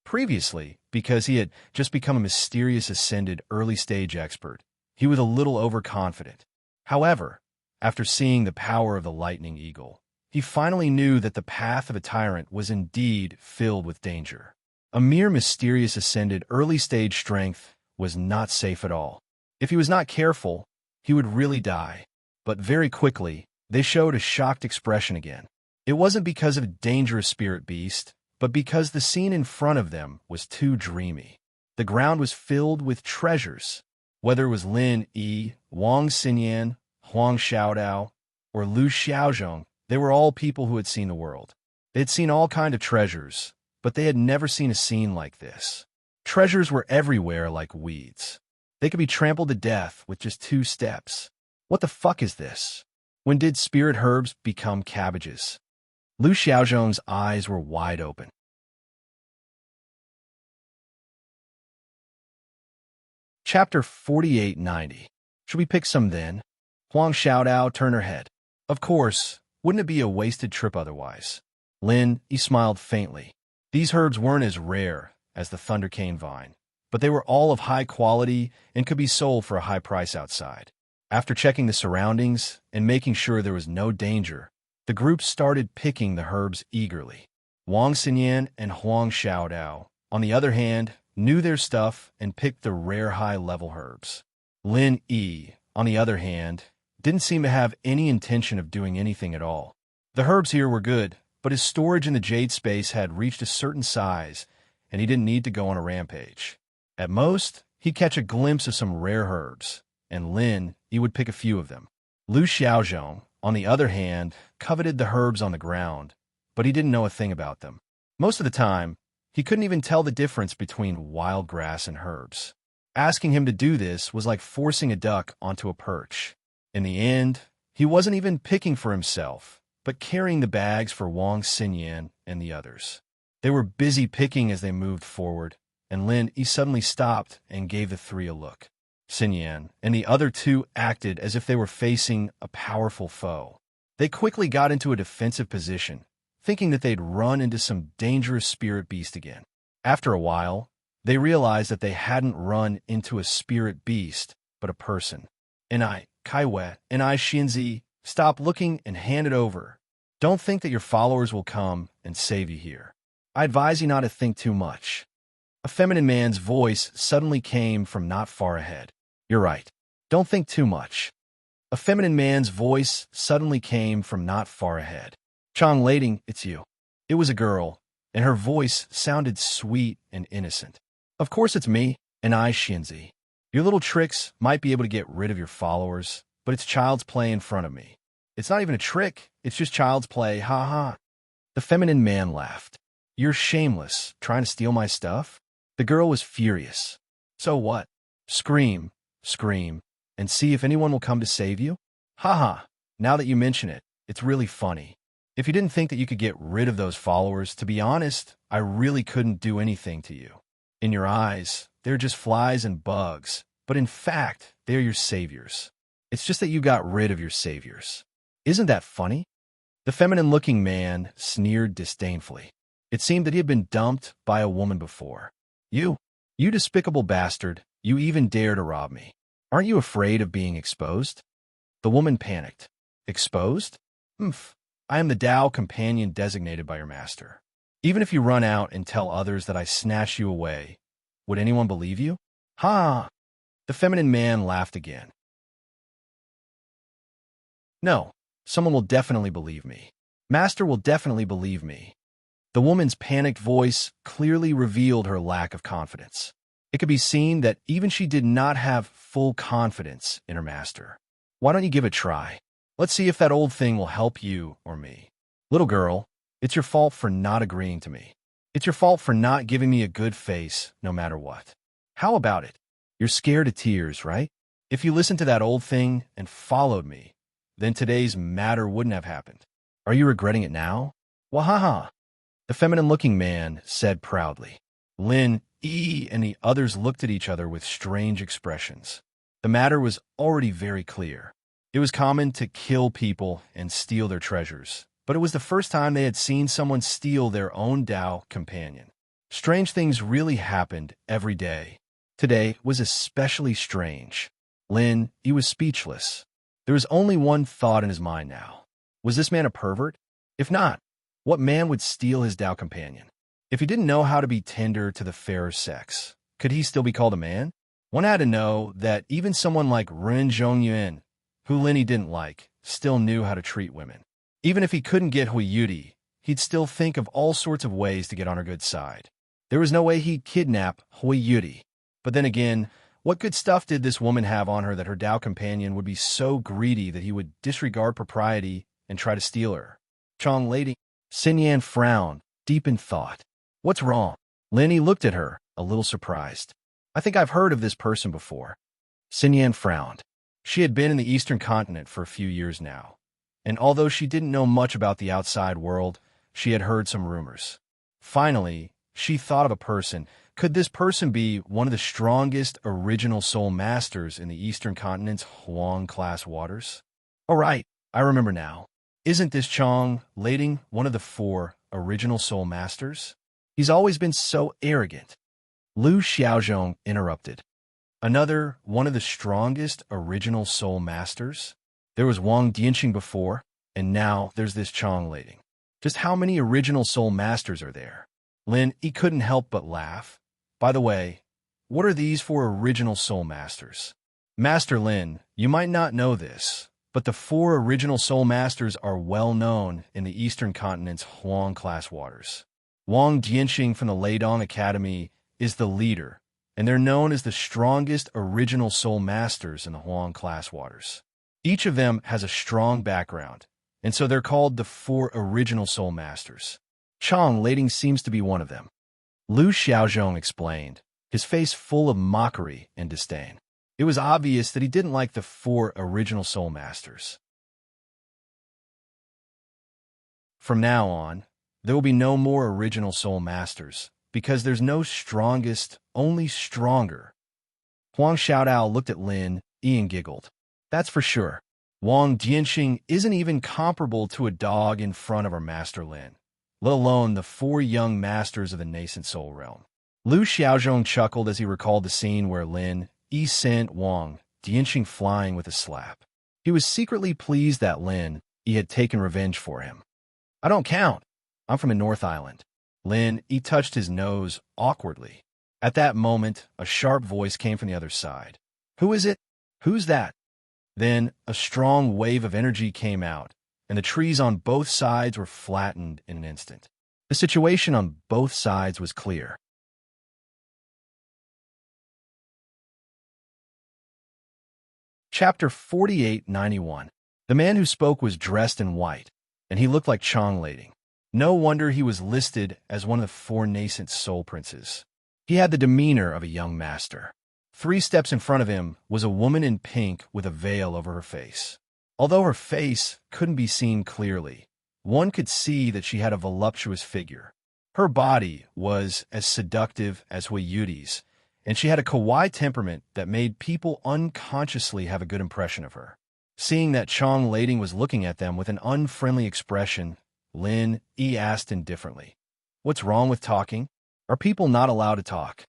Previously, because he had just become a mysterious ascended early-stage expert, he was a little overconfident. However, after seeing the power of the lightning eagle, he finally knew that the path of a tyrant was indeed filled with danger. A mere mysterious ascended early-stage strength was not safe at all. If he was not careful, he would really die. But very quickly, they showed a shocked expression again. It wasn't because of a dangerous spirit beast, but because the scene in front of them was too dreamy. The ground was filled with treasures. Whether it was Lin Yi, Wang Xinyan, Huang Xiaodao, or Lu Xiaozhong, they were all people who had seen the world. They had seen all kinds of treasures, but they had never seen a scene like this. Treasures were everywhere like weeds. They could be trampled to death with just 2 steps. What the fuck is this? When did spirit herbs become cabbages? Lu Xiaozhong's eyes were wide open. Chapter 4890. Should we pick some then? Huang Xiaodao turned her head. Of course, wouldn't it be a wasted trip otherwise? Lin Yi smiled faintly. These herbs weren't as rare as the thundercane vine, but they were all of high quality and could be sold for a high price outside. After checking the surroundings and making sure there was no danger, the group started picking the herbs eagerly. Wang Xinyan and Huang Xiaodao, on the other hand, knew their stuff and picked the rare high-level herbs. Lin Yi, on the other hand, didn't seem to have any intention of doing anything at all. The herbs here were good, but his storage in the jade space had reached a certain size, and he didn't need to go on a rampage. At most, he'd catch a glimpse of some rare herbs, and Lin Yi would pick a few of them. Lu Xiaozhong, on the other hand, coveted the herbs on the ground, but he didn't know a thing about them. Most of the time, he couldn't even tell the difference between wild grass and herbs. Asking him to do this was like forcing a duck onto a perch. In the end, he wasn't even picking for himself, but carrying the bags for Wang Xinyan and the others. They were busy picking as they moved forward, and Lin Yi suddenly stopped and gave the three a look. Xinyan and the other two acted as if they were facing a powerful foe. They quickly got into a defensive position, thinking that they'd run into some dangerous spirit beast again. After a while, they realized that they hadn't run into a spirit beast, but a person. Kaiwei, Xinzi, stop looking and hand it over. Don't think that your followers will come and save you here. I advise you not to think too much. A feminine man's voice suddenly came from not far ahead. You're right. Don't think too much. A feminine man's voice suddenly came from not far ahead. Chang Lading, it's you. It was a girl, and her voice sounded sweet and innocent. Of course it's me, Xinzi. Your little tricks might be able to get rid of your followers, but it's child's play in front of me. It's not even a trick, it's just child's play, ha ha. The feminine man laughed. You're shameless, trying to steal my stuff? The girl was furious. So what? Scream, and see if anyone will come to save you? Ha ha, now that you mention it, it's really funny. If you didn't think that you could get rid of those followers, to be honest, I really couldn't do anything to you. In your eyes, they're just flies and bugs, but in fact, they're your saviors. It's just that you got rid of your saviors. Isn't that funny? The feminine-looking man sneered disdainfully. It seemed that he had been dumped by a woman before. You despicable bastard, you even dare to rob me. Aren't you afraid of being exposed? The woman panicked. Exposed? I am the Tao companion designated by your master. Even if you run out and tell others that I snatched you away, would anyone believe you? Ha! The feminine man laughed again. No, someone will definitely believe me. Master will definitely believe me. The woman's panicked voice clearly revealed her lack of confidence. It could be seen that even she did not have full confidence in her master. Why don't you give it a try? Let's see if that old thing will help you or me. Little girl, it's your fault for not agreeing to me. It's your fault for not giving me a good face no matter what. How about it? You're scared to tears, right? If you listened to that old thing and followed me, then today's matter wouldn't have happened. Are you regretting it now? Wahaha! The feminine-looking man said proudly. Lin Yi and the others looked at each other with strange expressions. The matter was already very clear. It was common to kill people and steal their treasures, but it was the first time they had seen someone steal their own Tao companion. Strange things really happened every day. Today was especially strange. Lin Yi was speechless. There was only one thought in his mind now. Was this man a pervert? If not, what man would steal his Tao companion? If he didn't know how to be tender to the fairer sex, could he still be called a man? One had to know that even someone like Ren Zhongyuan, who Lin Yi didn't like, still knew how to treat women. Even if he couldn't get Hui Yudi, he'd still think of all sorts of ways to get on her good side. There was no way he'd kidnap Hui Yudi. But then again, what good stuff did this woman have on her that her Tao companion would be so greedy that he would disregard propriety and try to steal her? Chang Lady, Xinyan frowned, deep in thought. What's wrong? Lin Yi looked at her, a little surprised. I think I've heard of this person before. Xinyan frowned. She had been in the Eastern continent for a few years now, and although she didn't know much about the outside world, she had heard some rumors. Finally, she thought of a person. Could this person be one of the strongest original soul masters in the Eastern continent's Huang-class waters? Oh right, I remember now. Isn't this Chang Lading one of the 4 original soul masters? He's always been so arrogant. Lu Xiaozhong interrupted. Another one of the strongest original soul masters? There was Wang Dianqing before, and now there's this Chang Lading. Just how many original soul masters are there? Lin Yi couldn't help but laugh. By the way, what are these 4 original soul masters? Master Lin, you might not know this, but the 4 original soul masters are well known in the Eastern continent's Huang-class waters. Wang Dianqing from the Leidong Academy is the leader, and they're known as the strongest original soul masters in the Huang-class waters. Each of them has a strong background, and so they're called the four original Soul Masters. Chang Lading seems to be one of them. Lu Xiaozhong explained, his face full of mockery and disdain. It was obvious that he didn't like the four original Soul Masters. From now on, there will be no more original Soul Masters, because there's no strongest, only stronger. Huang Xiaodao looked at Lin Yi and giggled. That's for sure. Wang Jianxing isn't even comparable to a dog in front of our Master Lin, let alone the four young masters of the nascent soul realm. Lu Xiaozhong chuckled as he recalled the scene where Lin Yi sent Wang Jianxing flying with a slap. He was secretly pleased that Lin Yi had taken revenge for him. I don't count. I'm from the North Island. Lin Yi touched his nose awkwardly. At that moment, a sharp voice came from the other side. Who is it? Who's that? Then a strong wave of energy came out, and the trees on both sides were flattened in an instant. The situation on both sides was clear. Chapter 4891. The man who spoke was dressed in white, and he looked like Chang Lading. No wonder he was listed as one of the four nascent soul princes. He had the demeanor of a young master. 3 steps in front of him was a woman in pink with a veil over her face. Although her face couldn't be seen clearly, one could see that she had a voluptuous figure. Her body was as seductive as Hui Yudi's, and she had a kawaii temperament that made people unconsciously have a good impression of her. Seeing that Chang Lading was looking at them with an unfriendly expression, Lin Yi asked indifferently, What's wrong with talking? Are people not allowed to talk?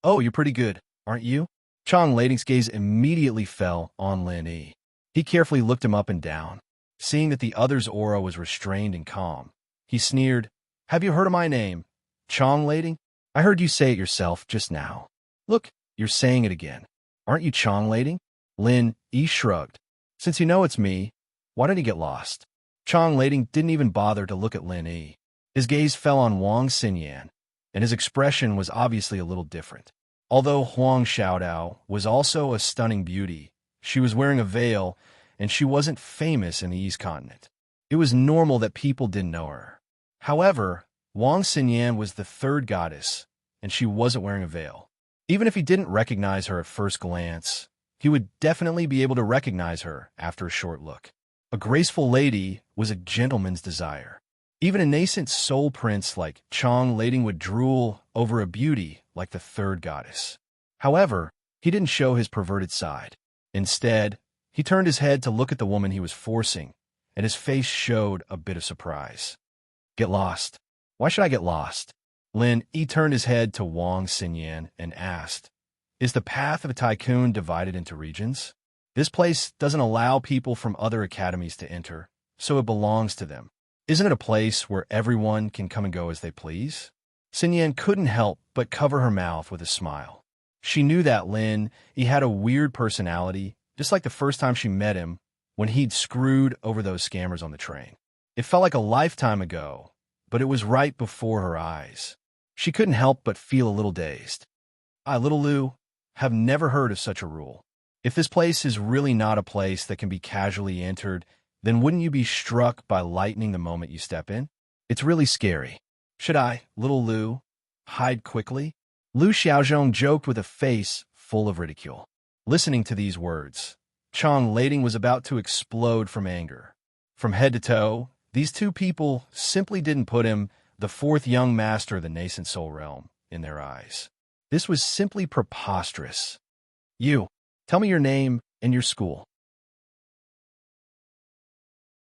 Oh, you're pretty good, aren't you? Chang Lading's gaze immediately fell on Lin Yi. He carefully looked him up and down. Seeing that the other's aura was restrained and calm, he sneered, Have you heard of my name? Chang Lading? I heard you say it yourself just now. Look, you're saying it again. Aren't you Chang Lading? Lin Yi shrugged. Since you know it's me, why don't you get lost? Chang Lading didn't even bother to look at Lin Yi. His gaze fell on Wang Xinyan, and his expression was obviously a little different. Although Huang Xiaodao was also a stunning beauty, she was wearing a veil, and she wasn't famous in the East Continent. It was normal that people didn't know her. However, Wang Xinyan was the third goddess, and she wasn't wearing a veil. Even if he didn't recognize her at first glance, he would definitely be able to recognize her after a short look. A graceful lady was a gentleman's desire. Even a nascent soul prince like Chang Lading would drool over a beauty like the third goddess. However, he didn't show his perverted side. Instead, he turned his head to look at the woman he was forcing, and his face showed a bit of surprise. Get lost. Why should I get lost? Lin Yi turned his head to Wang Xinyan and asked, Is the path of a tycoon divided into regions? This place doesn't allow people from other academies to enter, so it belongs to them. Isn't it a place where everyone can come and go as they please? Xinyan couldn't help but cover her mouth with a smile. She knew that Lin Yi had a weird personality, just like the first time she met him when he'd screwed over those scammers on the train. It felt like a lifetime ago, but it was right before her eyes. She couldn't help but feel a little dazed. I, little Lu, have never heard of such a rule. If this place is really not a place that can be casually entered, then wouldn't you be struck by lightning the moment you step in? It's really scary. Should I, little Lu, hide quickly? Lu Xiaozhong joked with a face full of ridicule. Listening to these words, Chang Lading was about to explode from anger. From head to toe, these two people simply didn't put him, the fourth young master of the nascent soul realm, in their eyes. This was simply preposterous. You, tell me your name and your school.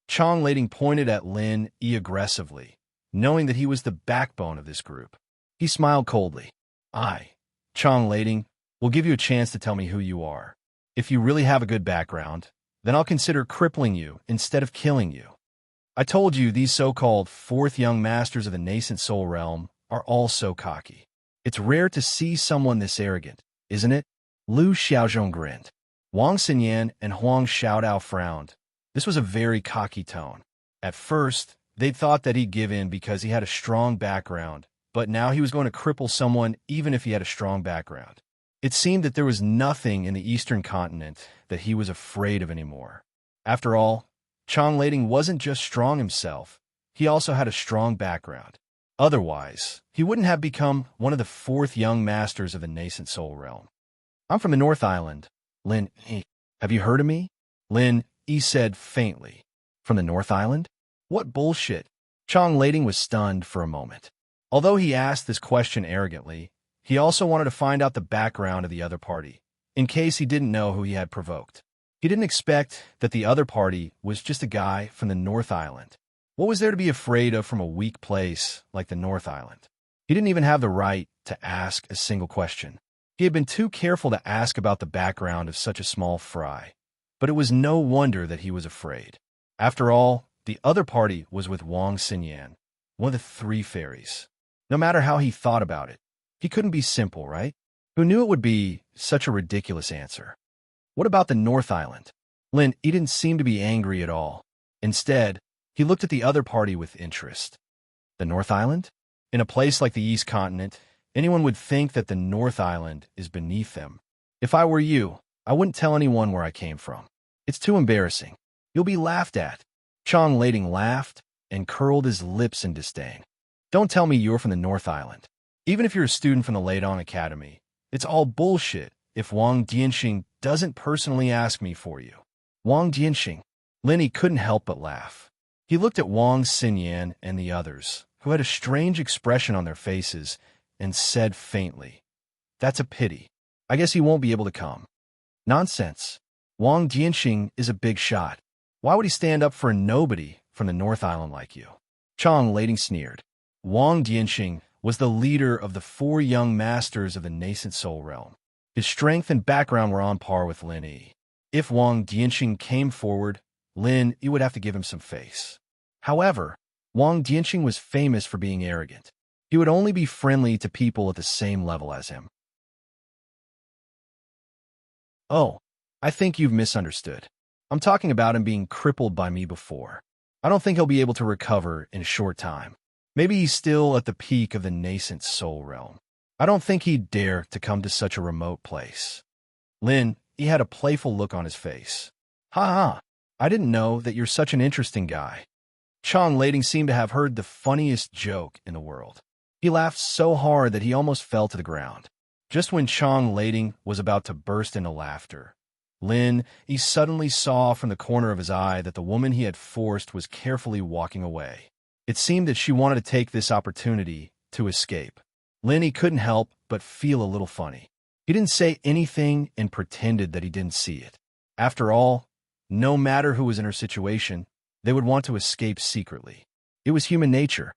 Chang Lading pointed at Lin Yi aggressively, knowing that he was the backbone of this group. He smiled coldly. I, Chang Lading, will give you a chance to tell me who you are. If you really have a good background, then I'll consider crippling you instead of killing you. I told you these so-called fourth young masters of the nascent soul realm are all so cocky. It's rare to see someone this arrogant, isn't it? Lu Xiaozhong grinned. Wang Xinyan and Huang Xiaodao frowned. This was a very cocky tone. At first, they'd thought that he'd give in because he had a strong background, but now he was going to cripple someone even if he had a strong background. It seemed that there was nothing in the Eastern continent that he was afraid of anymore. After all, Chong Lading wasn't just strong himself, he also had a strong background. Otherwise, he wouldn't have become one of the fourth young masters of the nascent soul realm. I'm from the North Island, Lin E. Have you heard of me? Lin E said faintly. From the North Island? What bullshit? Chong Lading was stunned for a moment. Although he asked this question arrogantly, he also wanted to find out the background of the other party, in case he didn't know who he had provoked. He didn't expect that the other party was just a guy from the North Island. What was there to be afraid of from a weak place like the North Island? He didn't even have the right to ask a single question. He had been too careful to ask about the background of such a small fry, but it was no wonder that he was afraid. After all, the other party was with Wang Xinyan, one of the three fairies. No matter how he thought about it, he couldn't be simple, right? Who knew it would be such a ridiculous answer? What about the North Island? Lin, he didn't seem to be angry at all. Instead, he looked at the other party with interest. The North Island? In a place like the East Continent, anyone would think that the North Island is beneath them. If I were you, I wouldn't tell anyone where I came from. It's too embarrassing. You'll be laughed at. Chong Lading laughed and curled his lips in disdain. Don't tell me you're from the North Island. Even if you're a student from the Leidong Academy, it's all bullshit if Wang Dianxing doesn't personally ask me for you. Wang Dianxing. Linny couldn't help but laugh. He looked at Wang Xinyan and the others, who had a strange expression on their faces, and said faintly, "That's a pity. I guess he won't be able to come." Nonsense. Wang Dianxing is a big shot. Why would he stand up for a nobody from the North Island like you? Chong Lading sneered. Wang Dianxing was the leader of the four young masters of the nascent soul realm. His strength and background were on par with Lin Yi. If Wang Dianxing came forward, Lin Yi would have to give him some face. However, Wang Dianxing was famous for being arrogant. He would only be friendly to people at the same level as him. Oh, I think you've misunderstood. I'm talking about him being crippled by me before. I don't think he'll be able to recover in a short time. Maybe he's still at the peak of the nascent soul realm. I don't think he'd dare to come to such a remote place. Lin, he had a playful look on his face. Ha ha, I didn't know that you're such an interesting guy. Chong Lading seemed to have heard the funniest joke in the world. He laughed so hard that he almost fell to the ground. Just when Chong Lading was about to burst into laughter, Lin, he suddenly saw from the corner of his eye that the woman he had forced was carefully walking away. It seemed that she wanted to take this opportunity to escape. Lin, he couldn't help but feel a little funny. He didn't say anything and pretended that he didn't see it. After all, no matter who was in her situation, they would want to escape secretly. It was human nature.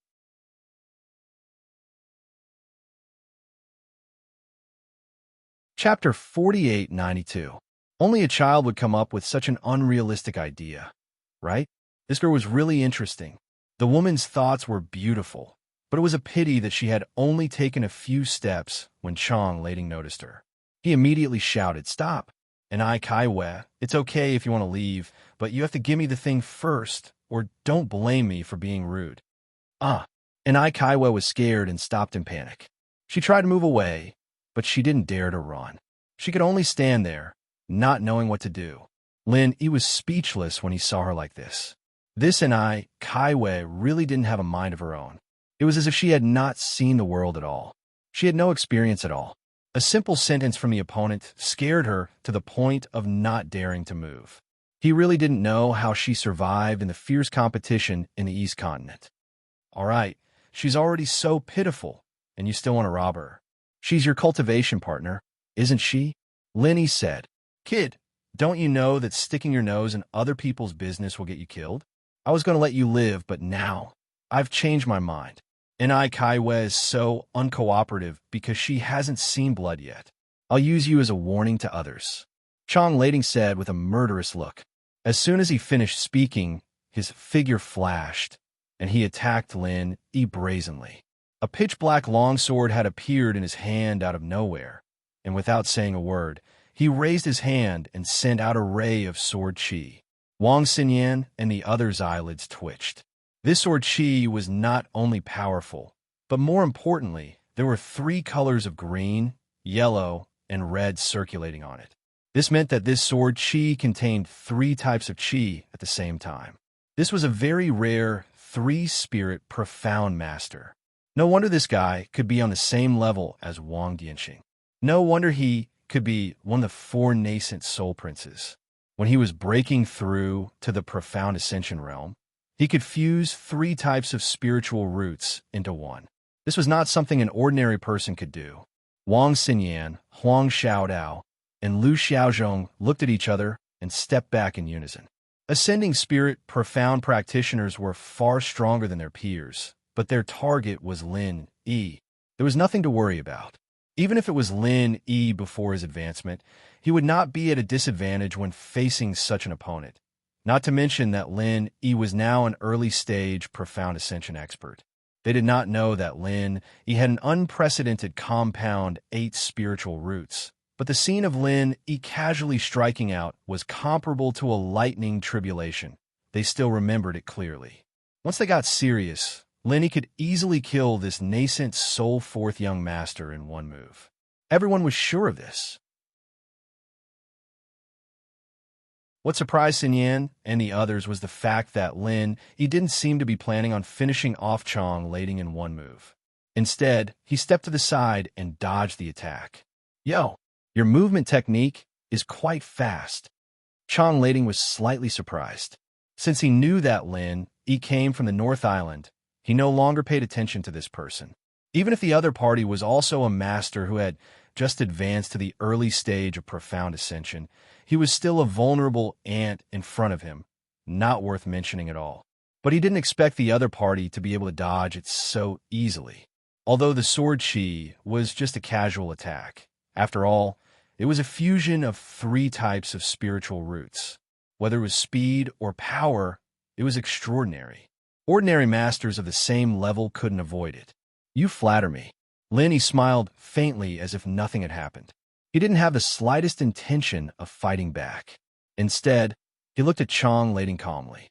Chapter 4892. Only a child would come up with such an unrealistic idea, right? This girl was really interesting. The woman's thoughts were beautiful, but it was a pity that she had only taken a few steps when Chong Lading noticed her. He immediately shouted, "Stop! And I, Kaiwe, it's okay if you want to leave, but you have to give me the thing first, or don't blame me for being rude." And I, Kaiwe, was scared and stopped in panic. She tried to move away, but she didn't dare to run. She could only stand there, not knowing what to do. Lin, he was speechless when he saw her like this. This and I, Kaiwe, really didn't have a mind of her own. It was as if she had not seen the world at all. She had no experience at all. A simple sentence from the opponent scared her to the point of not daring to move. He really didn't know how she survived in the fierce competition in the East Continent. All right, she's already so pitiful, and you still want to rob her. She's your cultivation partner, isn't she? Linny said. Kid, don't you know that sticking your nose in other people's business will get you killed? I was going to let you live, but now I've changed my mind. And I, Kaiwe, is so uncooperative because she hasn't seen blood yet. I'll use you as a warning to others. Chong Lading said with a murderous look. As soon as he finished speaking, his figure flashed, and he attacked Lin Yi brazenly. A pitch-black longsword had appeared in his hand out of nowhere, and without saying a word, he raised his hand and sent out a ray of sword chi. Wang Xinyan and the others' eyelids twitched. This sword chi was not only powerful, but more importantly, there were 3 colors of green, yellow, and red circulating on it. This meant that this sword chi contained 3 types of chi at the same time. This was a very rare 3-spirit profound master. No wonder this guy could be on the same level as Wang Dianxing. No wonder he could be one of the 4 nascent soul princes. When he was breaking through to the profound ascension realm, he could fuse 3 types of spiritual roots into one. This was not something an ordinary person could do. Wang Xinyan, Huang Xiaodao, and Lu Xiaozhong looked at each other and stepped back in unison. Ascending spirit profound practitioners were far stronger than their peers, but their target was Lin Yi. There was nothing to worry about. Even if it was Lin Yi before his advancement, he would not be at a disadvantage when facing such an opponent. Not to mention that Lin Yi was now an early-stage profound ascension expert. They did not know that Lin Yi had an unprecedented compound 8 spiritual roots, but the scene of Lin Yi casually striking out was comparable to a lightning tribulation. They still remembered it clearly. Once they got serious, Lin Yi could easily kill this nascent soul 4th young master in one move. Everyone was sure of this. What surprised Xinyan and the others was the fact that Lin Yi didn't seem to be planning on finishing off Chang Lading in one move. Instead, he stepped to the side and dodged the attack. "Yo, your movement technique is quite fast." Chang Lading was slightly surprised. Since he knew that Lin Yi came from the North Island, he no longer paid attention to this person. Even if the other party was also a master who had just advanced to the early stage of profound ascension, he was still a vulnerable ant in front of him, not worth mentioning at all. But he didn't expect the other party to be able to dodge it so easily. Although the sword chi was just a casual attack, after all, it was a fusion of 3 types of spiritual roots. Whether it was speed or power, it was extraordinary. Ordinary masters of the same level couldn't avoid it. "You flatter me." Lin Yi smiled faintly as if nothing had happened. He didn't have the slightest intention of fighting back. Instead, he looked at Chang Lading calmly.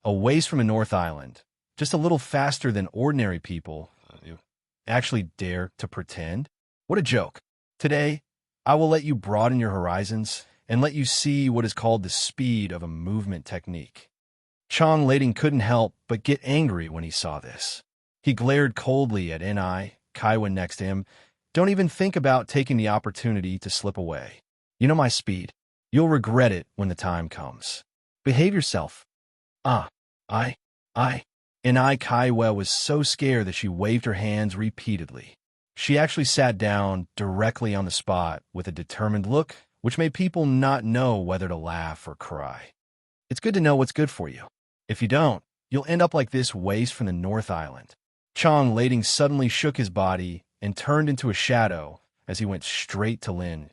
A waste from a North Island, just a little faster than ordinary people. You actually dare to pretend? What a joke. Today, I will let you broaden your horizons and let you see what is called the speed of a movement technique. Chang Lading couldn't help but get angry when he saw this. He glared coldly at Ni, Kaiwan next to him. "Don't even think about taking the opportunity to slip away. You know my speed. You'll regret it when the time comes. Behave yourself." I. Ni Kaiwa was so scared that she waved her hands repeatedly. She actually sat down directly on the spot with a determined look, which made people not know whether to laugh or cry. It's good to know what's good for you. If you don't, you'll end up like this waste from the North Island. Chang Lading suddenly shook his body and turned into a shadow as he went straight to Lin.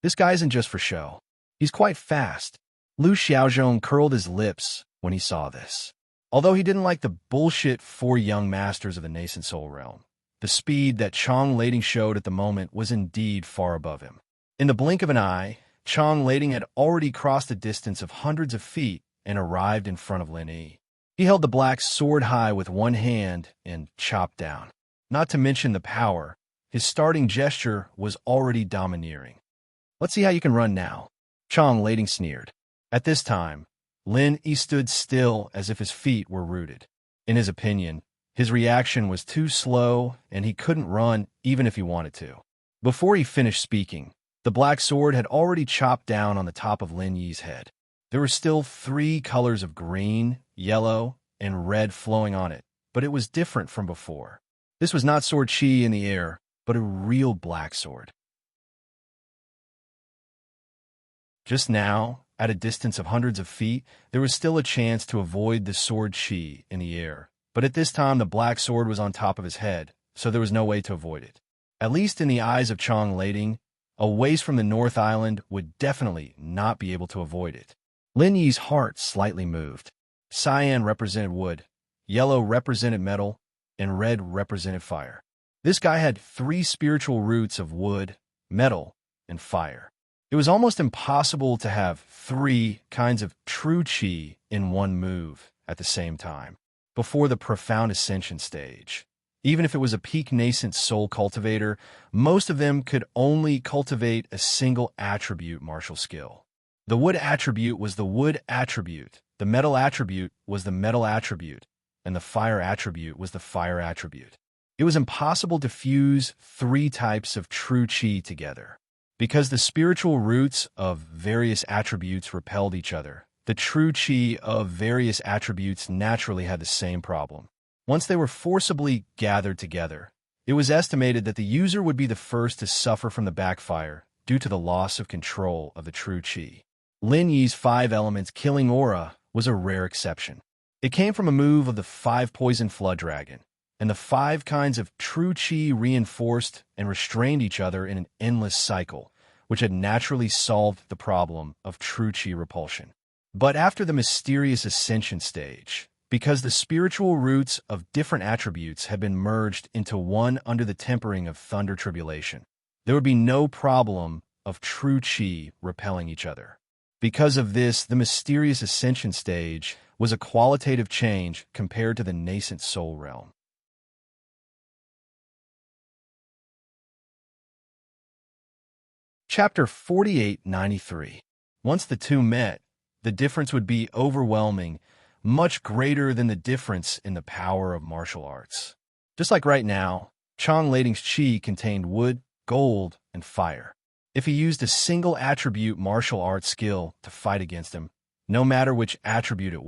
This guy isn't just for show. He's quite fast. Lu Xiaozhong curled his lips when he saw this. Although he didn't like the bullshit 4 young masters of the nascent soul realm, the speed that Chang Lading showed at the moment was indeed far above him. In the blink of an eye, Chang Lading had already crossed a distance of hundreds of feet and arrived in front of Lin Yi. He held the black sword high with one hand and chopped down. Not to mention the power, his starting gesture was already domineering. "Let's see how you can run now," Chang Lading sneered. At this time, Lin Yi stood still as if his feet were rooted. In his opinion, his reaction was too slow and he couldn't run even if he wanted to. Before he finished speaking, the black sword had already chopped down on the top of Lin Yi's head. There were still 3 colors of green, yellow, and red flowing on it, but it was different from before. This was not sword chi in the air, but a real black sword. Just now, at a distance of hundreds of feet, there was still a chance to avoid the sword chi in the air, but at this time the black sword was on top of his head, so there was no way to avoid it. At least in the eyes of Chang Lading, a waste from the North Island would definitely not be able to avoid it. Lin Yi's heart slightly moved. Cyan represented wood, yellow represented metal, and red represented fire. This guy had 3 spiritual roots of wood, metal, and fire. It was almost impossible to have 3 kinds of true chi in one move at the same time, before the profound ascension stage. Even if it was a peak nascent soul cultivator, most of them could only cultivate a single attribute martial skill. The wood attribute was the wood attribute, the metal attribute was the metal attribute, and the fire attribute was the fire attribute. It was impossible to fuse three types of true chi together. Because the spiritual roots of various attributes repelled each other, the true chi of various attributes naturally had the same problem. Once they were forcibly gathered together, it was estimated that the user would be the first to suffer from the backfire due to the loss of control of the true chi. Lin Yi's 5 elements killing aura was a rare exception. It came from a move of the 5 poison flood dragon, and the 5 kinds of true chi reinforced and restrained each other in an endless cycle, which had naturally solved the problem of true chi repulsion. But after the mysterious ascension stage, because the spiritual roots of different attributes had been merged into one under the tempering of thunder tribulation, there would be no problem of true chi repelling each other. Because of this, the mysterious ascension stage was a qualitative change compared to the nascent soul realm. Chapter 4893. Once the two met, the difference would be overwhelming, much greater than the difference in the power of martial arts. Just like right now, Chang Lading's chi contained wood, gold, and fire. If he used a single attribute martial arts skill to fight against him, no matter which attribute it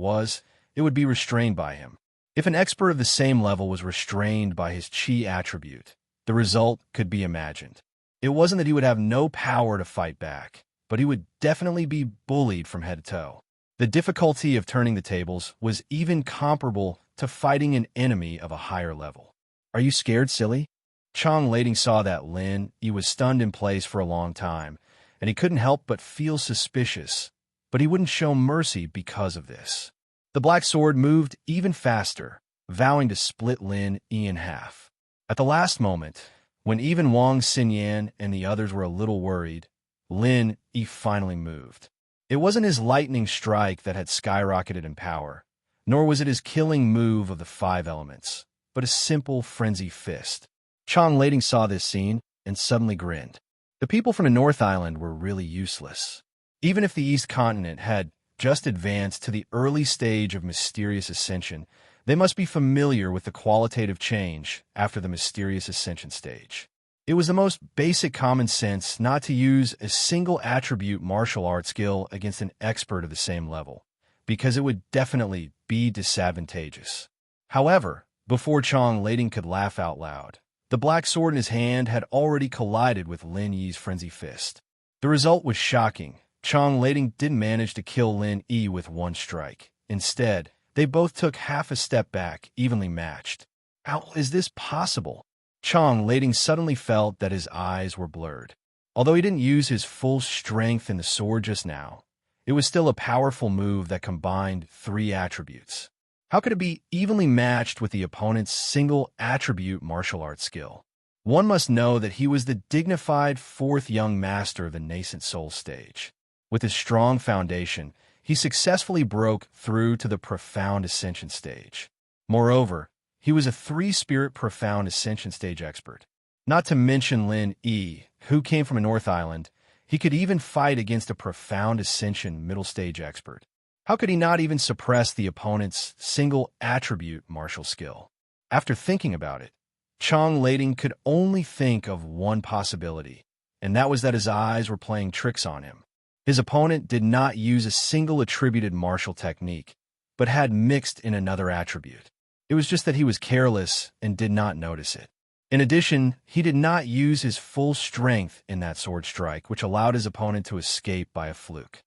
would be restrained by him. If an expert of the same level was restrained by his chi attribute, the result could be imagined. It wasn't that he would have no power to fight back, but he would definitely be bullied from head to toe. The difficulty of turning the tables was even comparable to fighting an enemy of a higher level. Are you scared, silly? Chang Lading saw that Lin Yi was stunned in place for a long time, and he couldn't help but feel suspicious, but he wouldn't show mercy because of this. The black sword moved even faster, vowing to split Lin Yi in half. At the last moment, when even Wang Xinyan and the others were a little worried, Lin Yi finally moved. It wasn't his lightning strike that had skyrocketed in power, nor was it his killing move of the 5 elements, but a simple frenzy fist. Chang Lading saw this scene and suddenly grinned. The people from the North Island were really useless. Even if the East Continent had just advanced to the early stage of mysterious ascension, they must be familiar with the qualitative change after the mysterious ascension stage. It was the most basic common sense not to use a single attribute martial arts skill against an expert of the same level, because it would definitely be disadvantageous. However, before Chang Lading could laugh out loud, the black sword in his hand had already collided with Lin Yi's frenzy fist. The result was shocking. Chang Lading didn't manage to kill Lin Yi with one strike. Instead, they both took half a step back, evenly matched. How is this possible? Chang Lading suddenly felt that his eyes were blurred. Although he didn't use his full strength in the sword just now, it was still a powerful move that combined 3 attributes. How could it be evenly matched with the opponent's single attribute martial arts skill? One must know that he was the dignified 4th young master of the nascent soul stage. With his strong foundation, he successfully broke through to the profound ascension stage. Moreover, he was a 3-spirit profound ascension stage expert. Not to mention Lin Yi, who came from a North Island, he could even fight against a profound ascension middle stage expert. How could he not even suppress the opponent's single attribute martial skill? After thinking about it, Chang Lading could only think of one possibility, and that was that his eyes were playing tricks on him. His opponent did not use a single attributed martial technique, but had mixed in another attribute. It was just that he was careless and did not notice it. In addition, he did not use his full strength in that sword strike, which allowed his opponent to escape by a fluke.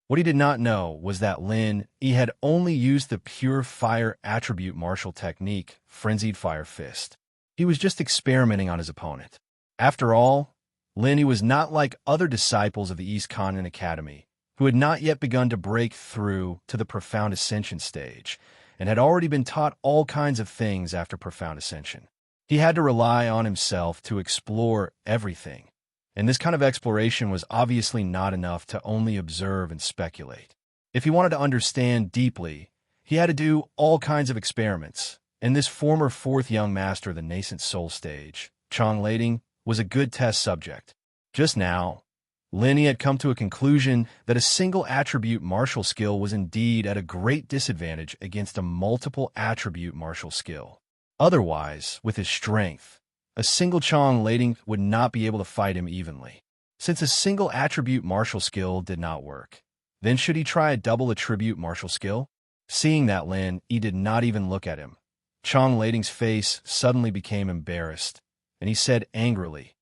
What he did not know was that Lin Yi had only used the pure fire attribute martial technique, Frenzied Fire Fist. He was just experimenting on his opponent. After all, Lin Yi was not like other disciples of the East Continent Academy, who had not yet begun to break through to the profound ascension stage, and had already been taught all kinds of things after profound ascension. He had to rely on himself to explore everything, and this kind of exploration was obviously not enough to only observe and speculate. If he wanted to understand deeply, He had to do all kinds of experiments, and this former fourth young master of the nascent soul stage, Chong Lading, was a good test subject. Just now, Lin Yi had come to a conclusion that a single attribute martial skill was indeed at a great disadvantage against a multiple attribute martial skill. Otherwise, with his strength, a single Chong Lading would not be able to fight him evenly. Since a single attribute martial skill did not work, then should he try a double attribute martial skill? Seeing that Lin Yi did not even look at him, Chong Lading's face suddenly became embarrassed, and he said angrily,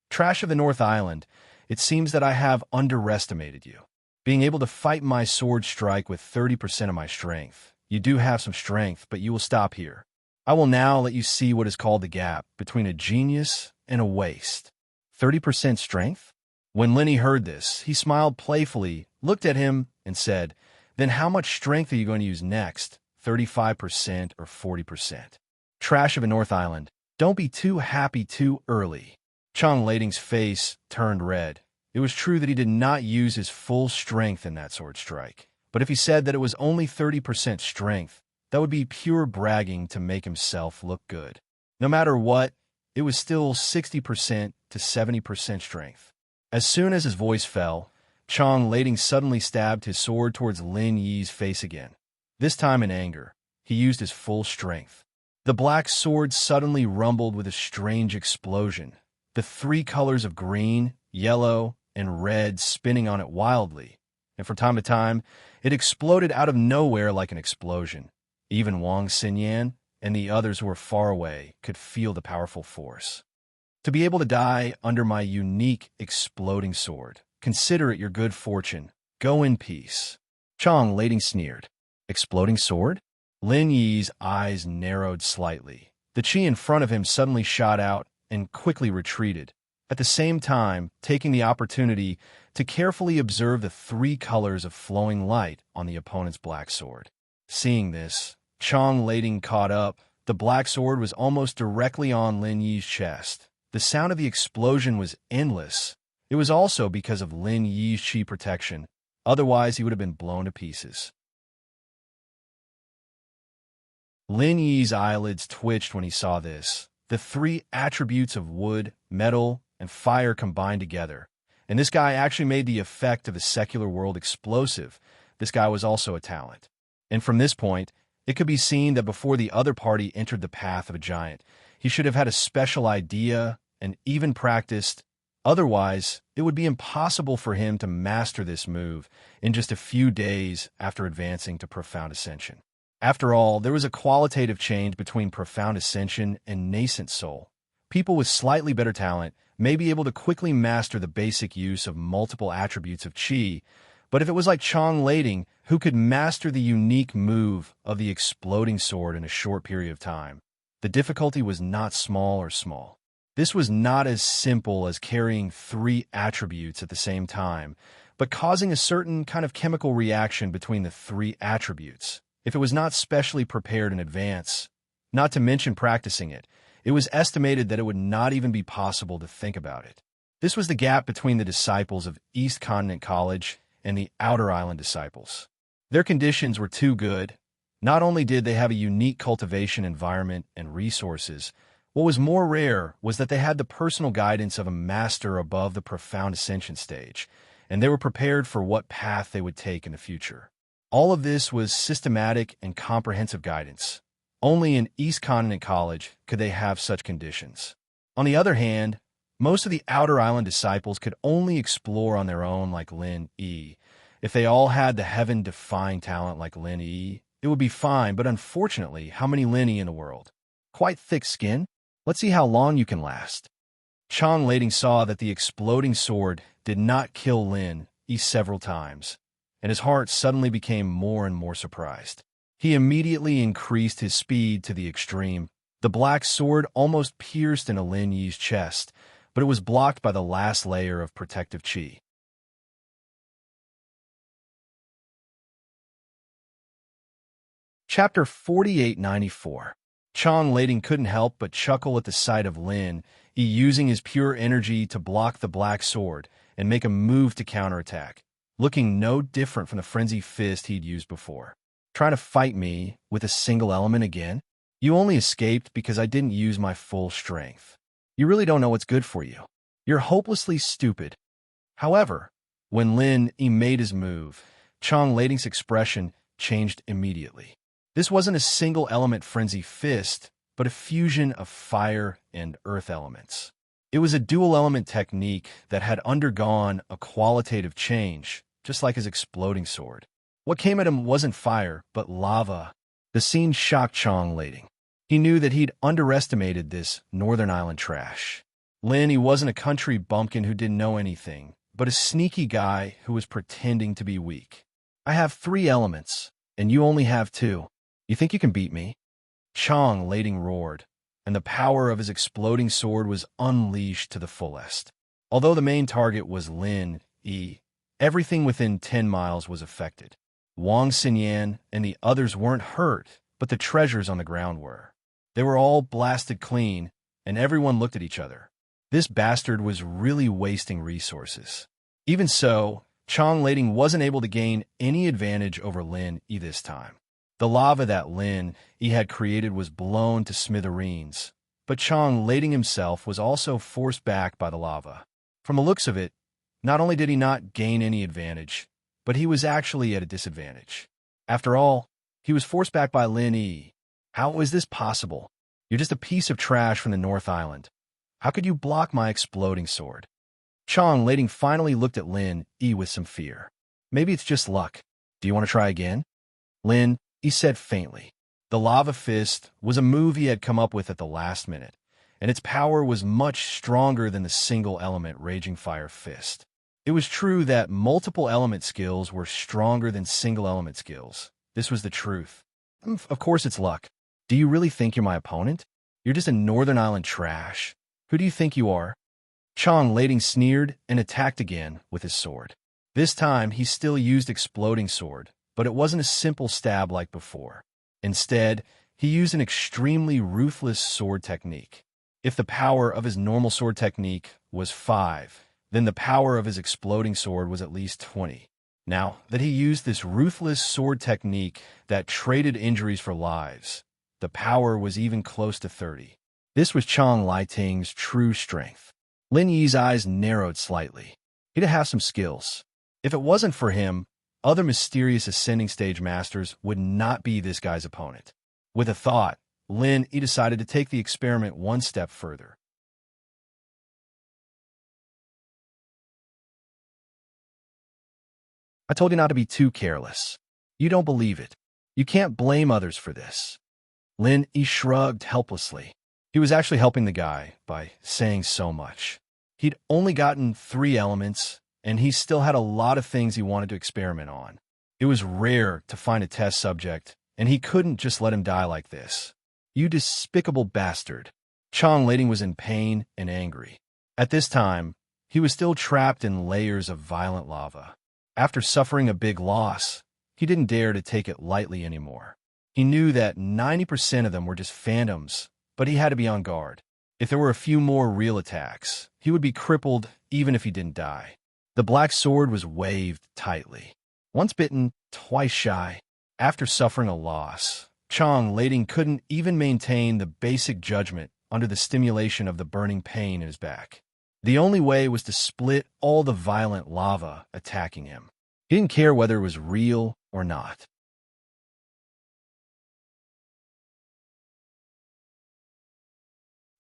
"Trash of the North Island, it seems that I have underestimated you. Being able to fight my sword strike with 30% of my strength. You do have some strength, but you will stop here. I will now let you see what is called the gap between a genius and a waste. 30% strength?" When Lin Yi heard this, he smiled playfully, looked at him, and said, "Then how much strength are you going to use next? 35% or 40%? Trash of a North Island, don't be too happy too early." Chong Lading's face turned red. It was true that he did not use his full strength in that sword strike, but if he said that it was only 30% strength, that would be pure bragging to make himself look good. No matter what, it was still 60% to 70% strength. As soon as his voice fell, Chong Lading suddenly stabbed his sword towards Lin Yi's face again. This time in anger, he used his full strength. The black sword suddenly rumbled with a strange explosion, the three colors of green, yellow, and red spinning on it wildly, and from time to time, it exploded out of nowhere like an explosion. Even Wang Xinyan and the others who were far away could feel the powerful force. To be able to die under my unique exploding sword, consider it your good fortune. Go in peace." Chong Lading sneered. "Exploding sword?" Lin Yi's eyes narrowed slightly. The chi in front of him suddenly shot out and quickly retreated, at the same time taking the opportunity to carefully observe the three colors of flowing light on the opponent's black sword. Seeing this, Chong Lading caught up. The black sword was almost directly on Lin Yi's chest. The sound of the explosion was endless. It was also because of Lin Yi's chi protection. Otherwise, he would have been blown to pieces. Lin Yi's eyelids twitched when he saw this. The three attributes of wood, metal, and fire combined together. And this guy actually made the effect of the secular world explosive. This guy was also a talent. And from this point, it could be seen that before the other party entered the path of a giant, he should have had a special idea and even practiced. Otherwise, it would be impossible for him to master this move in just a few days after advancing to Profound Ascension. After all, there was a qualitative change between Profound Ascension and Nascent Soul. People with slightly better talent may be able to quickly master the basic use of multiple attributes of Qi, but if it was like Chong Lading, who could master the unique move of the exploding sword in a short period of time, the difficulty was not small or small. This was not as simple as carrying three attributes at the same time, but causing a certain kind of chemical reaction between the three attributes. If it was not specially prepared in advance, not to mention practicing it, it was estimated that it would not even be possible to think about it. This was the gap between the disciples of East Continent College and the Outer Island disciples. Their conditions were too good. Not only did they have a unique cultivation environment and resources, what was more rare was that they had the personal guidance of a master above the Profound Ascension stage, and they were prepared for what path they would take in the future. All of this was systematic and comprehensive guidance. Only in East Continent College could they have such conditions. On the other hand, most of the Outer Island disciples could only explore on their own like Lin Yi. If they all had the heaven-defying talent like Lin Yi, it would be fine, but unfortunately, how many Lin Yi in the world? Quite thick skin? Let's see how long you can last. Chong Lading saw that the exploding sword did not kill Lin Yi several times, and his heart suddenly became more and more surprised. He immediately increased his speed to the extreme. The black sword almost pierced into Lin Yi's chest, but it was blocked by the last layer of protective chi. Chapter 4894. Chong Lading couldn't help but chuckle at the sight of Lin Yi using his pure energy to block the black sword and make a move to counterattack, looking no different from the frenzied fist he'd used before. Trying to fight me with a single element again? You only escaped because I didn't use my full strength. You really don't know what's good for you. You're hopelessly stupid. However, when Lin Yi made his move, Chang Lading's expression changed immediately. This wasn't a single element frenzy fist, but a fusion of fire and earth elements. It was a dual element technique that had undergone a qualitative change, just like his exploding sword. What came at him wasn't fire, but lava. The scene shocked Chang Lading. He knew that he'd underestimated this Northern Island trash. Lin, he wasn't a country bumpkin who didn't know anything, but a sneaky guy who was pretending to be weak. I have 3 elements, and you only have 2. You think you can beat me? Chang Lading roared, and the power of his exploding sword was unleashed to the fullest. Although the main target was Lin Yi, everything within 10 miles was affected. Wang Xinyan and the others weren't hurt, but the treasures on the ground were. They were all blasted clean, and everyone looked at each other. This bastard was really wasting resources. Even so, Chang Lading wasn't able to gain any advantage over Lin Yi this time. The lava that Lin Yi had created was blown to smithereens, but Chang Lading himself was also forced back by the lava. From the looks of it, not only did he not gain any advantage, but he was actually at a disadvantage. After all, he was forced back by Lin Yi. How is this possible? You're just a piece of trash from the North Island. How could you block my exploding sword? Chang Lading finally looked at Lin Yi with some fear. Maybe it's just luck. Do you want to try again? Lin Yi said faintly. The lava fist was a move he had come up with at the last minute, and its power was much stronger than the single element Raging Fire fist. It was true that multiple element skills were stronger than single element skills. This was the truth. Of course it's luck. Do you really think you're my opponent? You're just a Northern Island trash. Who do you think you are? Chang Lading sneered and attacked again with his sword. This time, he still used exploding sword, but it wasn't a simple stab like before. Instead, he used an extremely ruthless sword technique. If the power of his normal sword technique was 5, then the power of his exploding sword was at least 20. Now that he used this ruthless sword technique that traded injuries for lives, the power was even close to 30. This was Chang Lading's true strength. Lin Yi's eyes narrowed slightly. He'd have some skills. If it wasn't for him, other mysterious ascending stage masters would not be this guy's opponent. With a thought, Lin Yi decided to take the experiment one step further. I told you not to be too careless. You don't believe it. You can't blame others for this. Lin Yi shrugged helplessly. He was actually helping the guy by saying so much. He'd only gotten 3 elements, and he still had a lot of things he wanted to experiment on. It was rare to find a test subject, and he couldn't just let him die like this. You despicable bastard. Chang Lading was in pain and angry. At this time, he was still trapped in layers of violent lava. After suffering a big loss, he didn't dare to take it lightly anymore. He knew that 90% of them were just phantoms, but he had to be on guard. If there were a few more real attacks, he would be crippled even if he didn't die. The black sword was waved tightly. Once bitten, twice shy. After suffering a loss, Chang Lading couldn't even maintain the basic judgment under the stimulation of the burning pain in his back. The only way was to split all the violent lava attacking him. He didn't care whether it was real or not.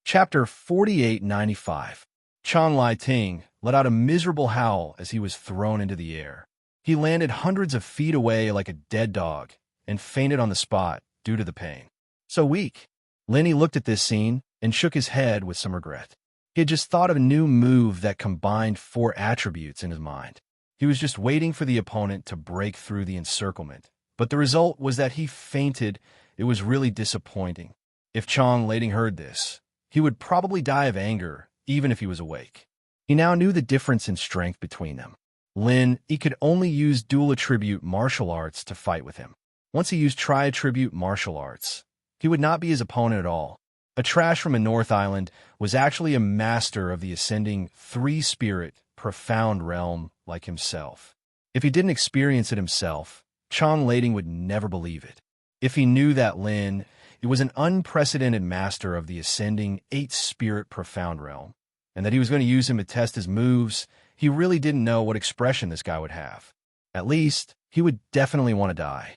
Chapter 4895. Chang Lading let out a miserable howl as he was thrown into the air. He landed hundreds of feet away like a dead dog and fainted on the spot due to the pain. So weak. Lin Yi looked at this scene and shook his head with some regret. He had just thought of a new move that combined 4 attributes in his mind. He was just waiting for the opponent to break through the encirclement. But the result was that he fainted. It was really disappointing. If Chang Lading heard this, he would probably die of anger, even if he was awake. He now knew the difference in strength between them. Lin Yi could only use dual attribute martial arts to fight with him. Once he used tri-attribute martial arts, he would not be his opponent at all. A trash from a North Island was actually a master of the ascending 3-spirit, profound realm like himself. If he didn't experience it himself, Chong Lading would never believe it. If he knew that Lin, it was an unprecedented master of the ascending eight-spirit profound realm, and that he was going to use him to test his moves, he really didn't know what expression this guy would have. At least, he would definitely want to die.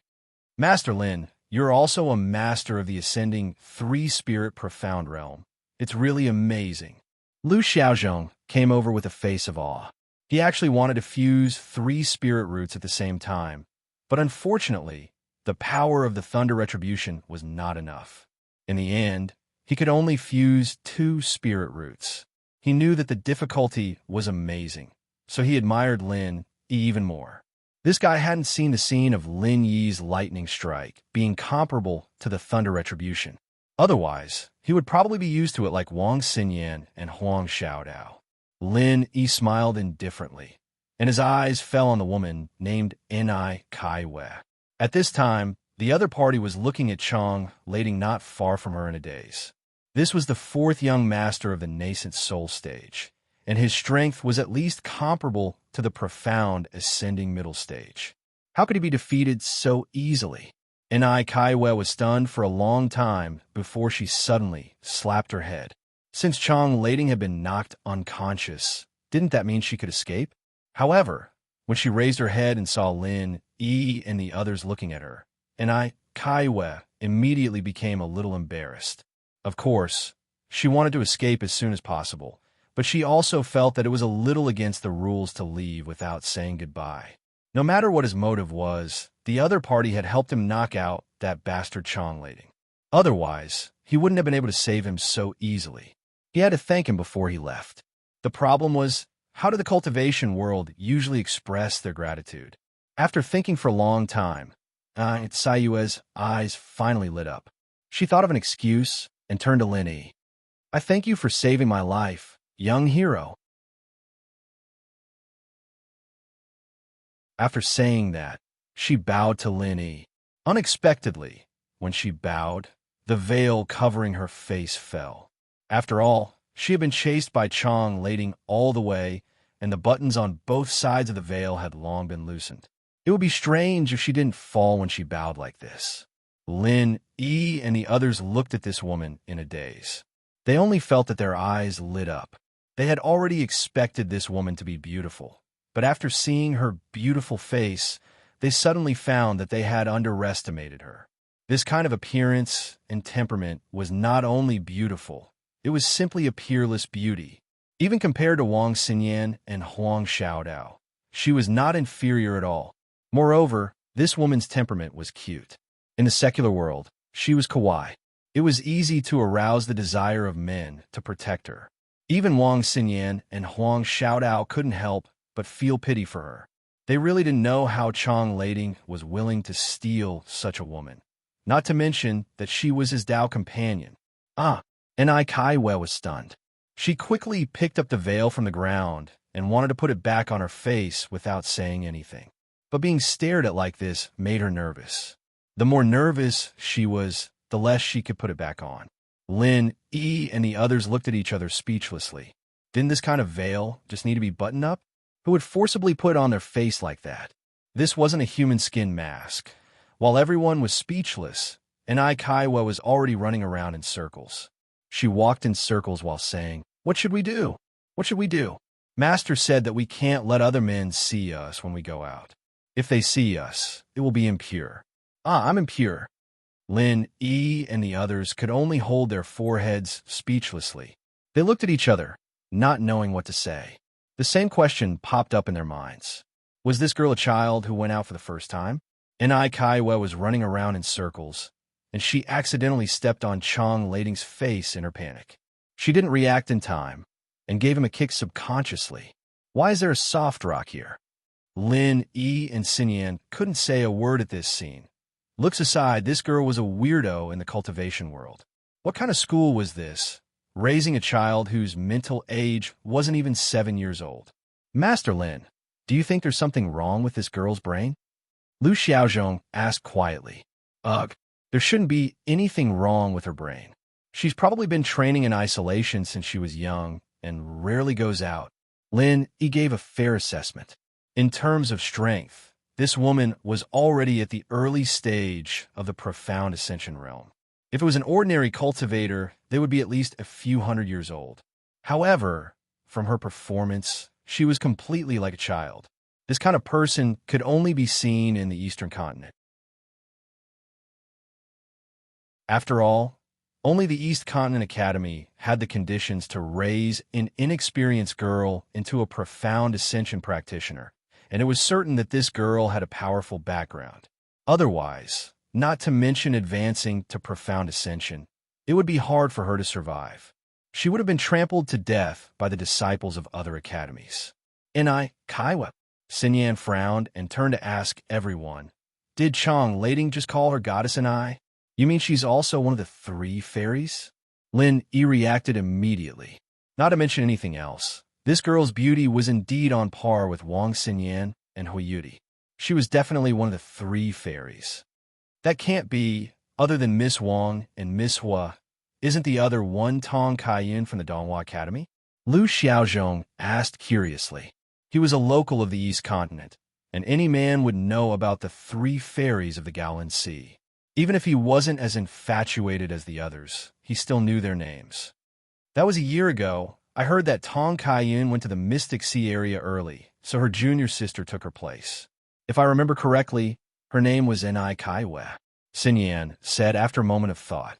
Master Lin, you're also a master of the ascending three-spirit profound realm. It's really amazing. Lu Xiaozhong came over with a face of awe. He actually wanted to fuse three spirit roots at the same time, but unfortunately, the power of the Thunder Retribution was not enough. In the end, he could only fuse two spirit roots. He knew that the difficulty was amazing, so he admired Lin even more. This guy hadn't seen the scene of Lin Yi's lightning strike being comparable to the Thunder Retribution. Otherwise, he would probably be used to it like Wang Xinyan and Huang Xiaodao. Lin Yi smiled indifferently, and his eyes fell on the woman named Ni Kaiwei. At this time, the other party was looking at Chong Lading not far from her in a daze. This was the fourth young master of the nascent soul stage, and his strength was at least comparable to the profound ascending middle stage. How could he be defeated so easily? Ni Kaiwei was stunned for a long time before she suddenly slapped her head. Since Chong Lading had been knocked unconscious, didn't that mean she could escape? However, when she raised her head and saw Lin Yi and the others looking at her, Ni Kaiwei immediately became a little embarrassed. Of course, she wanted to escape as soon as possible, but she also felt that it was a little against the rules to leave without saying goodbye. No matter what his motive was, the other party had helped him knock out that bastard Chong Lading. Otherwise, he wouldn't have been able to save him so easily. He had to thank him before he left. The problem was, how did the cultivation world usually express their gratitude? After thinking for a long time, Sayue's eyes finally lit up. She thought of an excuse and turned to Lin Yi. I thank you for saving my life, young hero. After saying that, she bowed to Lin Yi. Unexpectedly, when she bowed, the veil covering her face fell. After all, she had been chased by Chong Lading all the way, and the buttons on both sides of the veil had long been loosened. It would be strange if she didn't fall when she bowed like this. Lin Yi and the others looked at this woman in a daze. They only felt that their eyes lit up. They had already expected this woman to be beautiful, but after seeing her beautiful face, they suddenly found that they had underestimated her. This kind of appearance and temperament was not only beautiful, it was simply a peerless beauty. Even compared to Wang Xinyan and Huang Xiaodao, she was not inferior at all. Moreover, this woman's temperament was cute. In the secular world, she was kawaii. It was easy to arouse the desire of men to protect her. Even Wang Xinyan and Huang Xiaodao couldn't help but feel pity for her. They really didn't know how Chong Lading was willing to steal such a woman. Not to mention that she was his Dao companion. Ni Kaiwei was stunned. She quickly picked up the veil from the ground and wanted to put it back on her face without saying anything. But being stared at like this made her nervous. The more nervous she was, the less she could put it back on. Lin Yi and the others looked at each other speechlessly. Didn't this kind of veil just need to be buttoned up? Who would forcibly put it on their face like that? This wasn't a human skin mask. While everyone was speechless, Ni Kaiwei was already running around in circles. She walked in circles while saying, "What should we do? What should we do? Master said that we can't let other men see us when we go out. If they see us, it will be impure." I'm impure. Lin Yi and the others could only hold their foreheads speechlessly. They looked at each other, not knowing what to say. The same question popped up in their minds. Was this girl a child who went out for the first time? Ni Kaiwei was running around in circles, and she accidentally stepped on Chong Lading's face in her panic. She didn't react in time, and gave him a kick subconsciously. Why is there a soft rock here? Lin Yi and Xinyan couldn't say a word at this scene. Looks aside, this girl was a weirdo in the cultivation world. What kind of school was this, raising a child whose mental age wasn't even 7 years old? Master Lin, do you think there's something wrong with this girl's brain? Lu Xiaozhong asked quietly. Ugh, there shouldn't be anything wrong with her brain. She's probably been training in isolation since she was young and rarely goes out. Lin Yi gave a fair assessment. In terms of strength, this woman was already at the early stage of the profound ascension realm. If it was an ordinary cultivator, they would be at least a few hundred years old. However, from her performance, she was completely like a child. This kind of person could only be seen in the Eastern continent. After all, only the East Continent Academy had the conditions to raise an inexperienced girl into a profound ascension practitioner, and it was certain that this girl had a powerful background. Otherwise, not to mention advancing to profound ascension, it would be hard for her to survive. She would have been trampled to death by the disciples of other academies. Kaiwa. Xinyan frowned and turned to ask everyone, did Chang Lading just call her goddess Enai? You mean she's also one of the 3 fairies? Lin Yi reacted immediately. Not to mention anything else, this girl's beauty was indeed on par with Wang Xinyan and Huiyuti. She was definitely one of the 3 fairies. That can't be, other than Miss Wang and Miss Hua. Isn't the other one Tong Kaiyan from the Donghua Academy? Lu Xiaozhong asked curiously. He was a local of the East Continent, and any man would know about the 3 fairies of the Gaolan Sea. Even if he wasn't as infatuated as the others, he still knew their names. That was a year ago. I heard that Tong Kaiyan went to the Mystic Sea area early, so her junior sister took her place. If I remember correctly, her name was Enai Kaiwe, Xinyan said after a moment of thought.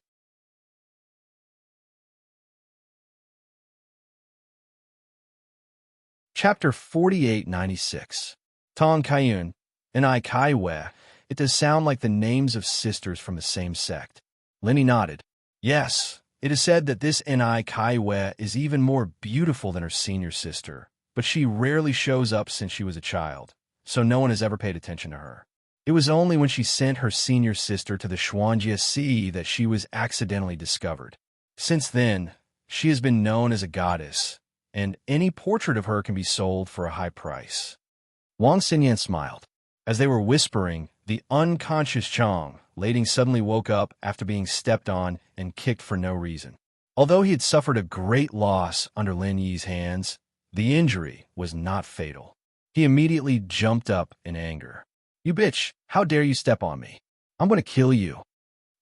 Chapter 4896. Tong Kaiyan, Enai Kaiwe. It does sound like the names of sisters from the same sect. Lenny nodded. Yes, it is said that this Enai Kaiwe is even more beautiful than her senior sister, but she rarely shows up since she was a child, so no one has ever paid attention to her. It was only when she sent her senior sister to the Xuanjia Sea that she was accidentally discovered. Since then, she has been known as a goddess, and any portrait of her can be sold for a high price. Wang Xinyan smiled. As they were whispering, the unconscious Chang Lading suddenly woke up after being stepped on and kicked for no reason. Although he had suffered a great loss under Lin Yi's hands, the injury was not fatal. He immediately jumped up in anger. You bitch, how dare you step on me? I'm going to kill you.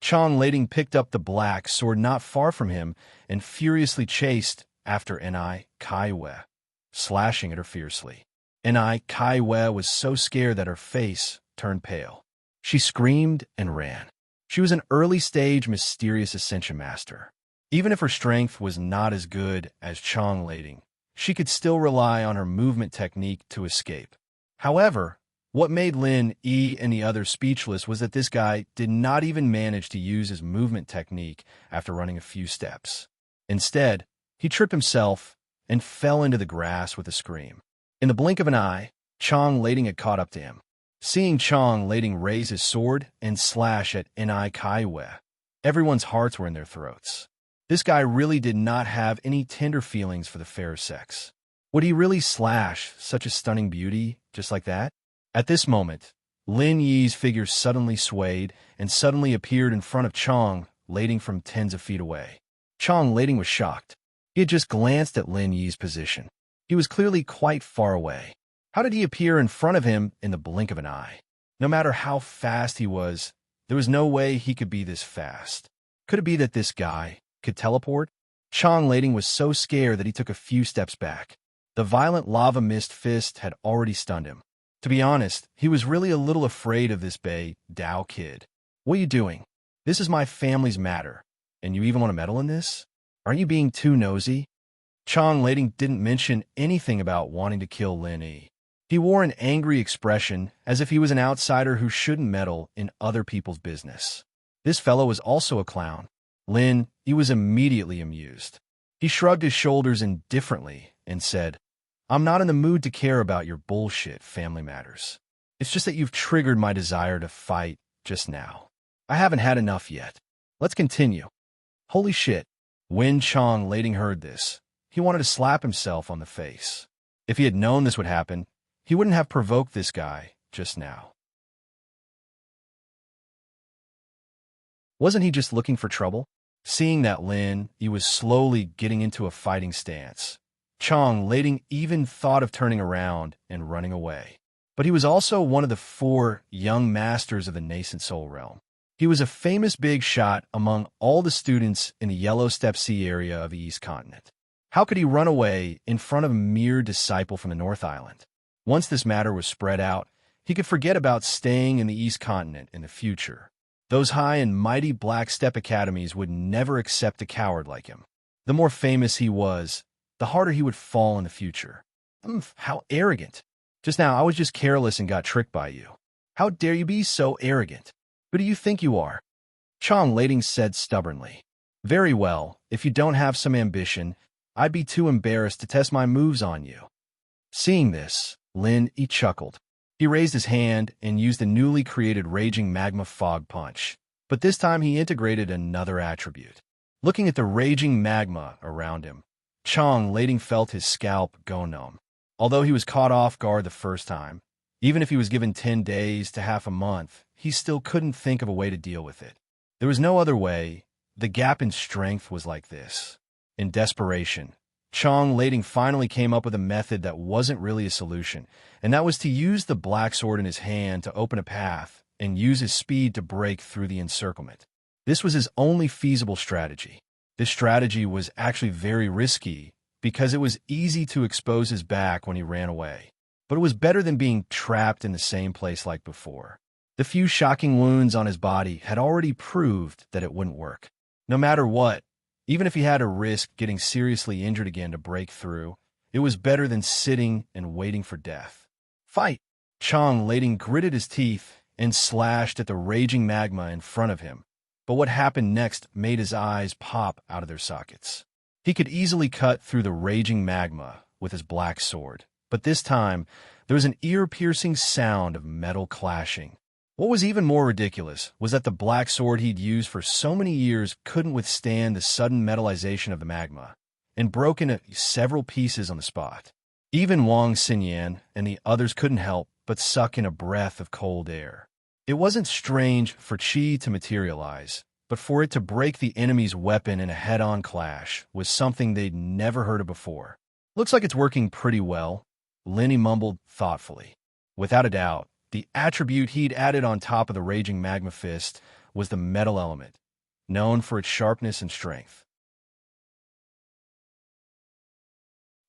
Chang Lading picked up the black sword not far from him and furiously chased after Enai Kaiwe, slashing at her fiercely. Enai Kaiwe was so scared that her face turned pale. She screamed and ran. She was an early-stage mysterious ascension master. Even if her strength was not as good as Chang Lading, she could still rely on her movement technique to escape. However, what made Lin Yi and the others speechless was that this guy did not even manage to use his movement technique after running a few steps. Instead, he tripped himself and fell into the grass with a scream. In the blink of an eye, Chang Lading had caught up to him. Seeing Chang Lading raise his sword and slash at Enai Kaiwe, everyone's hearts were in their throats. This guy really did not have any tender feelings for the fair sex. Would he really slash such a stunning beauty just like that? At this moment, Lin Yi's figure suddenly swayed and suddenly appeared in front of Chang Lading from tens of feet away. Chang Lading was shocked. He had just glanced at Lin Yi's position. He was clearly quite far away. How did he appear in front of him in the blink of an eye? No matter how fast he was, there was no way he could be this fast. Could it be that this guy could teleport? Chang Lading was so scared that he took a few steps back. The violent lava mist fist had already stunned him. To be honest, he was really a little afraid of this Bei Dao kid. What are you doing? This is my family's matter, and you even want to meddle in this? Aren't you being too nosy? Chang Lading didn't mention anything about wanting to kill Lin Yi. He wore an angry expression as if he was an outsider who shouldn't meddle in other people's business. This fellow was also a clown. Lin Yi was immediately amused. He shrugged his shoulders indifferently and said, I'm not in the mood to care about your bullshit family matters. It's just that you've triggered my desire to fight just now. I haven't had enough yet. Let's continue. Holy shit. When Chang Lading heard this, he wanted to slap himself on the face. If he had known this would happen, he wouldn't have provoked this guy just now. Wasn't he just looking for trouble? Seeing that Lin Yi was slowly getting into a fighting stance, Chang Lading even thought of turning around and running away. But he was also one of the 4 young masters of the nascent soul realm. He was a famous big shot among all the students in the Yellow Steppe Sea area of the East Continent. How could he run away in front of a mere disciple from the North Island? Once this matter was spread out, he could forget about staying in the East Continent in the future. Those high and mighty Black Steppe academies would never accept a coward like him. The more famous he was, the harder he would fall in the future. How arrogant. Just now I was just careless and got tricked by you. How dare you be so arrogant? Who do you think you are? Chong Lading said stubbornly. Very well, if you don't have some ambition, I'd be too embarrassed to test my moves on you. Seeing this, Lin Yi chuckled. He raised his hand and used the newly created Raging Magma Fog Punch, but this time he integrated another attribute. Looking at the raging magma around him, Chong Lading felt his scalp go numb. Although he was caught off guard the first time, even if he was given 10 days to half a month, he still couldn't think of a way to deal with it. There was no other way. The gap in strength was like this. In desperation, Chong Lading finally came up with a method that wasn't really a solution, and that was to use the black sword in his hand to open a path and use his speed to break through the encirclement. This was his only feasible strategy. This strategy was actually very risky because it was easy to expose his back when he ran away. But it was better than being trapped in the same place like before. The few shocking wounds on his body had already proved that it wouldn't work. No matter what, even if he had to risk getting seriously injured again to break through, it was better than sitting and waiting for death. Fight! Chong Lading gritted his teeth and slashed at the raging magma in front of him. But what happened next made his eyes pop out of their sockets. He could easily cut through the raging magma with his black sword, but this time there was an ear-piercing sound of metal clashing. What was even more ridiculous was that the black sword he'd used for so many years couldn't withstand the sudden metallization of the magma, and broke into several pieces on the spot. Even Wang Xinyan and the others couldn't help but suck in a breath of cold air. It wasn't strange for Qi to materialize, but for it to break the enemy's weapon in a head-on clash was something they'd never heard of before. Looks like it's working pretty well, Lenny mumbled thoughtfully. Without a doubt, the attribute he'd added on top of the raging magma fist was the metal element, known for its sharpness and strength.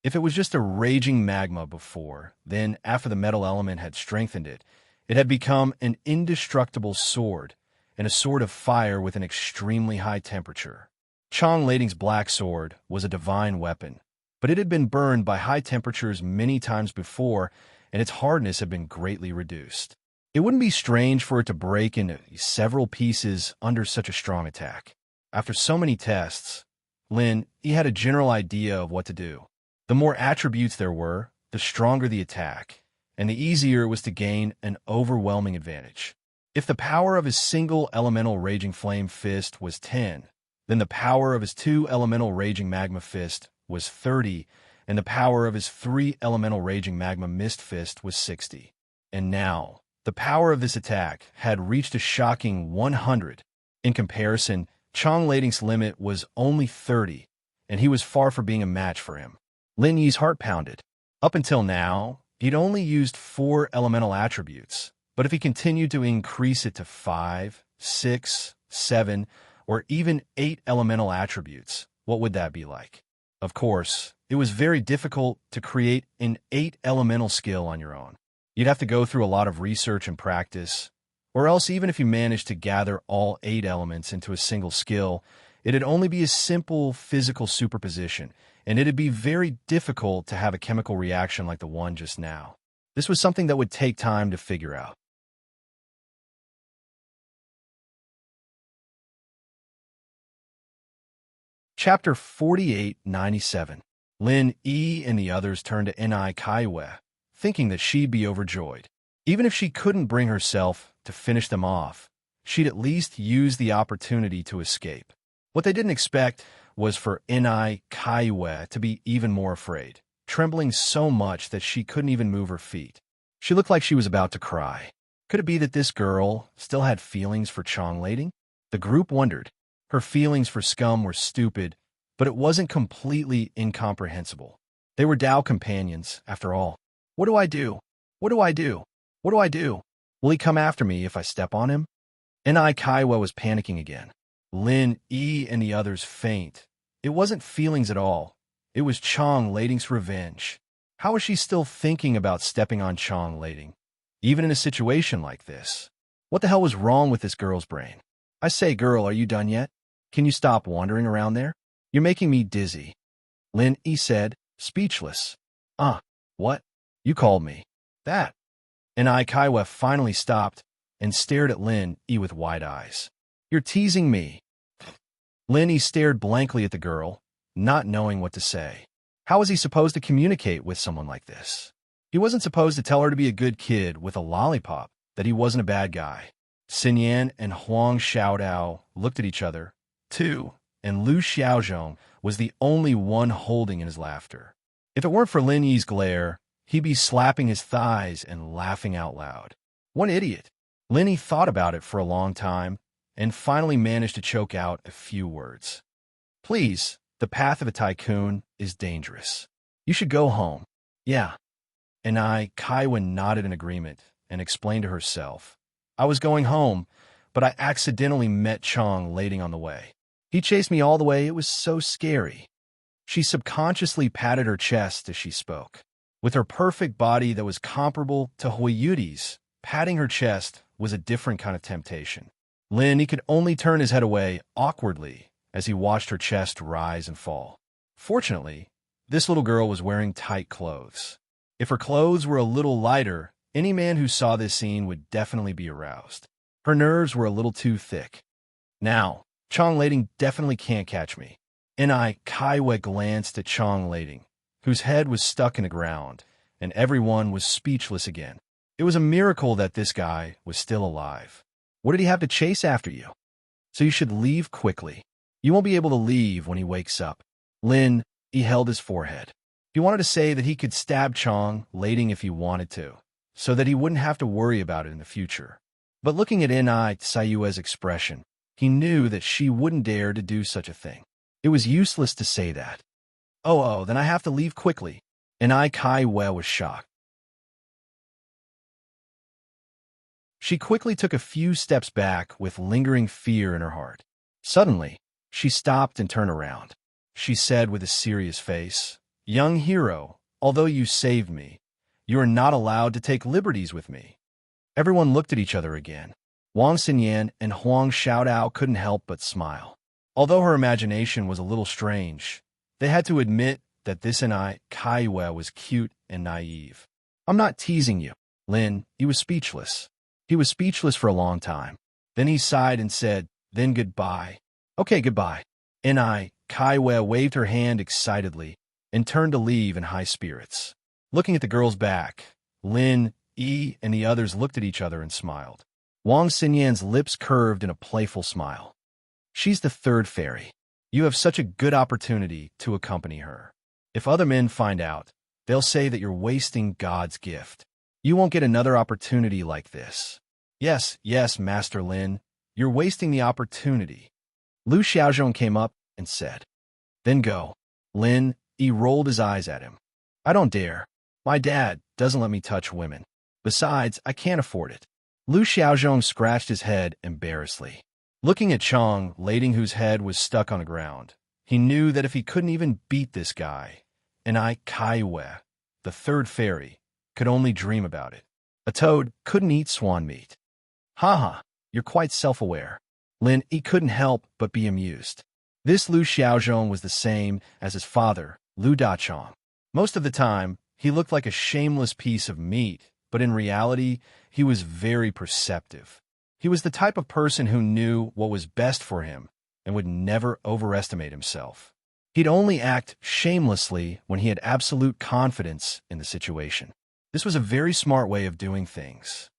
If it was just a raging magma before, then after the metal element had strengthened it, it had become an indestructible sword, and a sword of fire with an extremely high temperature. Chong Lading's black sword was a divine weapon, but it had been burned by high temperatures many times before, and its hardness had been greatly reduced. It wouldn't be strange for it to break into several pieces under such a strong attack. After so many tests, he had a general idea of what to do. The more attributes there were, the stronger the attack, and the easier it was to gain an overwhelming advantage. If the power of his single elemental Raging Flame Fist was 10, then the power of his 2 elemental Raging Magma Fist was 30, and the power of his 3 elemental Raging Magma Mist Fist was 60. And now, the power of this attack had reached a shocking 100. In comparison, Chong Lading's limit was only 30, and he was far from being a match for him. Lin Yi's heart pounded. Up until now, he'd only used 4 elemental attributes. But if he continued to increase it to 5, 6, 7, or even 8 elemental attributes, what would that be like? Of course, it was very difficult to create an 8 elemental skill on your own. You'd have to go through a lot of research and practice, or else even if you managed to gather all 8 elements into a single skill, it'd only be a simple physical superposition, and it'd be very difficult to have a chemical reaction like the one just now. This was something that would take time to figure out. Chapter 4897. Lin Yi and the others turned to Ni Kaiwe, thinking that she'd be overjoyed. Even if she couldn't bring herself to finish them off, she'd at least use the opportunity to escape. What they didn't expect was for Ni Kaiwe to be even more afraid, trembling so much that she couldn't even move her feet. She looked like she was about to cry. Could it be that this girl still had feelings for Chong Lading? The group wondered. Her feelings for Scum were stupid, but it wasn't completely incomprehensible. They were Tao companions, after all. What do I do? What do I do? What do I do? Will he come after me if I step on him? Ni Kaiwa was panicking again. Lin, E, and the others faint. It wasn't feelings at all. It was Chong Lading's revenge. How was she still thinking about stepping on Chong Lading, even in a situation like this? What the hell was wrong with this girl's brain? I say, girl, are you done yet? Can you stop wandering around there? You're making me dizzy. Lin E said, speechless. What? You called me. That. And Kaiwa finally stopped and stared at Lin E with wide eyes. You're teasing me. Lin E stared blankly at the girl, not knowing what to say. How was he supposed to communicate with someone like this? He wasn't supposed to tell her to be a good kid with a lollipop, that he wasn't a bad guy. Xinyan and Huang Xiaodao looked at each other, too, and Lu Xiaozhong was the only one holding in his laughter. If it weren't for Lin Yi's glare, he'd be slapping his thighs and laughing out loud. What an idiot. Lin Yi thought about it for a long time and finally managed to choke out a few words. Please, the path of a tycoon is dangerous. You should go home. Yeah. And Kaiwa nodded in agreement and explained to herself. I was going home, but I accidentally met Chong Lading on the way. He chased me all the way. It was so scary. She subconsciously patted her chest as she spoke. With her perfect body that was comparable to Huiyuti's, patting her chest was a different kind of temptation. Lin, he could only turn his head away awkwardly as he watched her chest rise and fall. Fortunately, this little girl was wearing tight clothes. If her clothes were a little lighter, any man who saw this scene would definitely be aroused. Her nerves were a little too thick. Now, Chong Lading definitely can't catch me. Ni Kaiwa glanced at Chong Lading, whose head was stuck in the ground, and everyone was speechless again. It was a miracle that this guy was still alive. What did he have to chase after you? So you should leave quickly. You won't be able to leave when he wakes up. Lin, he held his forehead. He wanted to say that he could stab Chong Lading if he wanted to, so that he wouldn't have to worry about it in the future. But looking at Ni Tsayue's expression, he knew that she wouldn't dare to do such a thing. It was useless to say that. Oh, then I have to leave quickly. Ni Kaiwa was shocked. She quickly took a few steps back with lingering fear in her heart. Suddenly, she stopped and turned around. She said with a serious face, Young hero, although you saved me, you are not allowed to take liberties with me. Everyone looked at each other again. Wang Xinyan and Huang Xiaodao couldn't help but smile. Although her imagination was a little strange, they had to admit that this Ni Kaiwa was cute and naive. I'm not teasing you, Lin. He was speechless. He was speechless for a long time. Then he sighed and said, then goodbye. Okay, goodbye. Ni Kaiwa waved her hand excitedly and turned to leave in high spirits. Looking at the girl's back, Lin, E, and the others looked at each other and smiled. Wang Xinyan's lips curved in a playful smile. She's the third fairy. You have such a good opportunity to accompany her. If other men find out, they'll say that you're wasting God's gift. You won't get another opportunity like this. Yes, Master Lin, you're wasting the opportunity. Lu Xiaozhong came up and said. Then go. Lin, he rolled his eyes at him. I don't dare. My dad doesn't let me touch women. Besides, I can't afford it. Lu Xiaozhong scratched his head embarrassedly. Looking at Chong Lading, whose head was stuck on the ground, he knew that if he couldn't even beat this guy, Ni Kaiwa, the third fairy, could only dream about it. A toad couldn't eat swan meat. You're quite self-aware. Lin, he couldn't help but be amused. This Lu Xiaozhong was the same as his father, Lu Dachong. Most of the time, he looked like a shameless piece of meat, but in reality, he was very perceptive. He was the type of person who knew what was best for him and would never overestimate himself. He'd only act shamelessly when he had absolute confidence in the situation. This was a very smart way of doing things.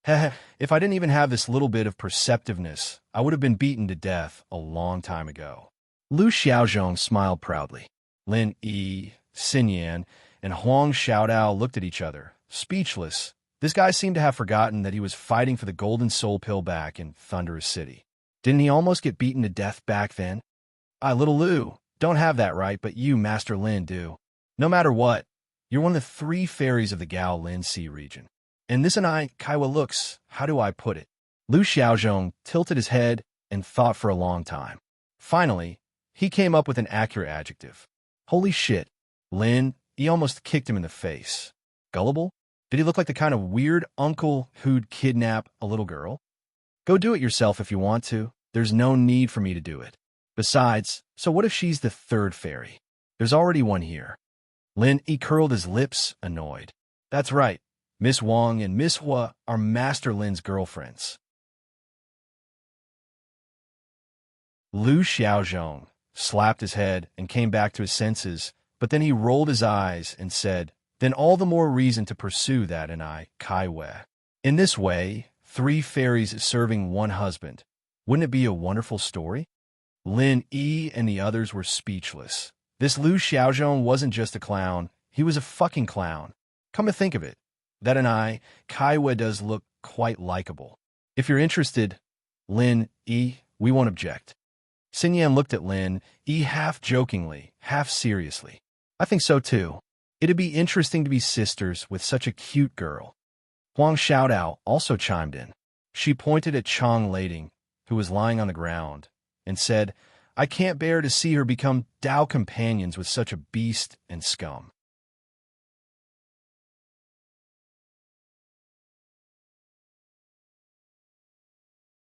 If I didn't even have this little bit of perceptiveness, I would have been beaten to death a long time ago. Lu Xiaozhong smiled proudly. Lin Yi, Xinyan, and Huang Xiaodao looked at each other, speechless. This guy seemed to have forgotten that he was fighting for the Golden Soul Pill back in Thunderous City. Didn't he almost get beaten to death back then? Little Lu, don't have that right, but you, Master Lin, do. No matter what, you're one of the 3 fairies of the Gao Lin Sea region. And this and Kaiwa looks, how do I put it? Lu Xiaozhong tilted his head and thought for a long time. Finally, he came up with an accurate adjective. Holy shit, Lin, he almost kicked him in the face. Gullible? Did he look like the kind of weird uncle who'd kidnap a little girl? Go do it yourself if you want to. There's no need for me to do it. Besides, so what if she's the third fairy? There's already one here. Lin, he curled his lips, annoyed. That's right. Miss Wang and Miss Hua are Master Lin's girlfriends. Lu Xiaozhong slapped his head and came back to his senses, but then he rolled his eyes and said, then all the more reason to pursue that and Kai Wei. In this way, 3 fairies serving one husband. Wouldn't it be a wonderful story? Lin Yi and the others were speechless. This Lu Xiaozhong wasn't just a clown, he was a fucking clown. Come to think of it, that and Kai Wei does look quite likable. If you're interested, Lin Yi, we won't object. Xin Yan looked at Lin Yi half jokingly, half seriously. I think so too. It'd be interesting to be sisters with such a cute girl. Huang Xiaodao also chimed in. She pointed at Chang Lading, who was lying on the ground, and said, I can't bear to see her become Dao companions with such a beast and scum.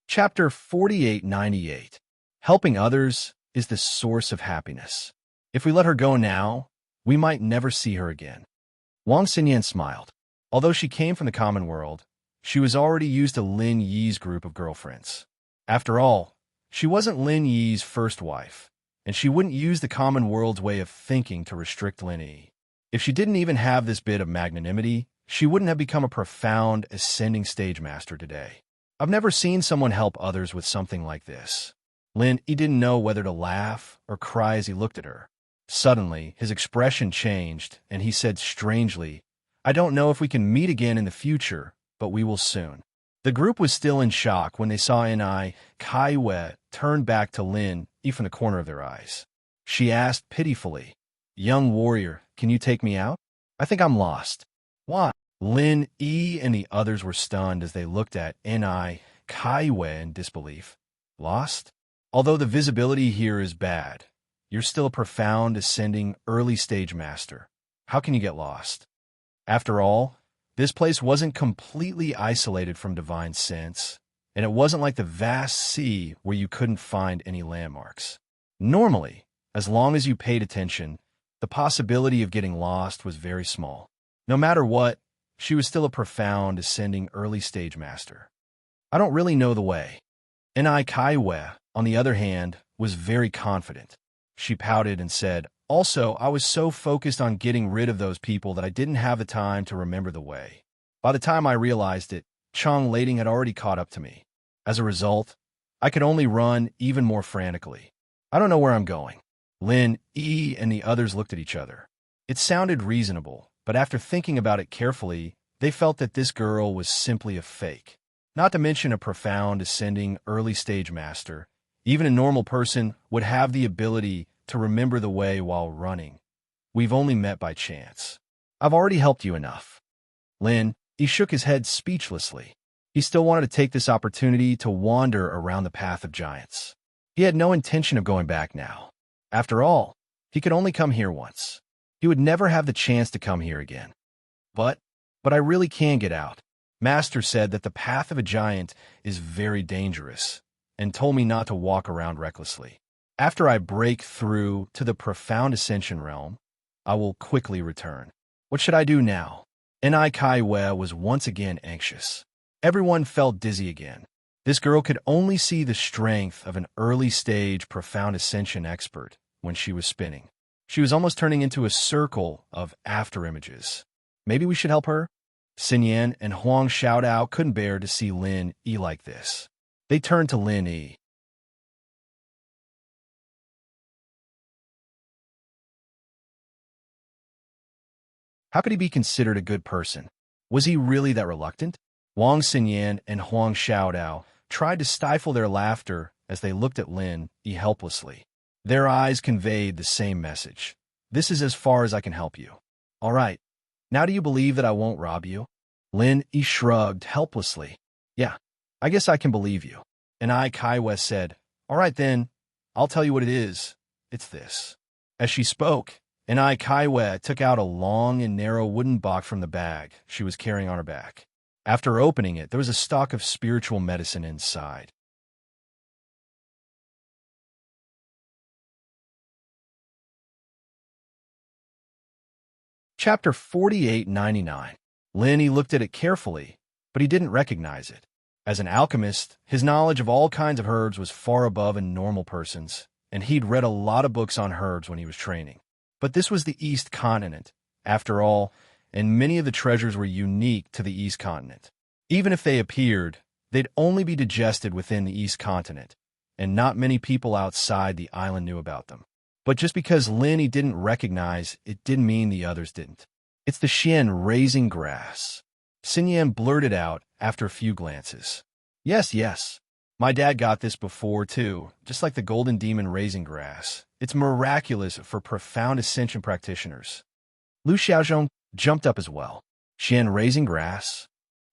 Chapter 4898. Helping others is the source of happiness. If we let her go now, we might never see her again. Wang Xinyan smiled. Although she came from the common world, she was already used to Lin Yi's group of girlfriends. After all, she wasn't Lin Yi's first wife, and she wouldn't use the common world's way of thinking to restrict Lin Yi. If she didn't even have this bit of magnanimity, she wouldn't have become a profound, ascending stage master today. I've never seen someone help others with something like this. Lin Yi didn't know whether to laugh or cry as he looked at her. Suddenly, his expression changed, and he said strangely, I don't know if we can meet again in the future, but we will soon. The group was still in shock when they saw Kai Wei turn back to Lin Yi from the corner of their eyes. She asked pitifully, Young warrior, can you take me out? I think I'm lost. Why? Lin Yi and the others were stunned as they looked at Kai Wei in disbelief. Lost? Although the visibility here is bad, you're still a profound, ascending, early stage master. How can you get lost? After all, this place wasn't completely isolated from divine sense, and it wasn't like the vast sea where you couldn't find any landmarks. Normally, as long as you paid attention, the possibility of getting lost was very small. No matter what, she was still a profound, ascending, early stage master. I don't really know the way. Kai Wei, on the other hand, was very confident. She pouted and said, Also, I was so focused on getting rid of those people that I didn't have the time to remember the way. By the time I realized it, Chang Lading had already caught up to me. As a result, I could only run even more frantically. I don't know where I'm going. Lin Yi and the others looked at each other. It sounded reasonable, but after thinking about it carefully, they felt that this girl was simply a fake. Not to mention a profound, ascending, early stage master. Even a normal person would have the ability to remember the way while running. We've only met by chance. I've already helped you enough. Lin, he shook his head speechlessly. He still wanted to take this opportunity to wander around the path of giants. He had no intention of going back now. After all, he could only come here once. He would never have the chance to come here again. But I really can get out. Master said that the path of a giant is very dangerous, and told me not to walk around recklessly. After I break through to the profound ascension realm, I will quickly return. What should I do now? Kai Wei was once again anxious. Everyone felt dizzy again. This girl could only see the strength of an early-stage profound ascension expert when she was spinning. She was almost turning into a circle of afterimages. Maybe we should help her? Xin Yan and Huang Xiaodao couldn't bear to see Lin Yi like this. They turned to Lin Yi. How could he be considered a good person? Was he really that reluctant? Wang Xinyan and Huang Xiaodao tried to stifle their laughter as they looked at Lin Yi helplessly. Their eyes conveyed the same message. This is as far as I can help you. All right. Now do you believe that I won't rob you? Lin Yi shrugged helplessly. Yeah, I guess I can believe you. And I, Kaiwe, said, all right then, I'll tell you what it is. It's this. As she spoke, and I, Kaiwe, took out a long and narrow wooden box from the bag she was carrying on her back. After opening it, there was a stock of spiritual medicine inside. Chapter 4899. Lin Yi looked at it carefully, but he didn't recognize it. As an alchemist, his knowledge of all kinds of herbs was far above a normal person's, and he'd read a lot of books on herbs when he was training. But this was the East Continent, after all, and many of the treasures were unique to the East Continent. Even if they appeared, they'd only be digested within the East Continent, and not many people outside the island knew about them. But just because Lin Yi didn't recognize, it didn't mean the others didn't. It's the Xian raising grass. Xin Yan blurted out after a few glances. Yes. My dad got this before, too, just like the golden demon raising grass. It's miraculous for profound ascension practitioners. Lu Xiaozhong jumped up as well. Xian raising grass?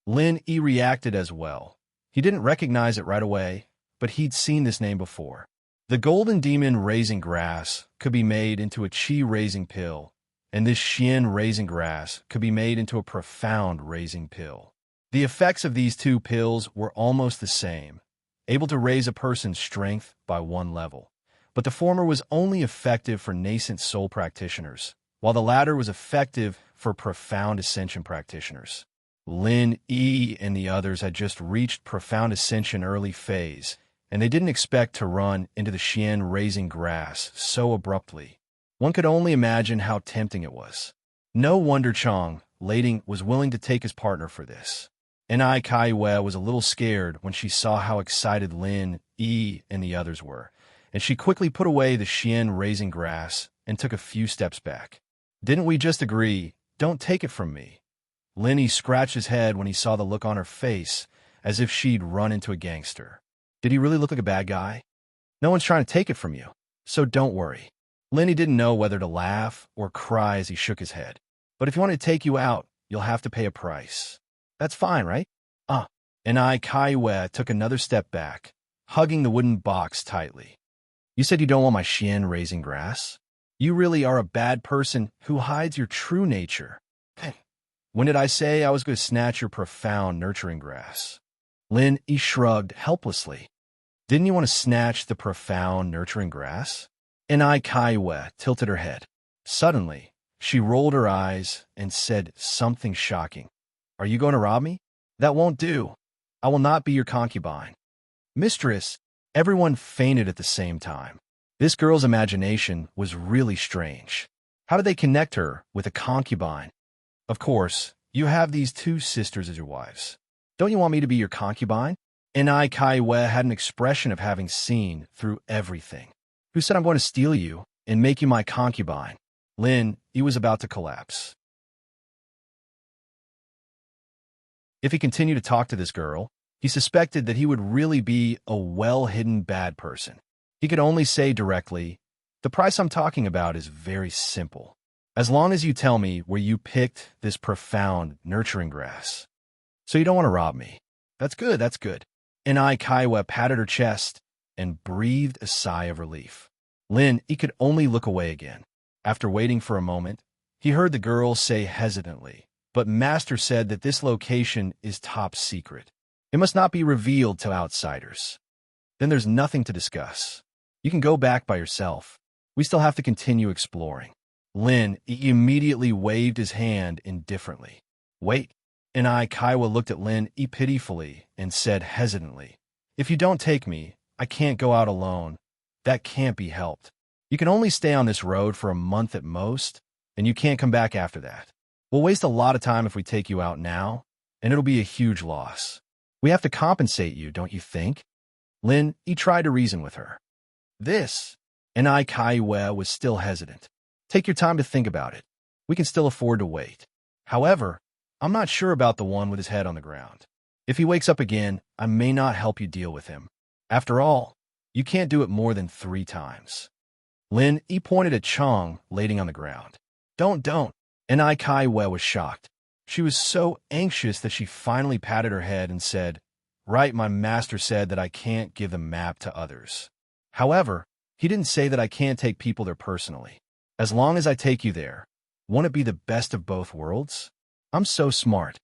Lin Yi reacted as well. He didn't recognize it right away, but he'd seen this name before. The golden demon raising grass could be made into a qi raising pill, and this Xian raising grass could be made into a profound raising pill. The effects of these two pills were almost the same, able to raise a person's strength by 1 level. But the former was only effective for nascent soul practitioners, while the latter was effective for profound ascension practitioners. Lin Yi and the others had just reached profound ascension early phase, and they didn't expect to run into the Xian raising grass so abruptly. One could only imagine how tempting it was. No wonder Chang, Lading, was willing to take his partner for this. And I, Kaiwe, was a little scared when she saw how excited Lin Yi and the others were, and she quickly put away the Xian raising grass and took a few steps back. Didn't we just agree? Don't take it from me. Lin Yi scratched his head when he saw the look on her face, as if she'd run into a gangster. Did he really look like a bad guy? No one's trying to take it from you, so don't worry. Lin Yi didn't know whether to laugh or cry as he shook his head. But if you want to take you out, you'll have to pay a price. That's fine, right? And I, Kaiwe, took another step back, hugging the wooden box tightly. You said you don't want my Xian raising grass? You really are a bad person who hides your true nature. When did I say I was going to snatch your profound nurturing grass? Lin Yi shrugged helplessly. Didn't you want to snatch the profound nurturing grass? And I, Kaiwe, tilted her head. Suddenly, she rolled her eyes and said something shocking. Are you going to rob me? That won't do. I will not be your concubine. Mistress, everyone fainted at the same time. This girl's imagination was really strange. How did they connect her with a concubine? Of course, you have these 2 sisters as your wives. Don't you want me to be your concubine? And I, Kaiwe, had an expression of having seen through everything. Who said I'm going to steal you and make you my concubine? Lin, he was about to collapse. If he continued to talk to this girl, he suspected that he would really be a well-hidden bad person. He could only say directly, the price I'm talking about is very simple. As long as you tell me where you picked this profound nurturing grass. So you don't want to rob me. That's good. And I, Kaiwe, patted her chest and breathed a sigh of relief. Lin, he could only look away again. After waiting for a moment, he heard the girl say hesitantly, but Master said that this location is top secret. It must not be revealed to outsiders. Then there's nothing to discuss. You can go back by yourself. We still have to continue exploring. Lin, he immediately waved his hand indifferently. Wait. And I, Kaiwe, looked at Lin pitifully and said hesitantly, if you don't take me, I can't go out alone. That can't be helped. You can only stay on this road for a month at most, and you can't come back after that. We'll waste a lot of time if we take you out now, and it'll be a huge loss. We have to compensate you, don't you think? Lin, he tried to reason with her. This, and I, Kaiwe, was still hesitant. Take your time to think about it. We can still afford to wait. However, I'm not sure about the one with his head on the ground. If he wakes up again, I may not help you deal with him. After all, you can't do it more than 3 times. Lin, he pointed at Chang, laying on the ground. Don't. And I, Kaiwe, was shocked. She was so anxious that she finally patted her head and said, "Right, my master said that I can't give the map to others. However, he didn't say that I can't take people there personally. As long as I take you there, won't it be the best of both worlds?" I'm so smart.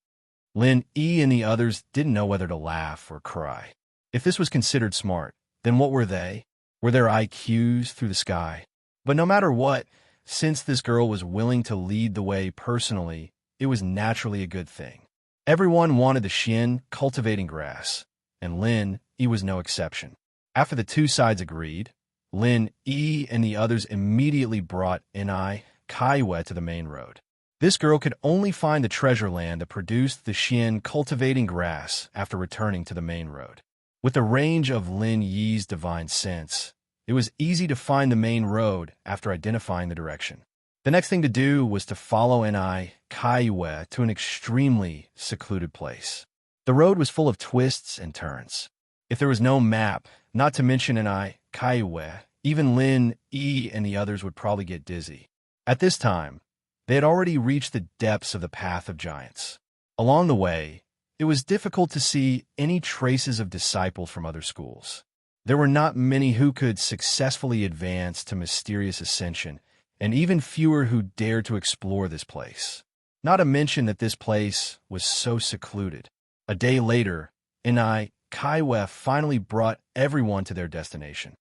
Lin E and the others didn't know whether to laugh or cry. If this was considered smart, then what were they? Were their IQs through the sky? But no matter what, since this girl was willing to lead the way personally, it was naturally a good thing. Everyone wanted the Xin cultivating grass, and Lin E was no exception. After the two sides agreed, Lin E and the others immediately brought Ni Kaiwe to the main road. This girl could only find the treasure land that produced the Xin cultivating grass after returning to the main road. With the range of Lin Yi's divine sense, it was easy to find the main road after identifying the direction. The next thing to do was to follow Ni Kaiwe to an extremely secluded place. The road was full of twists and turns. If there was no map, not to mention Ni Kaiwe, even Lin E and the others would probably get dizzy. At this time, they had already reached the depths of the Path of Giants. Along the way, it was difficult to see any traces of disciples from other schools. There were not many who could successfully advance to mysterious ascension, and even fewer who dared to explore this place. Not to mention that this place was so secluded. A day later, Ni Kaiwe finally brought everyone to their destination.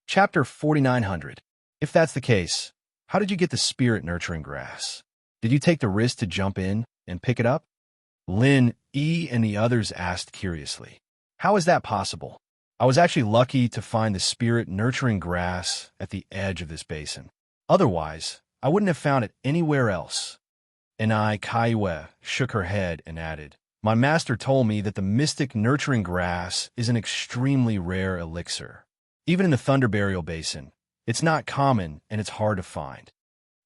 Chapter 4900. If that's the case, how did you get the spirit nurturing grass? Did you take the risk to jump in and pick it up? Lin E and the others asked curiously. How is that possible? I was actually lucky to find the spirit nurturing grass at the edge of this basin. Otherwise, I wouldn't have found it anywhere else. Ni Kaiwe shook her head and added, "My master told me that the mystic nurturing grass is an extremely rare elixir. Even in the Thunder Burial Basin, it's not common and it's hard to find."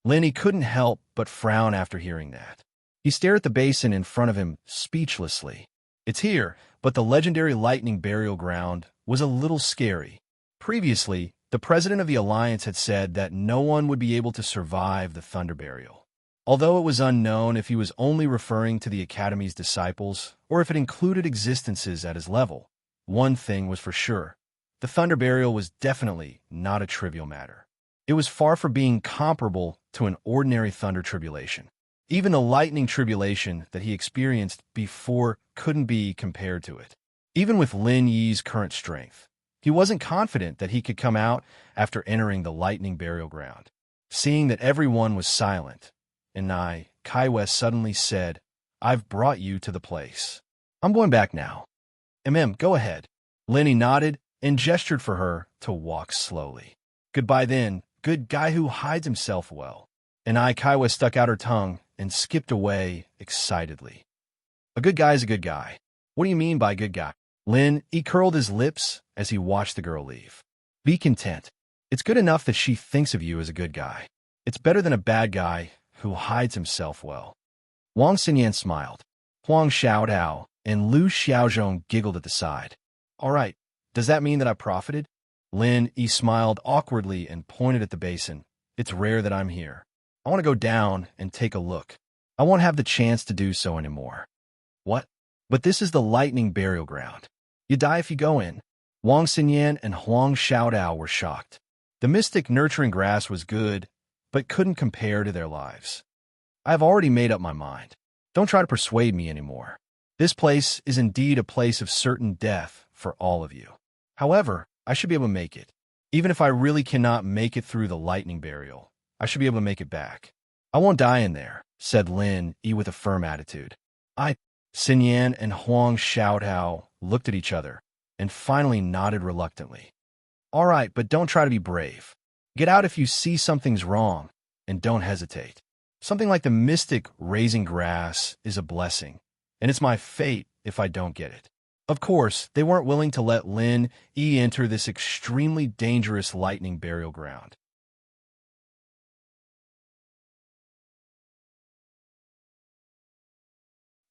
Lenny couldn't help but frown after hearing that. He stared at the basin in front of him speechlessly. It's here, but the legendary lightning burial ground was a little scary. Previously, the president of the Alliance had said that no one would be able to survive the Thunder Burial. Although it was unknown if he was only referring to the Academy's disciples or if it included existences at his level, one thing was for sure. The Thunder Burial was definitely not a trivial matter. It was far from being comparable to an ordinary thunder tribulation. Even the lightning tribulation that he experienced before couldn't be compared to it. Even with Lin Yi's current strength, he wasn't confident that he could come out after entering the lightning burial ground. Seeing that everyone was silent, Ni Kaiwe suddenly said, "I've brought you to the place. I'm going back now." Go ahead." Lenny nodded and gestured for her to walk slowly. "Goodbye then, good guy who hides himself well." And Kaiwa stuck out her tongue and skipped away excitedly. "A good guy is a good guy. What do you mean by good guy?" He curled his lips as he watched the girl leave. "Be content. It's good enough that she thinks of you as a good guy. It's better than a bad guy who hides himself well." Wang Xinyan smiled. Huang Xiaodao and Lu Xiaozhong giggled at the side. "All right. Does that mean that I profited?" Lin Yi smiled awkwardly and pointed at the basin. "It's rare that I'm here. I want to go down and take a look. I won't have the chance to do so anymore." "What? But this is the lightning burial ground. You die if you go in." Wang Xinyan and Huang Xiaodao were shocked. The mystic nurturing grass was good, but couldn't compare to their lives. "I have already made up my mind. Don't try to persuade me anymore. This place is indeed a place of certain death for all of you. However, I should be able to make it. Even if I really cannot make it through the lightning burial, I should be able to make it back. I won't die in there," said Lin Yi with a firm attitude. Xinyan and Huang Xiaodao looked at each other and finally nodded reluctantly. "All right, but don't try to be brave. Get out if you see something's wrong, and don't hesitate. Something like the mystic raising grass is a blessing, and it's my fate if I don't get it." Of course, they weren't willing to let Lin Yi enter this extremely dangerous lightning burial ground.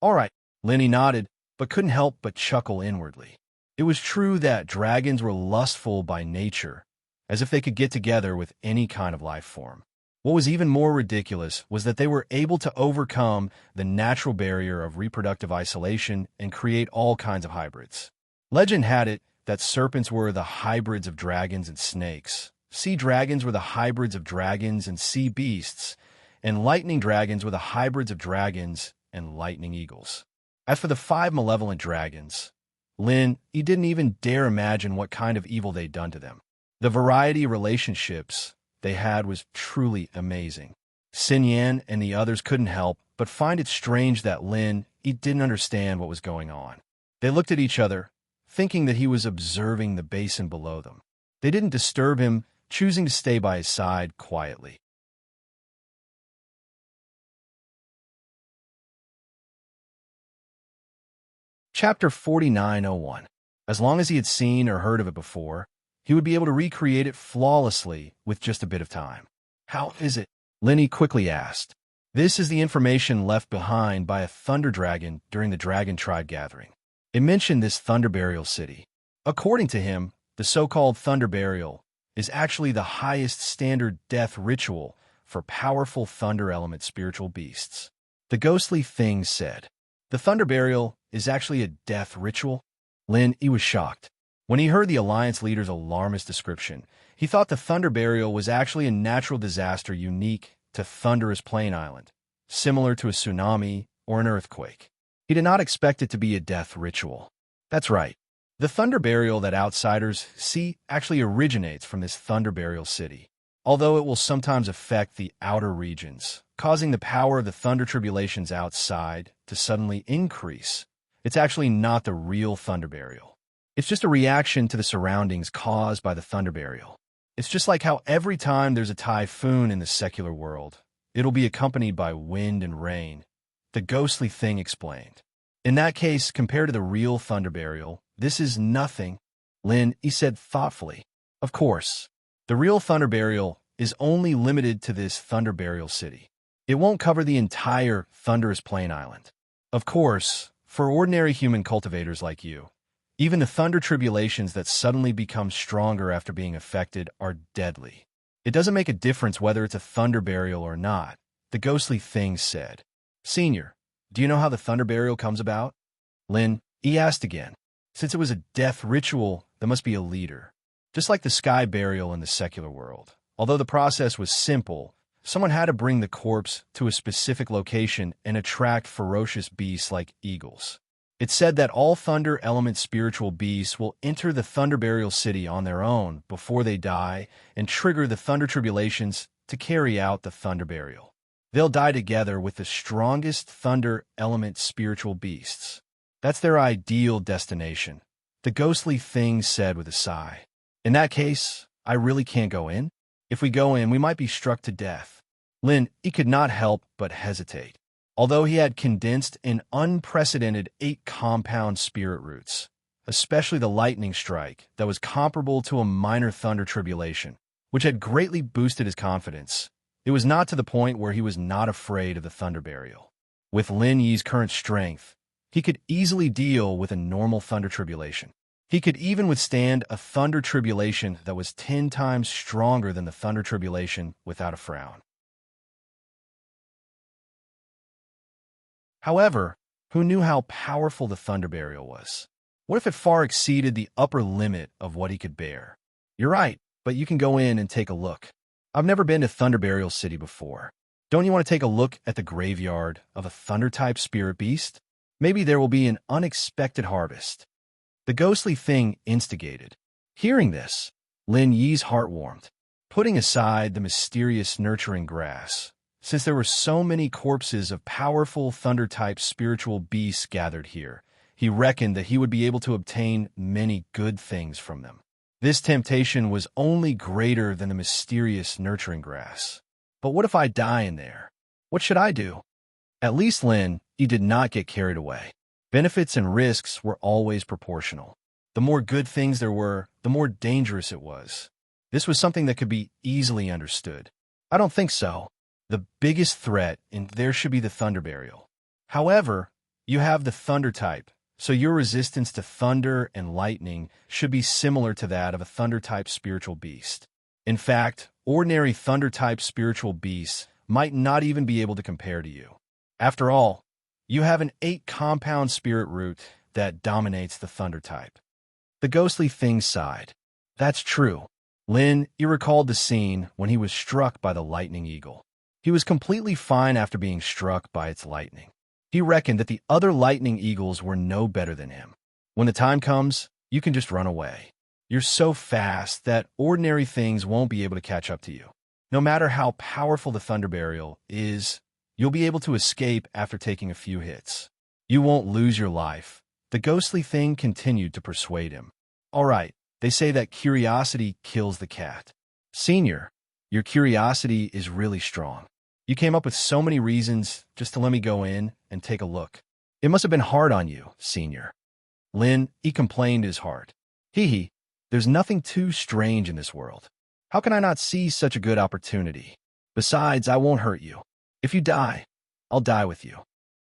"All right," Lin Yi nodded, but couldn't help but chuckle inwardly. It was true that dragons were lustful by nature, as if they could get together with any kind of life form. What was even more ridiculous was that they were able to overcome the natural barrier of reproductive isolation and create all kinds of hybrids. Legend had it that serpents were the hybrids of dragons and snakes, sea dragons were the hybrids of dragons and sea beasts, and lightning dragons were the hybrids of dragons and lightning eagles. As for the 5 malevolent dragons, Lin, he didn't even dare imagine what kind of evil they'd done to them. The variety of relationships they had was truly amazing. Xin Yan and the others couldn't help but find it strange that Lin, he didn't understand what was going on. They looked at each other, thinking that he was observing the basin below them. They didn't disturb him, choosing to stay by his side quietly. Chapter 4901. As long as he had seen or heard of it before, he would be able to recreate it flawlessly with just a bit of time. How is it? Lenny quickly asked. This is the information left behind by a thunder dragon during the dragon tribe gathering. It mentioned this thunder burial city. According to him, the so-called thunder burial is actually the highest standard death ritual for powerful thunder element spiritual beasts. The ghostly thing said. The thunder burial is actually a death ritual? Lin, he was shocked. When he heard the Alliance leader's alarmist description, he thought the thunder burial was actually a natural disaster unique to Thunderous Plain Island, similar to a tsunami or an earthquake. He did not expect it to be a death ritual. That's right. The thunder burial that outsiders see actually originates from this thunder burial city, although it will sometimes affect the outer regions, causing the power of the thunder tribulations outside to suddenly increase. It's actually not the real thunder burial. It's just a reaction to the surroundings caused by the thunder burial. It's just like how every time there's a typhoon in the secular world, it'll be accompanied by wind and rain, the ghostly thing explained. In that case, compared to the real thunder burial, this is nothing, Lin, he said thoughtfully. Of course, the real thunder burial is only limited to this thunder burial city. It won't cover the entire Thunderous Plain Island. Of course, for ordinary human cultivators like you, even the thunder tribulations that suddenly become stronger after being affected are deadly. It doesn't make a difference whether it's a thunder burial or not, the ghostly thing said. Senior, do you know how the thunder burial comes about? Lin, he asked again. Since it was a death ritual, there must be a leader. Just like the sky burial in the secular world. Although the process was simple, someone had to bring the corpse to a specific location and attract ferocious beasts like eagles. It's said that all thunder element spiritual beasts will enter the thunder burial city on their own before they die and trigger the thunder tribulations to carry out the thunder burial. They'll die together with the strongest thunder element spiritual beasts. That's their ideal destination, the ghostly thing said with a sigh. In that case, I really can't go in? If we go in, we might be struck to death. Lin, he could not help but hesitate. Although he had condensed an unprecedented 8 compound spirit roots, especially the lightning strike that was comparable to a minor thunder tribulation, which had greatly boosted his confidence, it was not to the point where he was not afraid of the thunder burial. With Lin Yi's current strength, he could easily deal with a normal thunder tribulation. He could even withstand a thunder tribulation that was 10 times stronger than the thunder tribulation without a frown. However, who knew how powerful the thunder burial was? What if it far exceeded the upper limit of what he could bear? You're right, but you can go in and take a look. I've never been to Thunder Burial City before. Don't you want to take a look at the graveyard of a thunder-type spirit beast? Maybe there will be an unexpected harvest. The ghostly thing instigated. Hearing this, Lin Yi's heart warmed. Putting aside the mysterious nurturing grass, since there were so many corpses of powerful thunder-type spiritual beasts gathered here, he reckoned that he would be able to obtain many good things from them. This temptation was only greater than the mysterious nurturing grass. But what if I die in there? What should I do? At least Lin, he did not get carried away. Benefits and risks were always proportional. The more good things there were, the more dangerous it was. This was something that could be easily understood. I don't think so. The biggest threat in there should be the thunder burial. However, you have the thunder type, So your resistance to thunder and lightning should be similar to that of a thunder-type spiritual beast. In fact, ordinary thunder-type spiritual beasts might not even be able to compare to you. After all, you have an 8-compound spirit root that dominates the thunder type. The ghostly thing sighed. That's true. Lin, he recalled the scene when he was struck by the lightning eagle. He was completely fine after being struck by its lightning. He reckoned that the other lightning eagles were no better than him. When the time comes, you can just run away. You're so fast that ordinary things won't be able to catch up to you. No matter how powerful the thunder burial is, you'll be able to escape after taking a few hits. You won't lose your life. The ghostly thing continued to persuade him. All right, they say that curiosity kills the cat. Senior, your curiosity is really strong. You came up with so many reasons just to let me go in and take a look. It must have been hard on you, Senior. Lin, he complained his heart. Hee, there's nothing too strange in this world. How can I not see such a good opportunity? Besides, I won't hurt you. If you die, I'll die with you.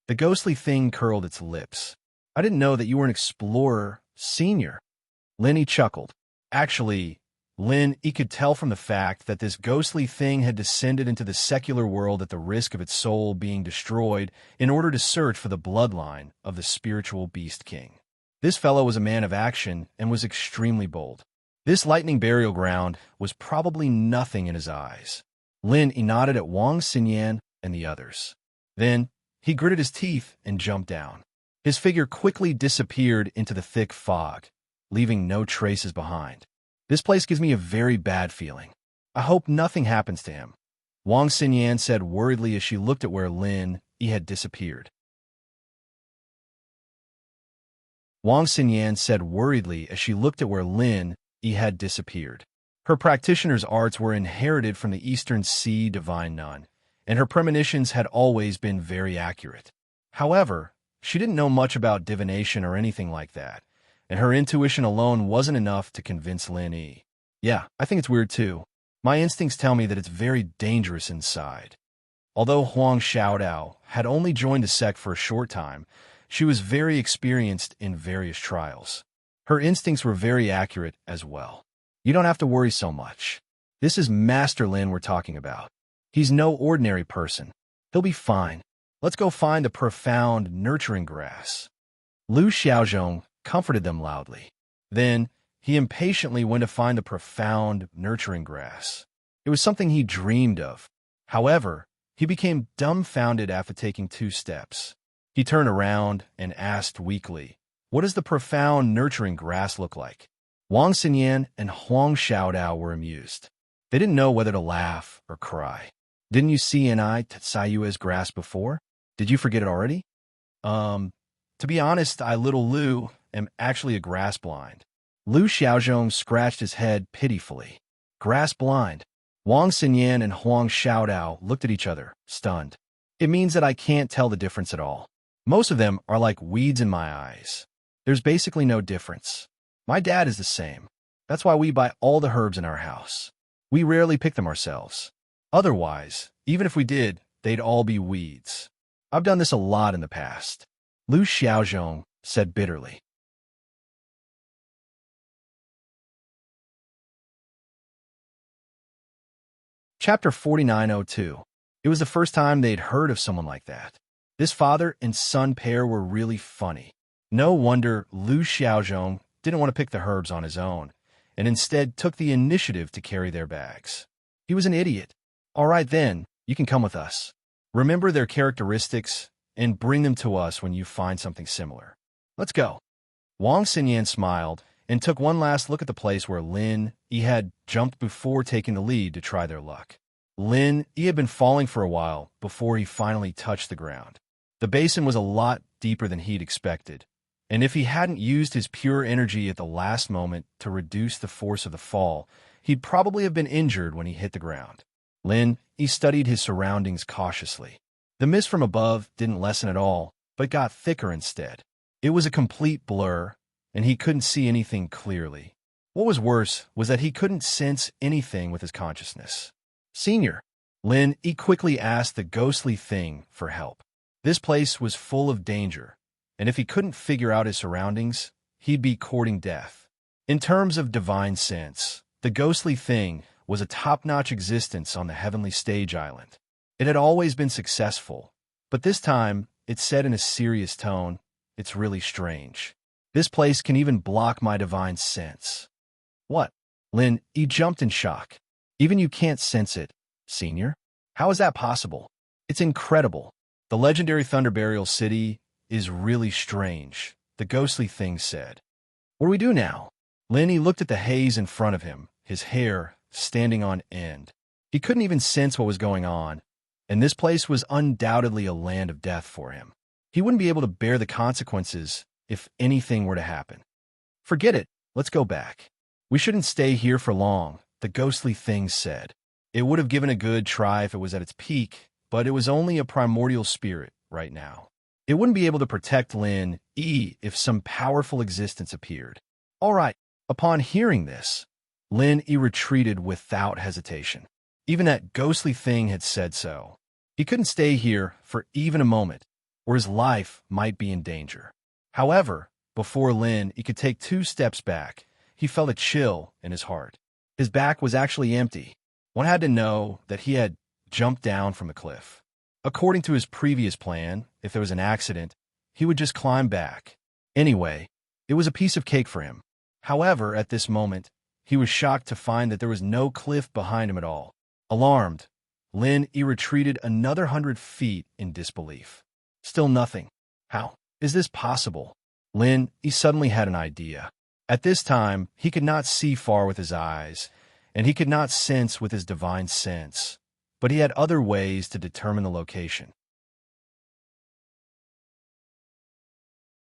The ghostly thing curled its lips. I didn't know that you were an explorer, Senior. Lin, he chuckled. Actually, Lin, he could tell from the fact that this ghostly thing had descended into the secular world at the risk of its soul being destroyed in order to search for the bloodline of the spiritual beast king. This fellow was a man of action and was extremely bold. This lightning burial ground was probably nothing in his eyes. Lin, he nodded at Wang Xinyan and the others. Then, he gritted his teeth and jumped down. His figure quickly disappeared into the thick fog, leaving no traces behind. This place gives me a very bad feeling. I hope nothing happens to him, Wang Xinyan said worriedly as she looked at where Lin he had disappeared. Wang Xinyan said worriedly as she looked at where Lin he had disappeared. Her practitioner's arts were inherited from the Eastern Sea divine nun, and her premonitions had always been very accurate. However, she didn't know much about divination or anything like that, and her intuition alone wasn't enough to convince Lin Yi. Yeah, I think it's weird too. My instincts tell me that it's very dangerous inside. Although Huang Xiaodao had only joined the sect for a short time, she was very experienced in various trials. Her instincts were very accurate as well. You don't have to worry so much. This is Master Lin we're talking about. He's no ordinary person. He'll be fine. Let's go find the profound, nurturing grass. Lu Xiaozhong comforted them loudly. Then, he impatiently went to find the profound, nurturing grass. It was something he dreamed of. However, he became dumbfounded after taking 2 steps. He turned around and asked weakly, "What does the profound, nurturing grass look like?" Wang Xinyan and Huang Xiaodao were amused. They didn't know whether to laugh or cry. Didn't you see Ni Tsayue's grass before? Did you forget it already? To be honest, I, little Lu, am actually a grass blind. Lu Xiaozhong scratched his head pitifully. Grass blind. Wang Xinyan and Huang Xiaodao looked at each other, stunned. It means that I can't tell the difference at all. Most of them are like weeds in my eyes. There's basically no difference. My dad is the same. That's why we buy all the herbs in our house. We rarely pick them ourselves. Otherwise, even if we did, they'd all be weeds. I've done this a lot in the past. Lu Xiaozhong said bitterly. Chapter 4902. It was the first time they'd heard of someone like that. This father and son pair were really funny. No wonder Lu Xiaozhong didn't want to pick the herbs on his own, and instead took the initiative to carry their bags. He was an idiot. All right then, you can come with us. Remember their characteristics and bring them to us when you find something similar. Let's go. Wang Xinyan smiled and took one last look at the place where Lin Yi had jumped before taking the lead to try their luck. Lin Yi had been falling for a while before he finally touched the ground. The basin was a lot deeper than he'd expected, and if he hadn't used his pure energy at the last moment to reduce the force of the fall, he'd probably have been injured when he hit the ground. Lin Yi studied his surroundings cautiously. The mist from above didn't lessen at all, but got thicker instead. It was a complete blur, and he couldn't see anything clearly. What was worse was that he couldn't sense anything with his consciousness. Senior, Lin Yi quickly asked the ghostly thing for help. This place was full of danger, and if he couldn't figure out his surroundings, he'd be courting death. In terms of divine sense, the ghostly thing was a top-notch existence on the heavenly stage island. It had always been successful, but this time, it said in a serious tone, "It's really strange. This place can even block my divine sense." "What?" Lin Yi jumped in shock. "Even you can't sense it, Senior? How is that possible?" "It's incredible. The legendary Thunder Burial City is really strange," the ghostly thing said. "What do we do now?" Lin Yi looked at the haze in front of him, his hair standing on end. He couldn't even sense what was going on, and this place was undoubtedly a land of death for him. He wouldn't be able to bear the consequences if anything were to happen. "Forget it. Let's go back. We shouldn't stay here for long," the ghostly thing said. It would have given a good try if it was at its peak, but it was only a primordial spirit right now. It wouldn't be able to protect Lin Yi if some powerful existence appeared. All right. Upon hearing this, Lin Yi retreated without hesitation. Even that ghostly thing had said so. He couldn't stay here for even a moment, or his life might be in danger. However, before Lin Yi could take 2 steps back, he felt a chill in his heart. His back was actually empty. One had to know that he had jumped down from the cliff. According to his previous plan, if there was an accident, he would just climb back. Anyway, it was a piece of cake for him. However, at this moment, he was shocked to find that there was no cliff behind him at all. Alarmed, Lin Yi retreated another 100 feet in disbelief. Still nothing. How is this possible? Lin Yi suddenly had an idea. At this time, he could not see far with his eyes, and he could not sense with his divine sense, but he had other ways to determine the location.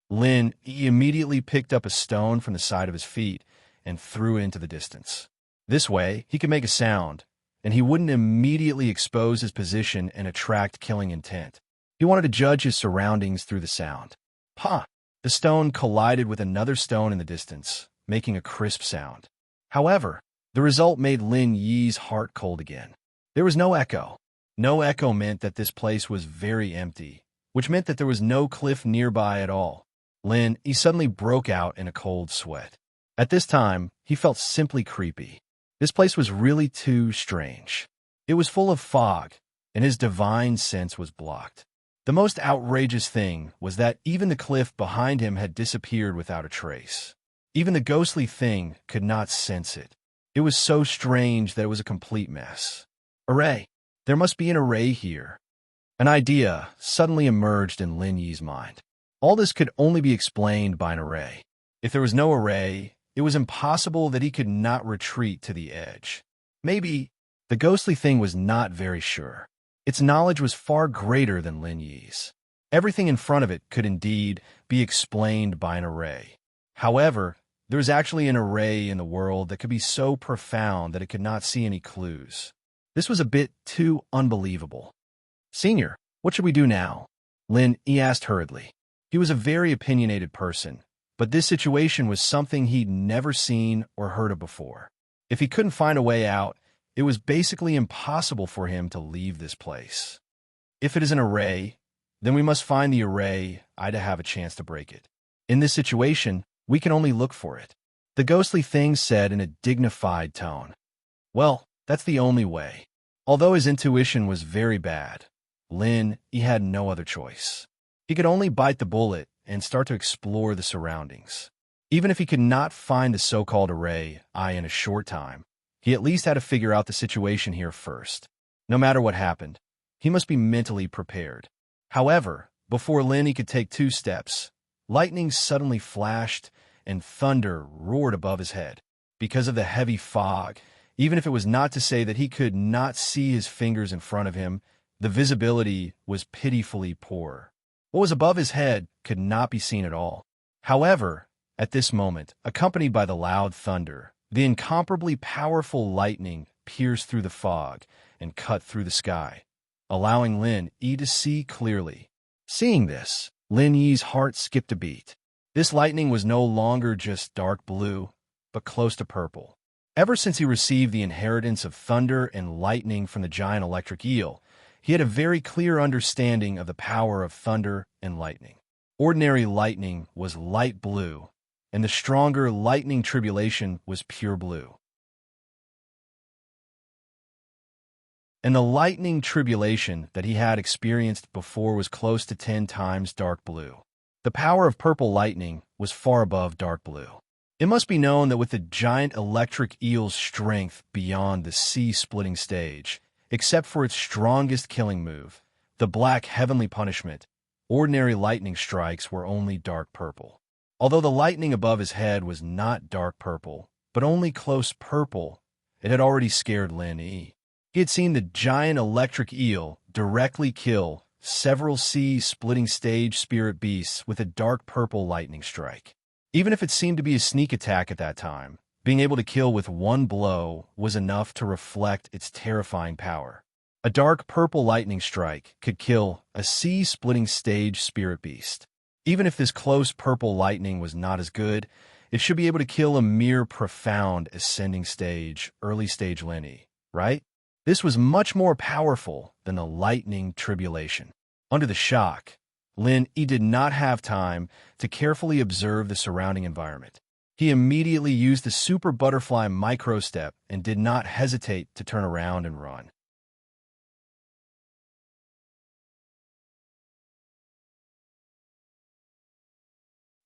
Lin Yi immediately picked up a stone from the side of his feet and threw it into the distance. This way, he could make a sound, and he wouldn't immediately expose his position and attract killing intent. He wanted to judge his surroundings through the sound. Pa! The stone collided with another stone in the distance, making a crisp sound. However, the result made Lin Yi's heart cold again. There was no echo. No echo meant that this place was very empty, which meant that there was no cliff nearby at all. Lin Yi suddenly broke out in a cold sweat. At this time, he felt simply creepy. This place was really too strange. It was full of fog, and his divine sense was blocked. The most outrageous thing was that even the cliff behind him had disappeared without a trace. Even the ghostly thing could not sense it. It was so strange that it was a complete mess. Array! There must be an array here. An idea suddenly emerged in Lin Yi's mind. All this could only be explained by an array. If there was no array, it was impossible that he could not retreat to the edge. Maybe the ghostly thing was not very sure. Its knowledge was far greater than Lin Yi's. Everything in front of it could indeed be explained by an array. However, there was actually an array in the world that could be so profound that it could not see any clues. This was a bit too unbelievable. Senior, what should we do now? Lin Yi asked hurriedly. He was a very opinionated person, but this situation was something he'd never seen or heard of before. If he couldn't find a way out, it was basically impossible for him to leave this place. If it is an array, then we must find the array to have a chance to break it. In this situation, we can only look for it. The ghostly thing said in a dignified tone. Well, that's the only way. Although his intuition was very bad, Lin Yi had no other choice. He could only bite the bullet and start to explore the surroundings. Even if he could not find the so-called array in a short time, he at least had to figure out the situation here first. No matter what happened, he must be mentally prepared. However, before Lin Yi could take 2 steps, lightning suddenly flashed and thunder roared above his head. Because of the heavy fog, even if it was not to say that he could not see his fingers in front of him, the visibility was pitifully poor. What was above his head could not be seen at all. However, at this moment, accompanied by the loud thunder, the incomparably powerful lightning pierced through the fog and cut through the sky, allowing Lin Yi to see clearly. Seeing this, Lin Yi's heart skipped a beat. This lightning was no longer just dark blue, but close to purple. Ever since he received the inheritance of thunder and lightning from the giant electric eel, he had a very clear understanding of the power of thunder and lightning. Ordinary lightning was light blue, and the stronger lightning tribulation was pure blue. And the lightning tribulation that he had experienced before was close to 10 times dark blue. The power of purple lightning was far above dark blue. It must be known that with the giant electric eel's strength beyond the sea-splitting stage, except for its strongest killing move, the black heavenly punishment, ordinary lightning strikes were only dark purple. Although the lightning above his head was not dark purple, but only close purple, it had already scared Lin Yi. He had seen the giant electric eel directly kill several sea-splitting stage spirit beasts with a dark purple lightning strike. Even if it seemed to be a sneak attack at that time, being able to kill with one blow was enough to reflect its terrifying power. A dark purple lightning strike could kill a sea-splitting stage spirit beast. Even if this close purple lightning was not as good, it should be able to kill a mere profound ascending stage, early stage Lin Yi, right? This was much more powerful than the lightning tribulation. Under the shock, Lin Yi did not have time to carefully observe the surrounding environment. He immediately used the super butterfly micro-step and did not hesitate to turn around and run.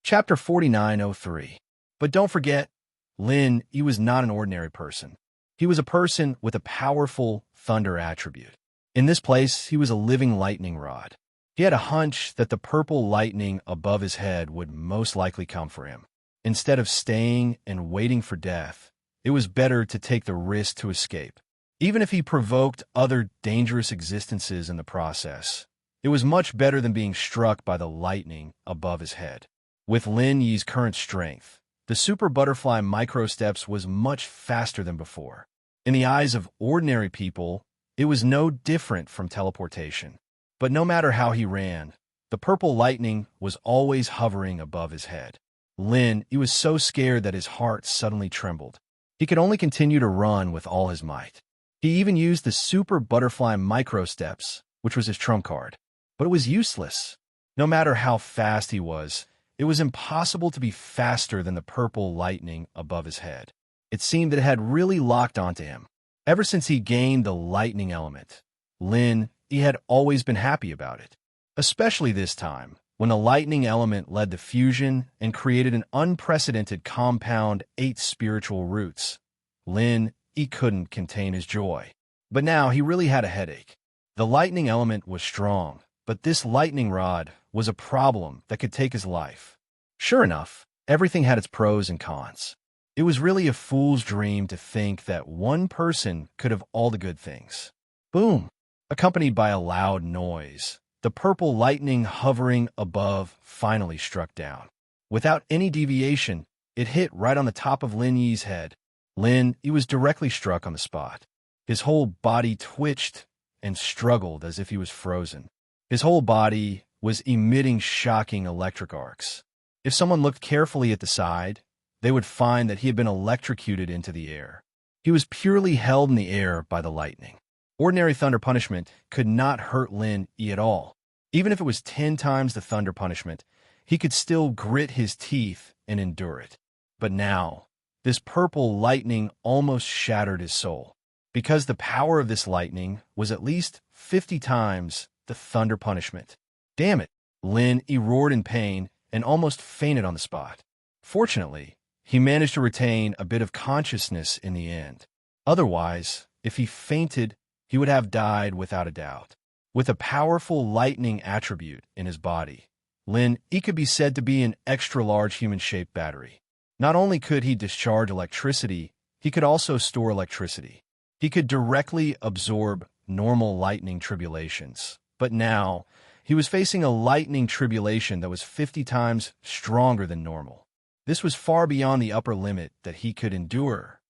Chapter 4903. But don't forget, Lin Yi was not an ordinary person. He was a person with a powerful thunder attribute. In this place, he was a living lightning rod. He had a hunch that the purple lightning above his head would most likely come for him. Instead of staying and waiting for death, it was better to take the risk to escape. Even if he provoked other dangerous existences in the process, it was much better than being struck by the lightning above his head. With Lin Yi's current strength, the super butterfly micro-steps was much faster than before. In the eyes of ordinary people, it was no different from teleportation. But no matter how he ran, the purple lightning was always hovering above his head. Lin Yi was so scared that his heart suddenly trembled. He could only continue to run with all his might. He even used the super butterfly micro-steps, which was his trump card. But it was useless. No matter how fast he was, it was impossible to be faster than the purple lightning above his head. It seemed that it had really locked onto him. Ever since he gained the lightning element, Lin Yi had always been happy about it. Especially this time, when the lightning element led to fusion and created an unprecedented compound 8 spiritual roots. Lin Yi couldn't contain his joy. But now he really had a headache. The lightning element was strong, but this lightning rod was a problem that could take his life. Sure enough, everything had its pros and cons. It was really a fool's dream to think that one person could have all the good things. Boom! Accompanied by a loud noise, the purple lightning hovering above finally struck down. Without any deviation, it hit right on the top of Lin Yi's head. Lin Yi was directly struck on the spot. His whole body twitched and struggled as if he was frozen. His whole body was emitting shocking electric arcs. If someone looked carefully at the side, they would find that he had been electrocuted into the air. He was purely held in the air by the lightning. Ordinary thunder punishment could not hurt Lin Yi at all. Even if it was 10 times the thunder punishment, he could still grit his teeth and endure it. But now, this purple lightning almost shattered his soul. Because the power of this lightning was at least 50 times the thunder punishment. Damn it! Lin Yi roared in pain and almost fainted on the spot. Fortunately, he managed to retain a bit of consciousness in the end. Otherwise, if he fainted, he would have died without a doubt. With a powerful lightning attribute in his body, Lin Yi could be said to be an extra-large human-shaped battery. Not only could he discharge electricity, he could also store electricity. He could directly absorb normal lightning tribulations. But now, he was facing a lightning tribulation that was 50 times stronger than normal. This was far beyond the upper limit that he could endure.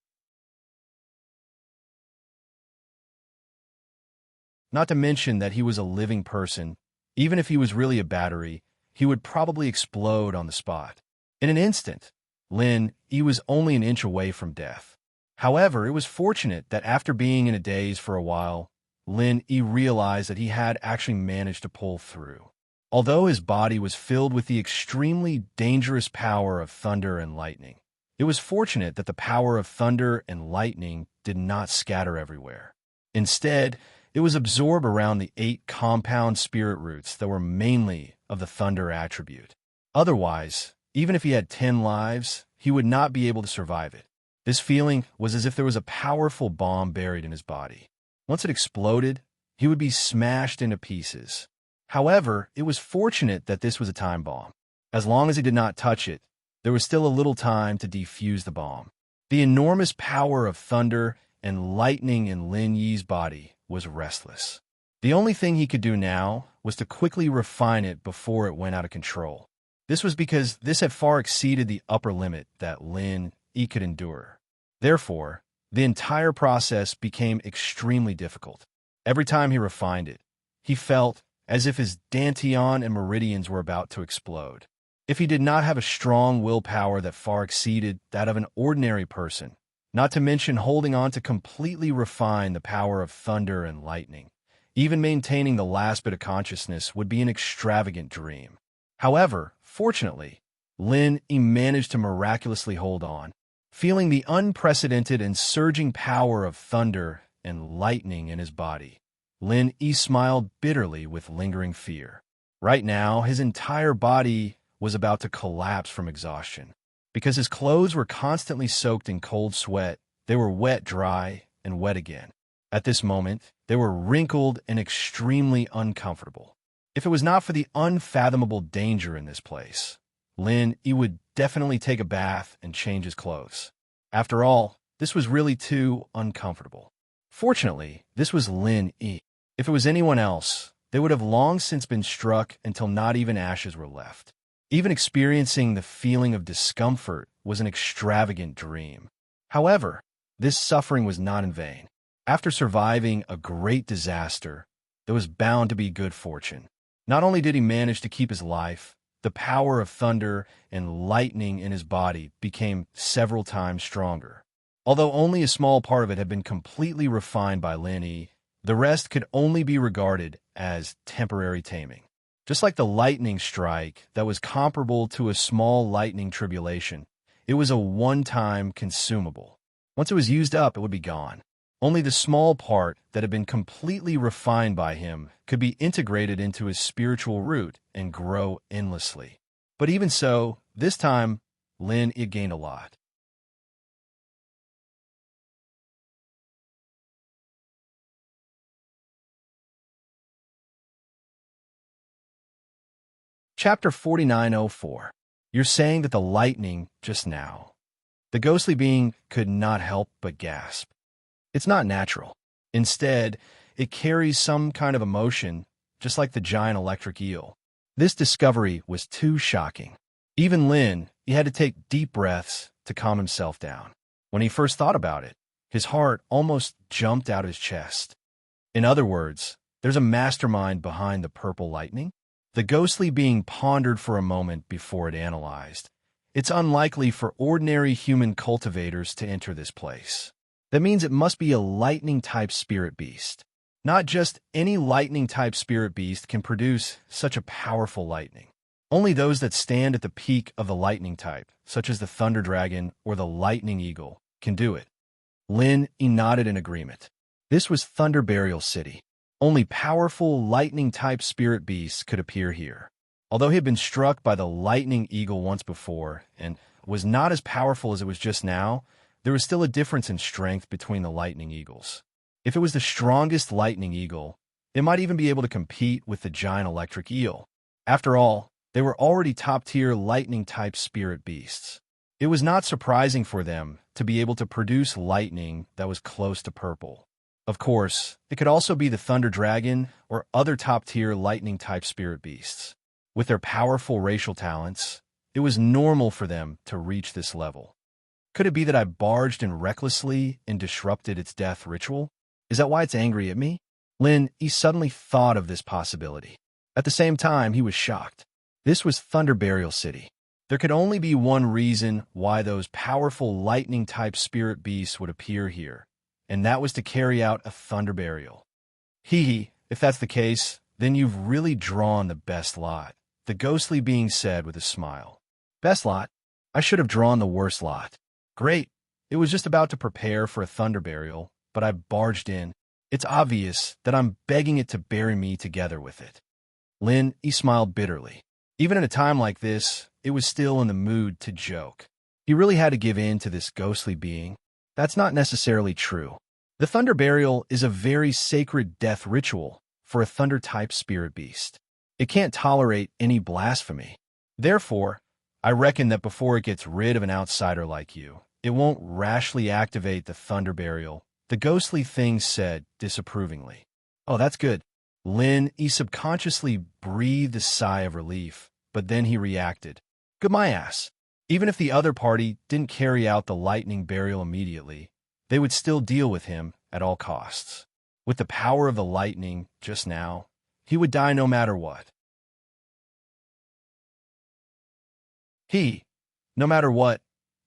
Not to mention that he was a living person. Even if he was really a battery, he would probably explode on the spot. In an instant, Lin Yi was only an inch away from death. However, it was fortunate that after being in a daze for a while, Lin Yi realized that he had actually managed to pull through. Although his body was filled with the extremely dangerous power of thunder and lightning, it was fortunate that the power of thunder and lightning did not scatter everywhere. Instead, it was absorbed around the 8 compound spirit roots that were mainly of the thunder attribute. Otherwise, even if he had 10 lives, he would not be able to survive it. This feeling was as if there was a powerful bomb buried in his body. Once it exploded, he would be smashed into pieces. However, it was fortunate that this was a time bomb. As long as he did not touch it, there was still a little time to defuse the bomb. The enormous power of thunder and lightning in Lin Yi's body was restless. The only thing he could do now was to quickly refine it before it went out of control. This was because this had far exceeded the upper limit that Lin Yi could endure. Therefore, the entire process became extremely difficult. Every time he refined it, he felt as if his dantian and meridians were about to explode. If he did not have a strong willpower that far exceeded that of an ordinary person, not to mention holding on to completely refine the power of thunder and lightning, even maintaining the last bit of consciousness would be an extravagant dream. However, fortunately, Lin Yi managed to miraculously hold on. Feeling the unprecedented and surging power of thunder and lightning in his body, Lin Yi smiled bitterly with lingering fear. Right now, his entire body was about to collapse from exhaustion. Because his clothes were constantly soaked in cold sweat, they were wet, dry, and wet again. At this moment, they were wrinkled and extremely uncomfortable. If it was not for the unfathomable danger in this place, Lin Yi would definitely take a bath and change his clothes. After all, this was really too uncomfortable. Fortunately, this was Lin Yi. If it was anyone else, they would have long since been struck until not even ashes were left. Even experiencing the feeling of discomfort was an extravagant dream. However, this suffering was not in vain. After surviving a great disaster, there was bound to be good fortune. Not only did he manage to keep his life, the power of thunder and lightning in his body became several times stronger. Although only a small part of it had been completely refined by Lin Yi, the rest could only be regarded as temporary taming. Just like the lightning strike that was comparable to a small lightning tribulation, it was a one-time consumable. Once it was used up, it would be gone. Only the small part that had been completely refined by him could be integrated into his spiritual root and grow endlessly. But even so, this time, Lin Yi gained a lot. Chapter 4904. You're saying that the lightning just now. The ghostly being could not help but gasp. It's not natural. Instead, it carries some kind of emotion, just like the giant electric eel. This discovery was too shocking. Even Lin, he had to take deep breaths to calm himself down. When he first thought about it, his heart almost jumped out of his chest. In other words, there's a mastermind behind the purple lightning? The ghostly being pondered for a moment before it analyzed. It's unlikely for ordinary human cultivators to enter this place. That means it must be a lightning-type spirit beast. Not just any lightning-type spirit beast can produce such a powerful lightning. Only those that stand at the peak of the lightning type, such as the thunder dragon or the lightning eagle, can do it. Lin Yi nodded in agreement. This was Thunder Burial City. Only powerful lightning-type spirit beasts could appear here. Although he had been struck by the lightning eagle once before and was not as powerful as it was just now, there was still a difference in strength between the lightning eagles. If it was the strongest lightning eagle, it might even be able to compete with the giant electric eel. After all, they were already top-tier lightning-type spirit beasts. It was not surprising for them to be able to produce lightning that was close to purple. Of course, it could also be the thunder dragon or other top-tier lightning-type spirit beasts. With their powerful racial talents, it was normal for them to reach this level. Could it be that I barged in recklessly and disrupted its death ritual? Is that why it's angry at me? Lin Yi suddenly thought of this possibility. At the same time, he was shocked. This was Thunder Burial City. There could only be one reason why those powerful lightning-type spirit beasts would appear here, and that was to carry out a thunder burial. If that's the case, Then you've really drawn the best lot, the ghostly being said with a smile. Best lot? I should have drawn the worst lot. Great. It was just about to prepare for a thunder burial, but I barged in. It's obvious that I'm begging it to bury me together with it. Lin, he smiled bitterly. Even at a time like this, it was still in the mood to joke. He really had to give in to this ghostly being. That's not necessarily true. The thunder burial is a very sacred death ritual for a thunder-type spirit beast. It can't tolerate any blasphemy. Therefore, I reckon that before it gets rid of an outsider like you, it won't rashly activate the thunder burial, the ghostly thing said disapprovingly. Oh, that's good. Lin, he subconsciously breathed a sigh of relief, but then he reacted. Good my ass. Even if the other party didn't carry out the lightning burial immediately, they would still deal with him at all costs. With the power of the lightning just now, he would die no matter what. No matter what,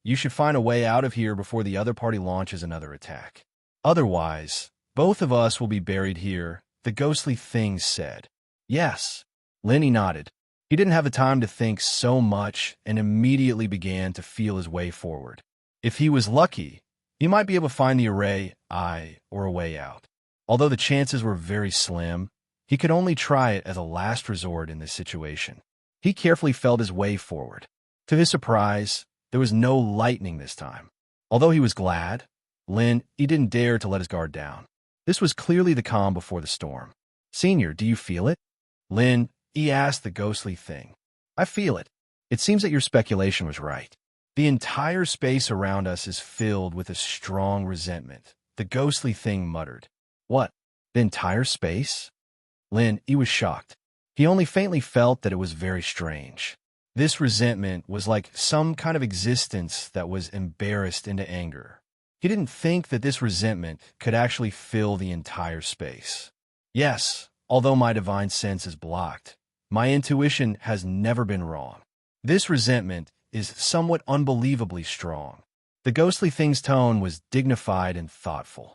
you should find a way out of here before the other party launches another attack. Otherwise, both of us will be buried here, the ghostly thing said. Yes. Lenny nodded. He didn't have the time to think so much and immediately began to feel his way forward. If he was lucky, he might be able to find the array eye or a way out. Although the chances were very slim, he could only try it as a last resort in this situation. He carefully felt his way forward. To his surprise, there was no lightning this time. Although he was glad, he didn't dare to let his guard down. This was clearly the calm before the storm. Senior, do you feel it? He asked the ghostly thing. I feel it. It seems that your speculation was right. The entire space around us is filled with a strong resentment, the ghostly thing muttered. What? The entire space? He was shocked. He only faintly felt that it was very strange. This resentment was like some kind of existence that was embarrassed into anger. He didn't think that this resentment could actually fill the entire space. Yes, although my divine sense is blocked, my intuition has never been wrong. This resentment is somewhat unbelievably strong. The ghostly thing's tone was dignified and thoughtful.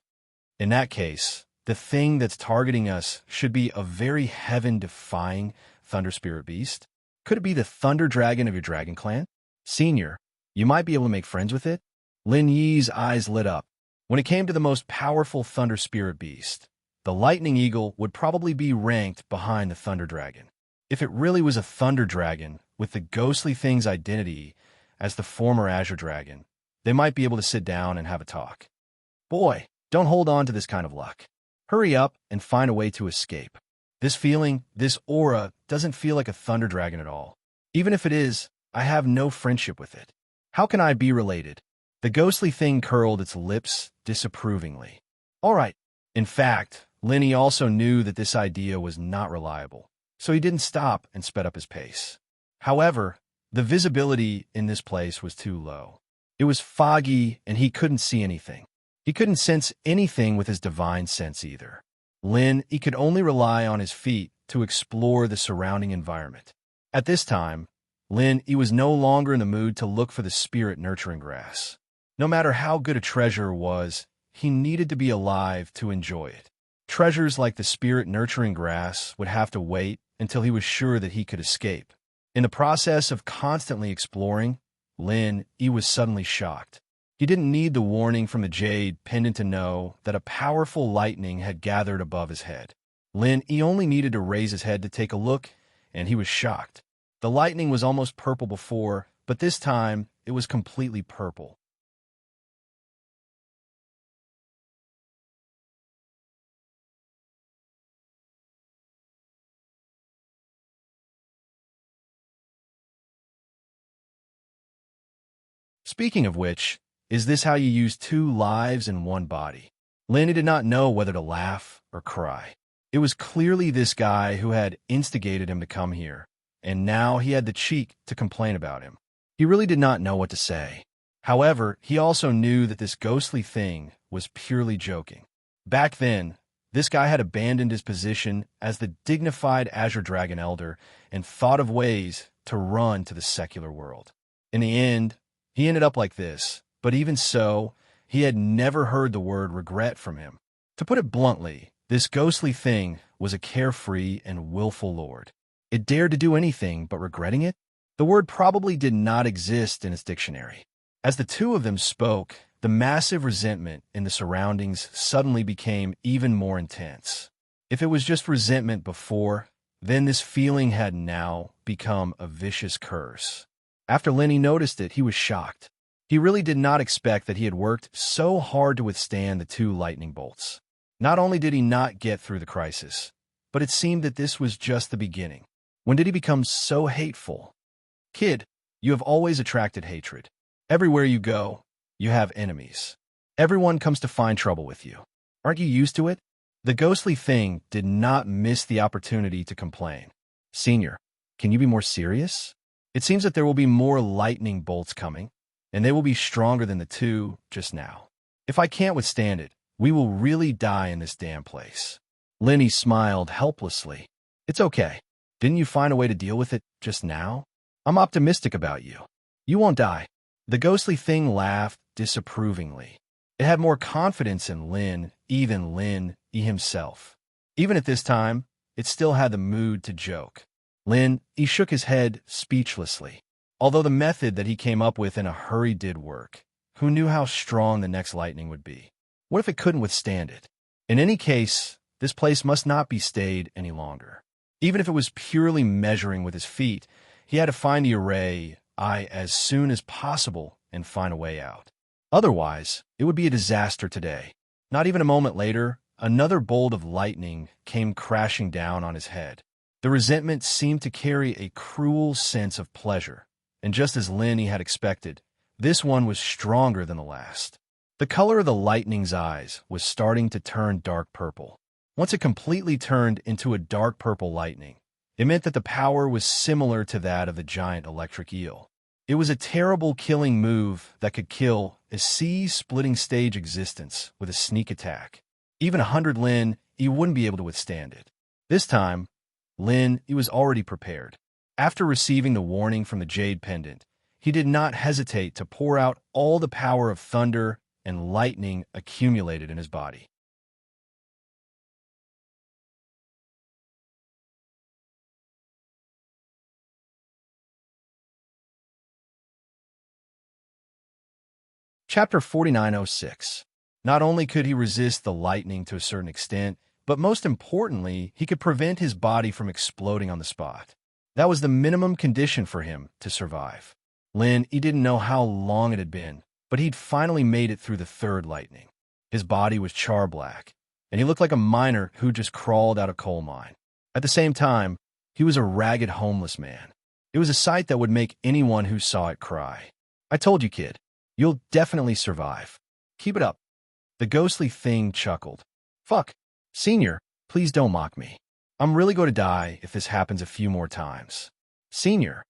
In that case, the thing that's targeting us should be a very heaven-defying thunder spirit beast. Could it be the thunder dragon of your dragon clan? Senior, you might be able to make friends with it? Lin Yi's eyes lit up. When it came to the most powerful thunder spirit beast, the lightning eagle would probably be ranked behind the thunder dragon. If it really was a thunder dragon with the ghostly thing's identity as the former azure dragon, they might be able to sit down and have a talk. Boy, don't hold on to this kind of luck. Hurry up and find a way to escape. This feeling, this aura, doesn't feel like a thunder dragon at all. Even if it is, I have no friendship with it. How can I be related? The ghostly thing curled its lips disapprovingly. All right. In fact, Lenny also knew that this idea was not reliable, so he didn't stop and sped up his pace. However, the visibility in this place was too low. It was foggy and he couldn't see anything. He couldn't sense anything with his divine sense either. He could only rely on his feet to explore the surrounding environment. At this time, he was no longer in the mood to look for the spirit-nurturing grass. No matter how good a treasure was, he needed to be alive to enjoy it. Treasures like the spirit-nurturing grass would have to wait until he was sure that he could escape. In the process of constantly exploring, he was suddenly shocked. He didn't need the warning from the jade pendant to know that a powerful lightning had gathered above his head. He only needed to raise his head to take a look, and he was shocked. The lightning was almost purple before, but this time it was completely purple. Speaking of which, is this how you use 2 lives in 1 body? Lenny did not know whether to laugh or cry. It was clearly this guy who had instigated him to come here, and now he had the cheek to complain about him. He really did not know what to say. However, he also knew that this ghostly thing was purely joking. Back then, this guy had abandoned his position as the dignified Azure Dragon Elder and thought of ways to run to the secular world. In the end, he ended up like this, but even so, he had never heard the word regret from him. To put it bluntly, this ghostly thing was a carefree and willful lord. It dared to do anything but regretting it? The word probably did not exist in its dictionary. As the two of them spoke, the massive resentment in the surroundings suddenly became even more intense. If it was just resentment before, then this feeling had now become a vicious curse. After Lenny noticed it, he was shocked. He really did not expect that he had worked so hard to withstand the two lightning bolts. Not only did he not get through the crisis, but it seemed that this was just the beginning. When did he become so hateful? Kid, you have always attracted hatred. Everywhere you go, you have enemies. Everyone comes to find trouble with you. Aren't you used to it? The ghostly thing did not miss the opportunity to complain. Senior, can you be more serious? It seems that there will be more lightning bolts coming, and they will be stronger than the two just now. If I can't withstand it, we will really die in this damn place. Lenny smiled helplessly. It's okay. Didn't you find a way to deal with it just now? I'm optimistic about you. You won't die. The ghostly thing laughed disapprovingly. It had more confidence in Lin, even Lin himself. Even at this time, it still had the mood to joke. Lin, he shook his head speechlessly. Although the method that he came up with in a hurry did work, who knew how strong the next lightning would be? What if it couldn't withstand it? In any case, this place must not be stayed any longer. Even if it was purely measuring with his feet, he had to find the array as soon as possible and find a way out. Otherwise, it would be a disaster today. Not even a moment later, another bolt of lightning came crashing down on his head. The resentment seemed to carry a cruel sense of pleasure, and just as Lenny had expected, this one was stronger than the last. The color of the lightning's eyes was starting to turn dark purple. Once it completely turned into a dark purple lightning, it meant that the power was similar to that of the giant electric eel. It was a terrible killing move that could kill a sea-splitting stage existence with a sneak attack. Even 100 Lin, he wouldn't be able to withstand it. This time, Lin, he was already prepared. After receiving the warning from the Jade Pendant, he did not hesitate to pour out all the power of thunder and lightning accumulated in his body. Chapter 4906. Not only could he resist the lightning to a certain extent, but most importantly, he could prevent his body from exploding on the spot. That was the minimum condition for him to survive. Lin, he didn't know how long it had been, but he'd finally made it through the third lightning. His body was char-black, and he looked like a miner who just crawled out of a coal mine. At the same time, he was a ragged homeless man. It was a sight that would make anyone who saw it cry. I told you, kid. You'll definitely survive. Keep it up. The ghostly thing chuckled. Fuck. Senior, please don't mock me. I'm really going to die if this happens a few more times. Senior,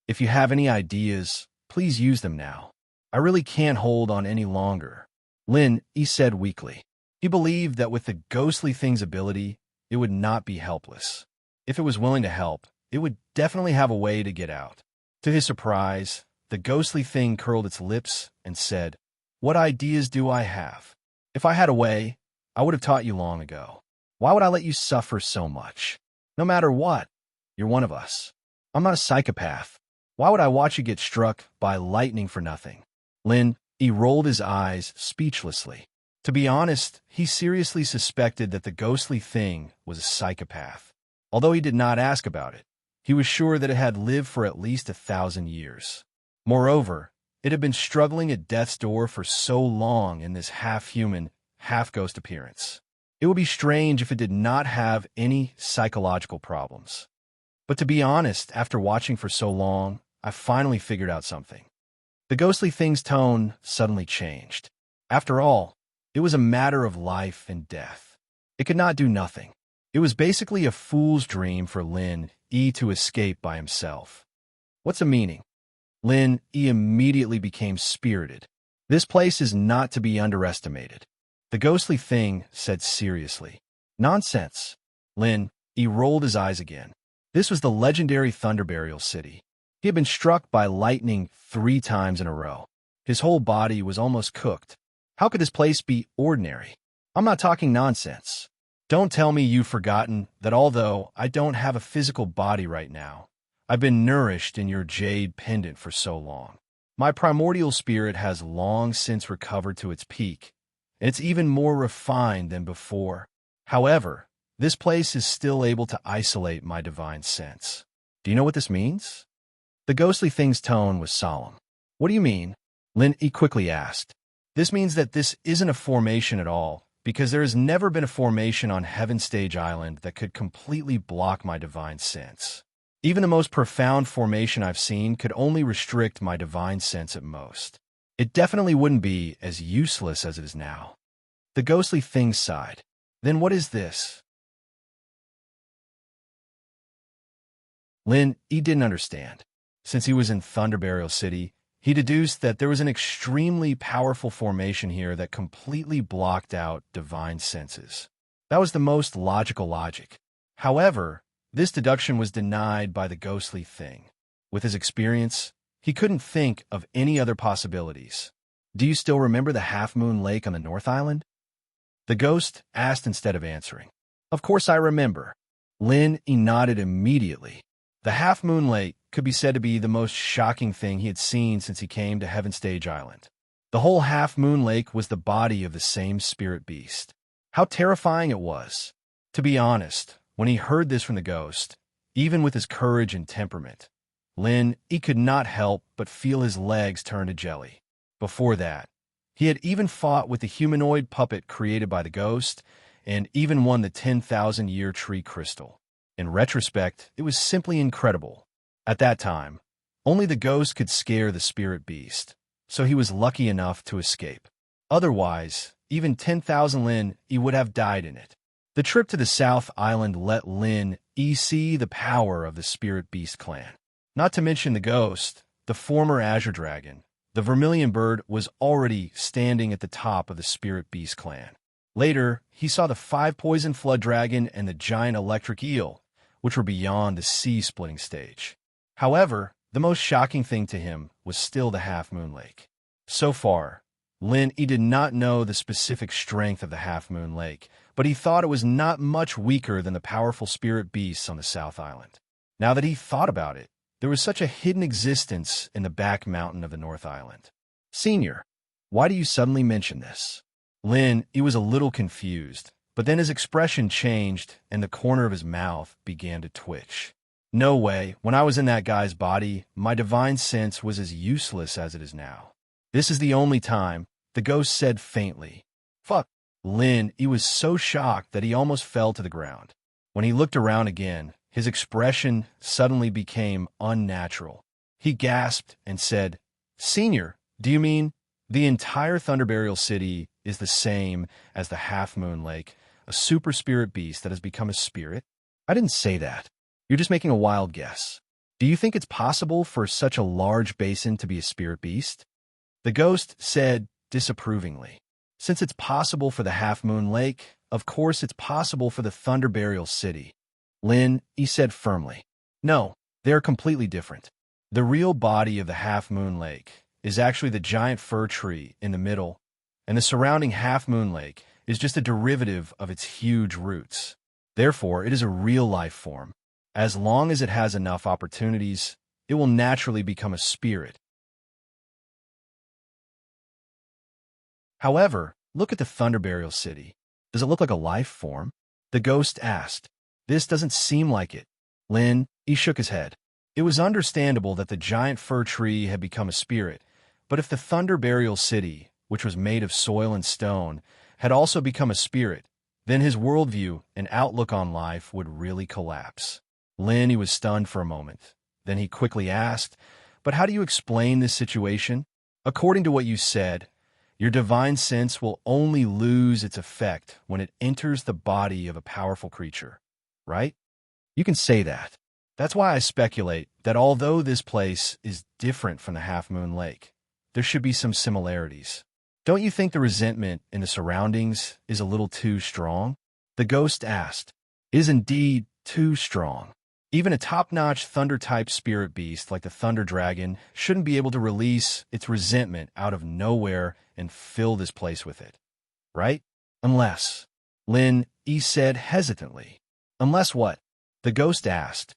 if you have any ideas, please use them now. I really can't hold on any longer. Lin, he said weakly. He believed that with the ghostly thing's ability, it would not be helpless. If it was willing to help, it would definitely have a way to get out. To his surprise, the ghostly thing curled its lips and said, What ideas do I have? If I had a way, I would have taught you long ago. Why would I let you suffer so much? No matter what, you're one of us. I'm not a psychopath. Why would I watch you get struck by lightning for nothing? Lin, he rolled his eyes speechlessly. To be honest, he seriously suspected that the ghostly thing was a psychopath. Although he did not ask about it, he was sure that it had lived for at least 1,000 years. Moreover, it had been struggling at death's door for so long in this half-human, half-ghost appearance. It would be strange if it did not have any psychological problems. But to be honest, after watching for so long, I finally figured out something. The ghostly thing's tone suddenly changed. After all, it was a matter of life and death. It could not do nothing. It was basically a fool's dream for Lin E to escape by himself. What's the meaning? Lin E immediately became spirited. This place is not to be underestimated. The ghostly thing said seriously. Nonsense. Lin E rolled his eyes again. This was the legendary Thunder Burial City. He had been struck by lightning 3 times in a row. His whole body was almost cooked. How could this place be ordinary? I'm not talking nonsense. Don't tell me you've forgotten that although I don't have a physical body right now, I've been nourished in your jade pendant for so long. My primordial spirit has long since recovered to its peak, and it's even more refined than before. However, this place is still able to isolate my divine sense. Do you know what this means? The ghostly thing's tone was solemn. What do you mean? Lin Yi quickly asked. This means that this isn't a formation at all, because there has never been a formation on Heaven Stage Island that could completely block my divine sense. Even the most profound formation I've seen could only restrict my divine sense at most. It definitely wouldn't be as useless as it is now. The ghostly thing sighed. Then what is this? Lin Yi didn't understand. Since he was in Thunder Burial City, he deduced that there was an extremely powerful formation here that completely blocked out divine senses. That was the most logical logic. However, this deduction was denied by the ghostly thing. With his experience, he couldn't think of any other possibilities. Do you still remember the Half Moon Lake on the North Island? The ghost asked instead of answering. Of course I remember. Lin Yi nodded immediately. The Half Moon Lake could be said to be the most shocking thing he had seen since he came to Heaven Stage Island. The whole Half Moon Lake was the body of the same spirit beast. How terrifying it was. To be honest, when he heard this from the ghost, even with his courage and temperament, Lin Yi could not help but feel his legs turn to jelly. Before that, he had even fought with the humanoid puppet created by the ghost and even won the 10,000-year tree crystal. In retrospect, it was simply incredible. At that time, only the ghost could scare the spirit beast, so he was lucky enough to escape. Otherwise, even 10,000 Lin Yi would have died in it. The trip to the South Island let Lin Yi see the power of the spirit beast clan. Not to mention the ghost, the former Azure Dragon, the Vermilion Bird was already standing at the top of the spirit beast clan. Later, he saw the 5 Poison Flood Dragon and the giant electric eel, which were beyond the sea-splitting stage. However, the most shocking thing to him was still the Half Moon Lake. So far, Lin Yi did not know the specific strength of the Half Moon Lake, but he thought it was not much weaker than the powerful spirit beasts on the South Island. Now that he thought about it, there was such a hidden existence in the back mountain of the North Island. Senior, why do you suddenly mention this? Lin Yi was a little confused, but then his expression changed and the corner of his mouth began to twitch. No way, when I was in that guy's body, my divine sense was as useless as it is now. This is the only time, the ghost said faintly. Fuck. Lin Yi was so shocked that he almost fell to the ground. When he looked around again, his expression suddenly became unnatural. He gasped and said, Senior, do you mean the entire Thunder Burial City is the same as the Half Moon Lake, a super spirit beast that has become a spirit? I didn't say that. You're just making a wild guess. Do you think it's possible for such a large basin to be a spirit beast? The ghost said disapprovingly. Since it's possible for the Half Moon Lake, of course it's possible for the Thunder Burial City. Lin Yi said firmly. No, they are completely different. The real body of the Half Moon Lake is actually the giant fir tree in the middle, and the surrounding Half Moon Lake is just a derivative of its huge roots. Therefore, it is a real life form. As long as it has enough opportunities, it will naturally become a spirit. However, look at the Thunder Burial City. Does it look like a life form? The ghost asked. This doesn't seem like it. Lin Yi shook his head. It was understandable that the giant fir tree had become a spirit, but if the Thunder Burial City, which was made of soil and stone, had also become a spirit, then his worldview and outlook on life would really collapse. Lin Yi was stunned for a moment. Then he quickly asked, But how do you explain this situation? According to what you said, your divine sense will only lose its effect when it enters the body of a powerful creature, right? You can say that. That's why I speculate that although this place is different from the Half Moon Lake, there should be some similarities. Don't you think the resentment in the surroundings is a little too strong? The ghost asked. It is indeed too strong. Even a top-notch thunder-type spirit beast like the Thunder Dragon shouldn't be able to release its resentment out of nowhere and fill this place with it, right? Unless... Lin Yi said hesitantly. Unless what? The ghost asked.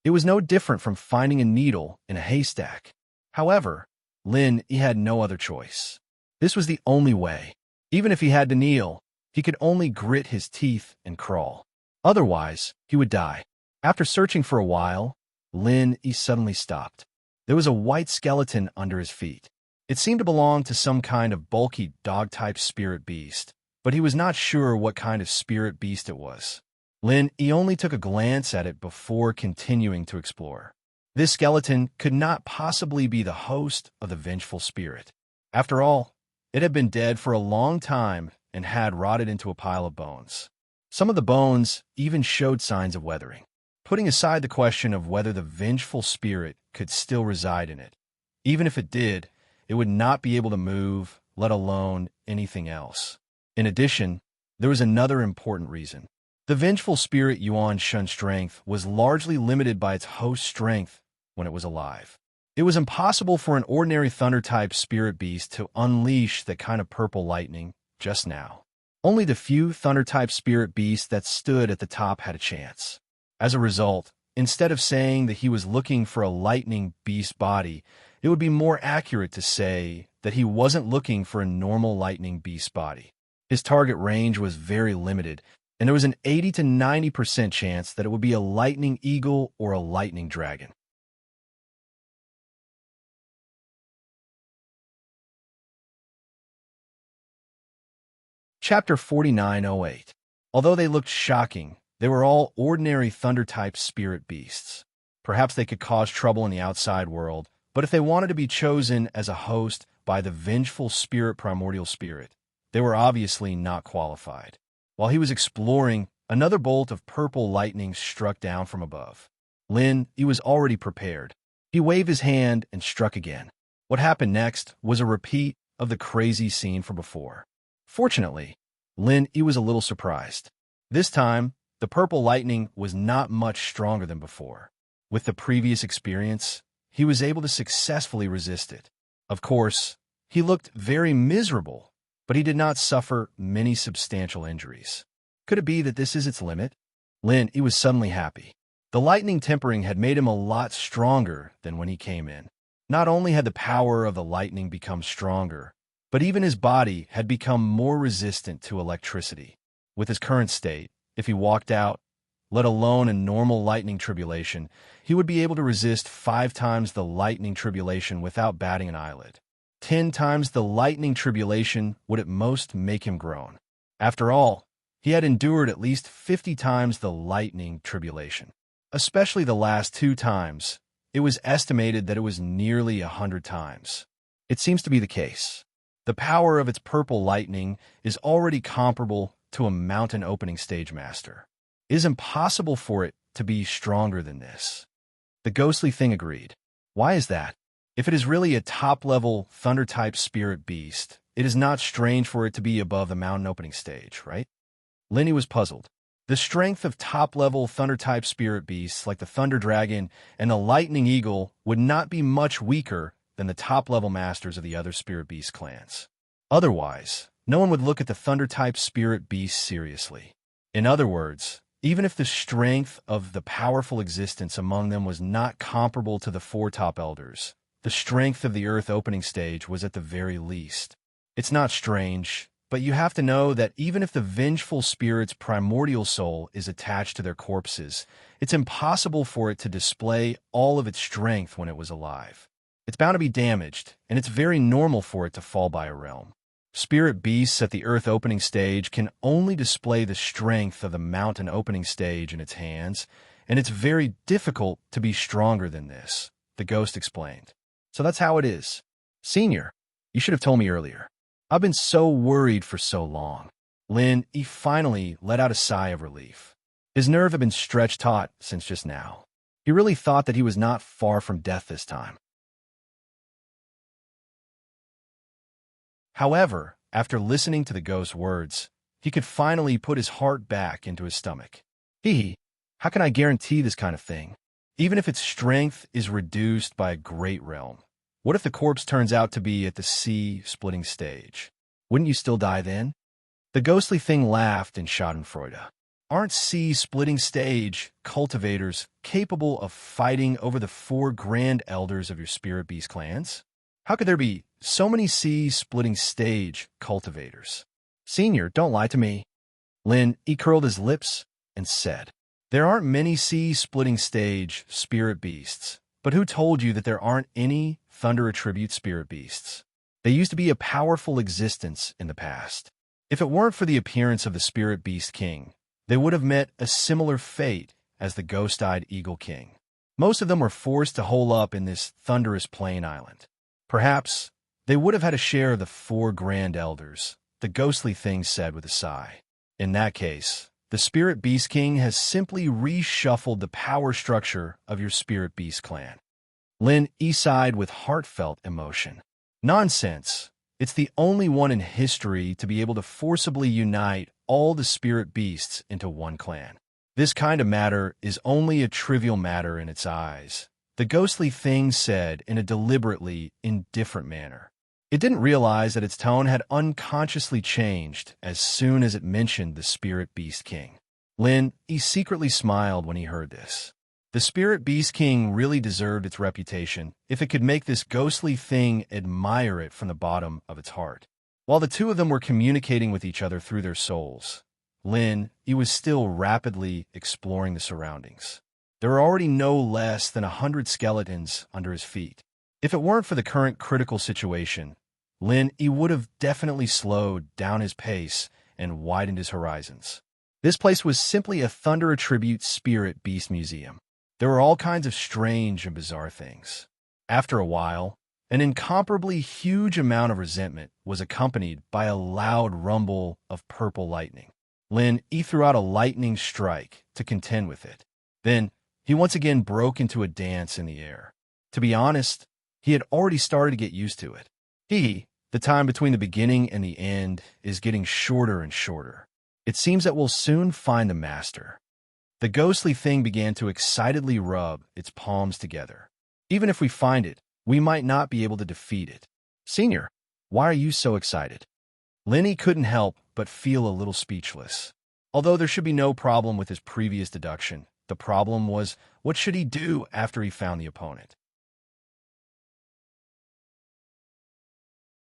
It was no different from finding a needle in a haystack. However, Lin Yi had no other choice. This was the only way. Even if he had to kneel, he could only grit his teeth and crawl. Otherwise, he would die. After searching for a while, Lin Yi suddenly stopped. There was a white skeleton under his feet. It seemed to belong to some kind of bulky dog-type spirit beast, but he was not sure what kind of spirit beast it was. Lin Yi only took a glance at it before continuing to explore. This skeleton could not possibly be the host of the vengeful spirit. After all, it had been dead for a long time and had rotted into a pile of bones. Some of the bones even showed signs of weathering. Putting aside the question of whether the vengeful spirit could still reside in it, even if it did, it would not be able to move, let alone anything else. In addition, there was another important reason. The vengeful spirit Yuan Shun's strength was largely limited by its host's strength when it was alive. It was impossible for an ordinary thunder-type spirit beast to unleash that kind of purple lightning just now. Only the few thunder-type spirit beasts that stood at the top had a chance. As a result, instead of saying that he was looking for a lightning beast body, it would be more accurate to say that he wasn't looking for a normal lightning beast body. His target range was very limited, and there was an 80 to 90% chance that it would be a lightning eagle or a lightning dragon. Chapter 4908. Although they looked shocking, they were all ordinary thunder-type spirit beasts. Perhaps they could cause trouble in the outside world, but if they wanted to be chosen as a host by the vengeful spirit primordial spirit, they were obviously not qualified. While he was exploring, another bolt of purple lightning struck down from above. Lin Yi was already prepared. He waved his hand and struck again. What happened next was a repeat of the crazy scene from before. Fortunately, Lin Yi was a little surprised. This time, the purple lightning was not much stronger than before. With the previous experience, he was able to successfully resist it. Of course, he looked very miserable, but he did not suffer many substantial injuries. Could it be that this is its limit? Lin Yi was suddenly happy. The lightning tempering had made him a lot stronger than when he came in. Not only had the power of the lightning become stronger, but even his body had become more resistant to electricity. With his current state, if he walked out, let alone a normal lightning tribulation, he would be able to resist 5 times the lightning tribulation without batting an eyelid. 10 times the lightning tribulation would at most make him groan. After all, he had endured at least 50 times the lightning tribulation. Especially the last 2 times, it was estimated that it was nearly 100 times. It seems to be the case. The power of its purple lightning is already comparable to a mountain opening stage master. It is impossible for it to be stronger than this. The ghostly thing agreed. Why is that? If it is really a top-level thunder-type spirit beast, it is not strange for it to be above the mountain opening stage, right? Lin Yi was puzzled. The strength of top-level thunder-type spirit beasts like the Thunder Dragon and the Lightning Eagle would not be much weaker than the top-level masters of the other spirit beast clans. Otherwise, no one would look at the thunder-type spirit beast seriously. In other words, even if the strength of the powerful existence among them was not comparable to the 4 top elders, the strength of the Earth opening stage was at the very least. It's not strange, but you have to know that even if the vengeful spirit's primordial soul is attached to their corpses, it's impossible for it to display all of its strength when it was alive. It's bound to be damaged, and it's very normal for it to fall by a realm. Spirit beasts at the Earth opening stage can only display the strength of the mountain opening stage in its hands, and it's very difficult to be stronger than this, the ghost explained. So that's how it is. Senior, you should have told me earlier. I've been so worried for so long. Lin Yi finally let out a sigh of relief. His nerve had been stretched taut since just now. He really thought that he was not far from death this time. However, after listening to the ghost's words, he could finally put his heart back into his stomach. How can I guarantee this kind of thing? Even if its strength is reduced by a great realm. What if the corpse turns out to be at the sea-splitting stage? Wouldn't you still die then? The ghostly thing laughed in schadenfreude. Aren't sea-splitting stage cultivators capable of fighting over the 4 grand elders of your spirit beast clans? How could there be so many sea-splitting stage cultivators? Senior, don't lie to me. He curled his lips and said, there aren't many sea-splitting stage spirit beasts, but who told you that there aren't any thunder attribute spirit beasts? They used to be a powerful existence in the past. If it weren't for the appearance of the spirit beast king, they would have met a similar fate as the ghost-eyed eagle king. Most of them were forced to hole up in this thunderous plain island. Perhaps they would have had a share of the 4 grand elders, the ghostly thing said with a sigh. In that case, the Spirit Beast King has simply reshuffled the power structure of your Spirit Beast clan. He sighed with heartfelt emotion. Nonsense. It's the only one in history to be able to forcibly unite all the Spirit Beasts into one clan. This kind of matter is only a trivial matter in its eyes, the ghostly thing said in a deliberately indifferent manner. It didn't realize that its tone had unconsciously changed as soon as it mentioned the Spirit Beast King. He secretly smiled when he heard this. The Spirit Beast King really deserved its reputation if it could make this ghostly thing admire it from the bottom of its heart. While the two of them were communicating with each other through their souls, he was still rapidly exploring the surroundings. There were already no less than 100 skeletons under his feet. If it weren't for the current critical situation, he would have definitely slowed down his pace and widened his horizons. This place was simply a Thunder Attribute Spirit Beast Museum. There were all kinds of strange and bizarre things. After a while, an incomparably huge amount of resentment was accompanied by a loud rumble of purple lightning. He threw out a lightning strike to contend with it. Then, he once again broke into a dance in the air. To be honest, he had already started to get used to it. The time between the beginning and the end is getting shorter and shorter. It seems that we'll soon find the master. The ghostly thing began to excitedly rub its palms together. Even if we find it, we might not be able to defeat it. Senior, why are you so excited? Lenny couldn't help but feel a little speechless. Although there should be no problem with his previous deduction, the problem was, what should he do after he found the opponent?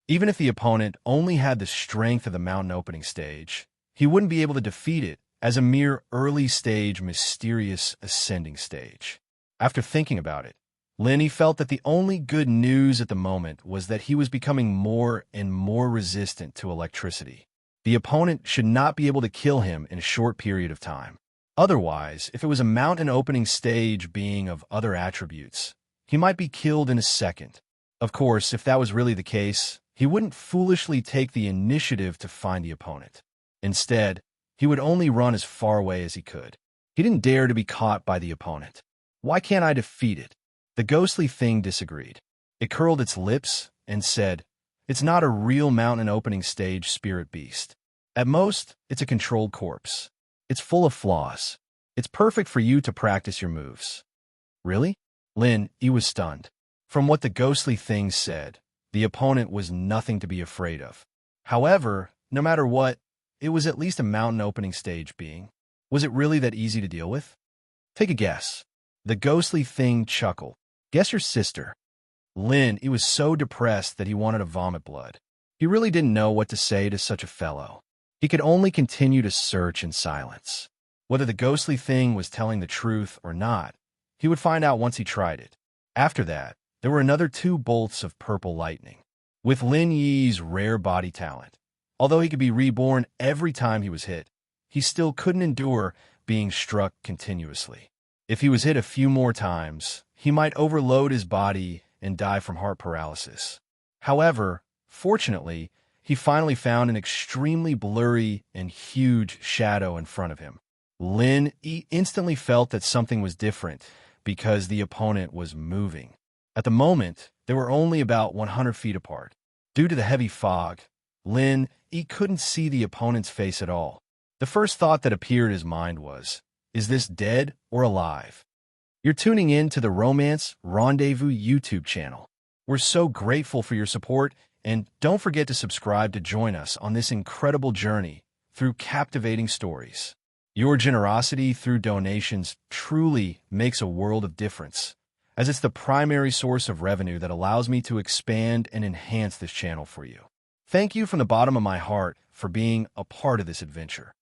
Even if the opponent only had the strength of the mountain opening stage, he wouldn't be able to defeat it as a mere early stage mysterious ascending stage. After thinking about it, Lenny felt that the only good news at the moment was that he was becoming more and more resistant to electricity. The opponent should not be able to kill him in a short period of time. Otherwise, if it was a mountain opening stage being of other attributes, he might be killed in a second. Of course, if that was really the case, he wouldn't foolishly take the initiative to find the opponent. Instead, he would only run as far away as he could. He didn't dare to be caught by the opponent. Why can't I defeat it? The ghostly thing disagreed. It curled its lips and said, it's not a real mountain opening stage spirit beast. At most, it's a controlled corpse. It's full of flaws. It's perfect for you to practice your moves. Really? He was stunned. From what the ghostly thing said, the opponent was nothing to be afraid of. However, no matter what, it was at least a mountain opening stage being. Was it really that easy to deal with? Take a guess. The ghostly thing chuckled. Guess your sister. He was so depressed that he wanted to vomit blood. He really didn't know what to say to such a fellow. He could only continue to search in silence. Whether the ghostly thing was telling the truth or not, he would find out once he tried it. After that, there were another 2 bolts of purple lightning. With Lin Yi's rare body talent, although he could be reborn every time he was hit, he still couldn't endure being struck continuously. If he was hit a few more times, he might overload his body and die from heart paralysis. However, fortunately, he finally found an extremely blurry and huge shadow in front of him. He instantly felt that something was different because the opponent was moving. At the moment, they were only about 100 feet apart. Due to the heavy fog, Lin, he couldn't see the opponent's face at all. The first thought that appeared in his mind was, is this dead or alive? You're tuning in to the Romance Rendezvous YouTube channel. We're so grateful for your support, and don't forget to subscribe to join us on this incredible journey through captivating stories. Your generosity through donations truly makes a world of difference, as it's the primary source of revenue that allows me to expand and enhance this channel for you. Thank you from the bottom of my heart for being a part of this adventure.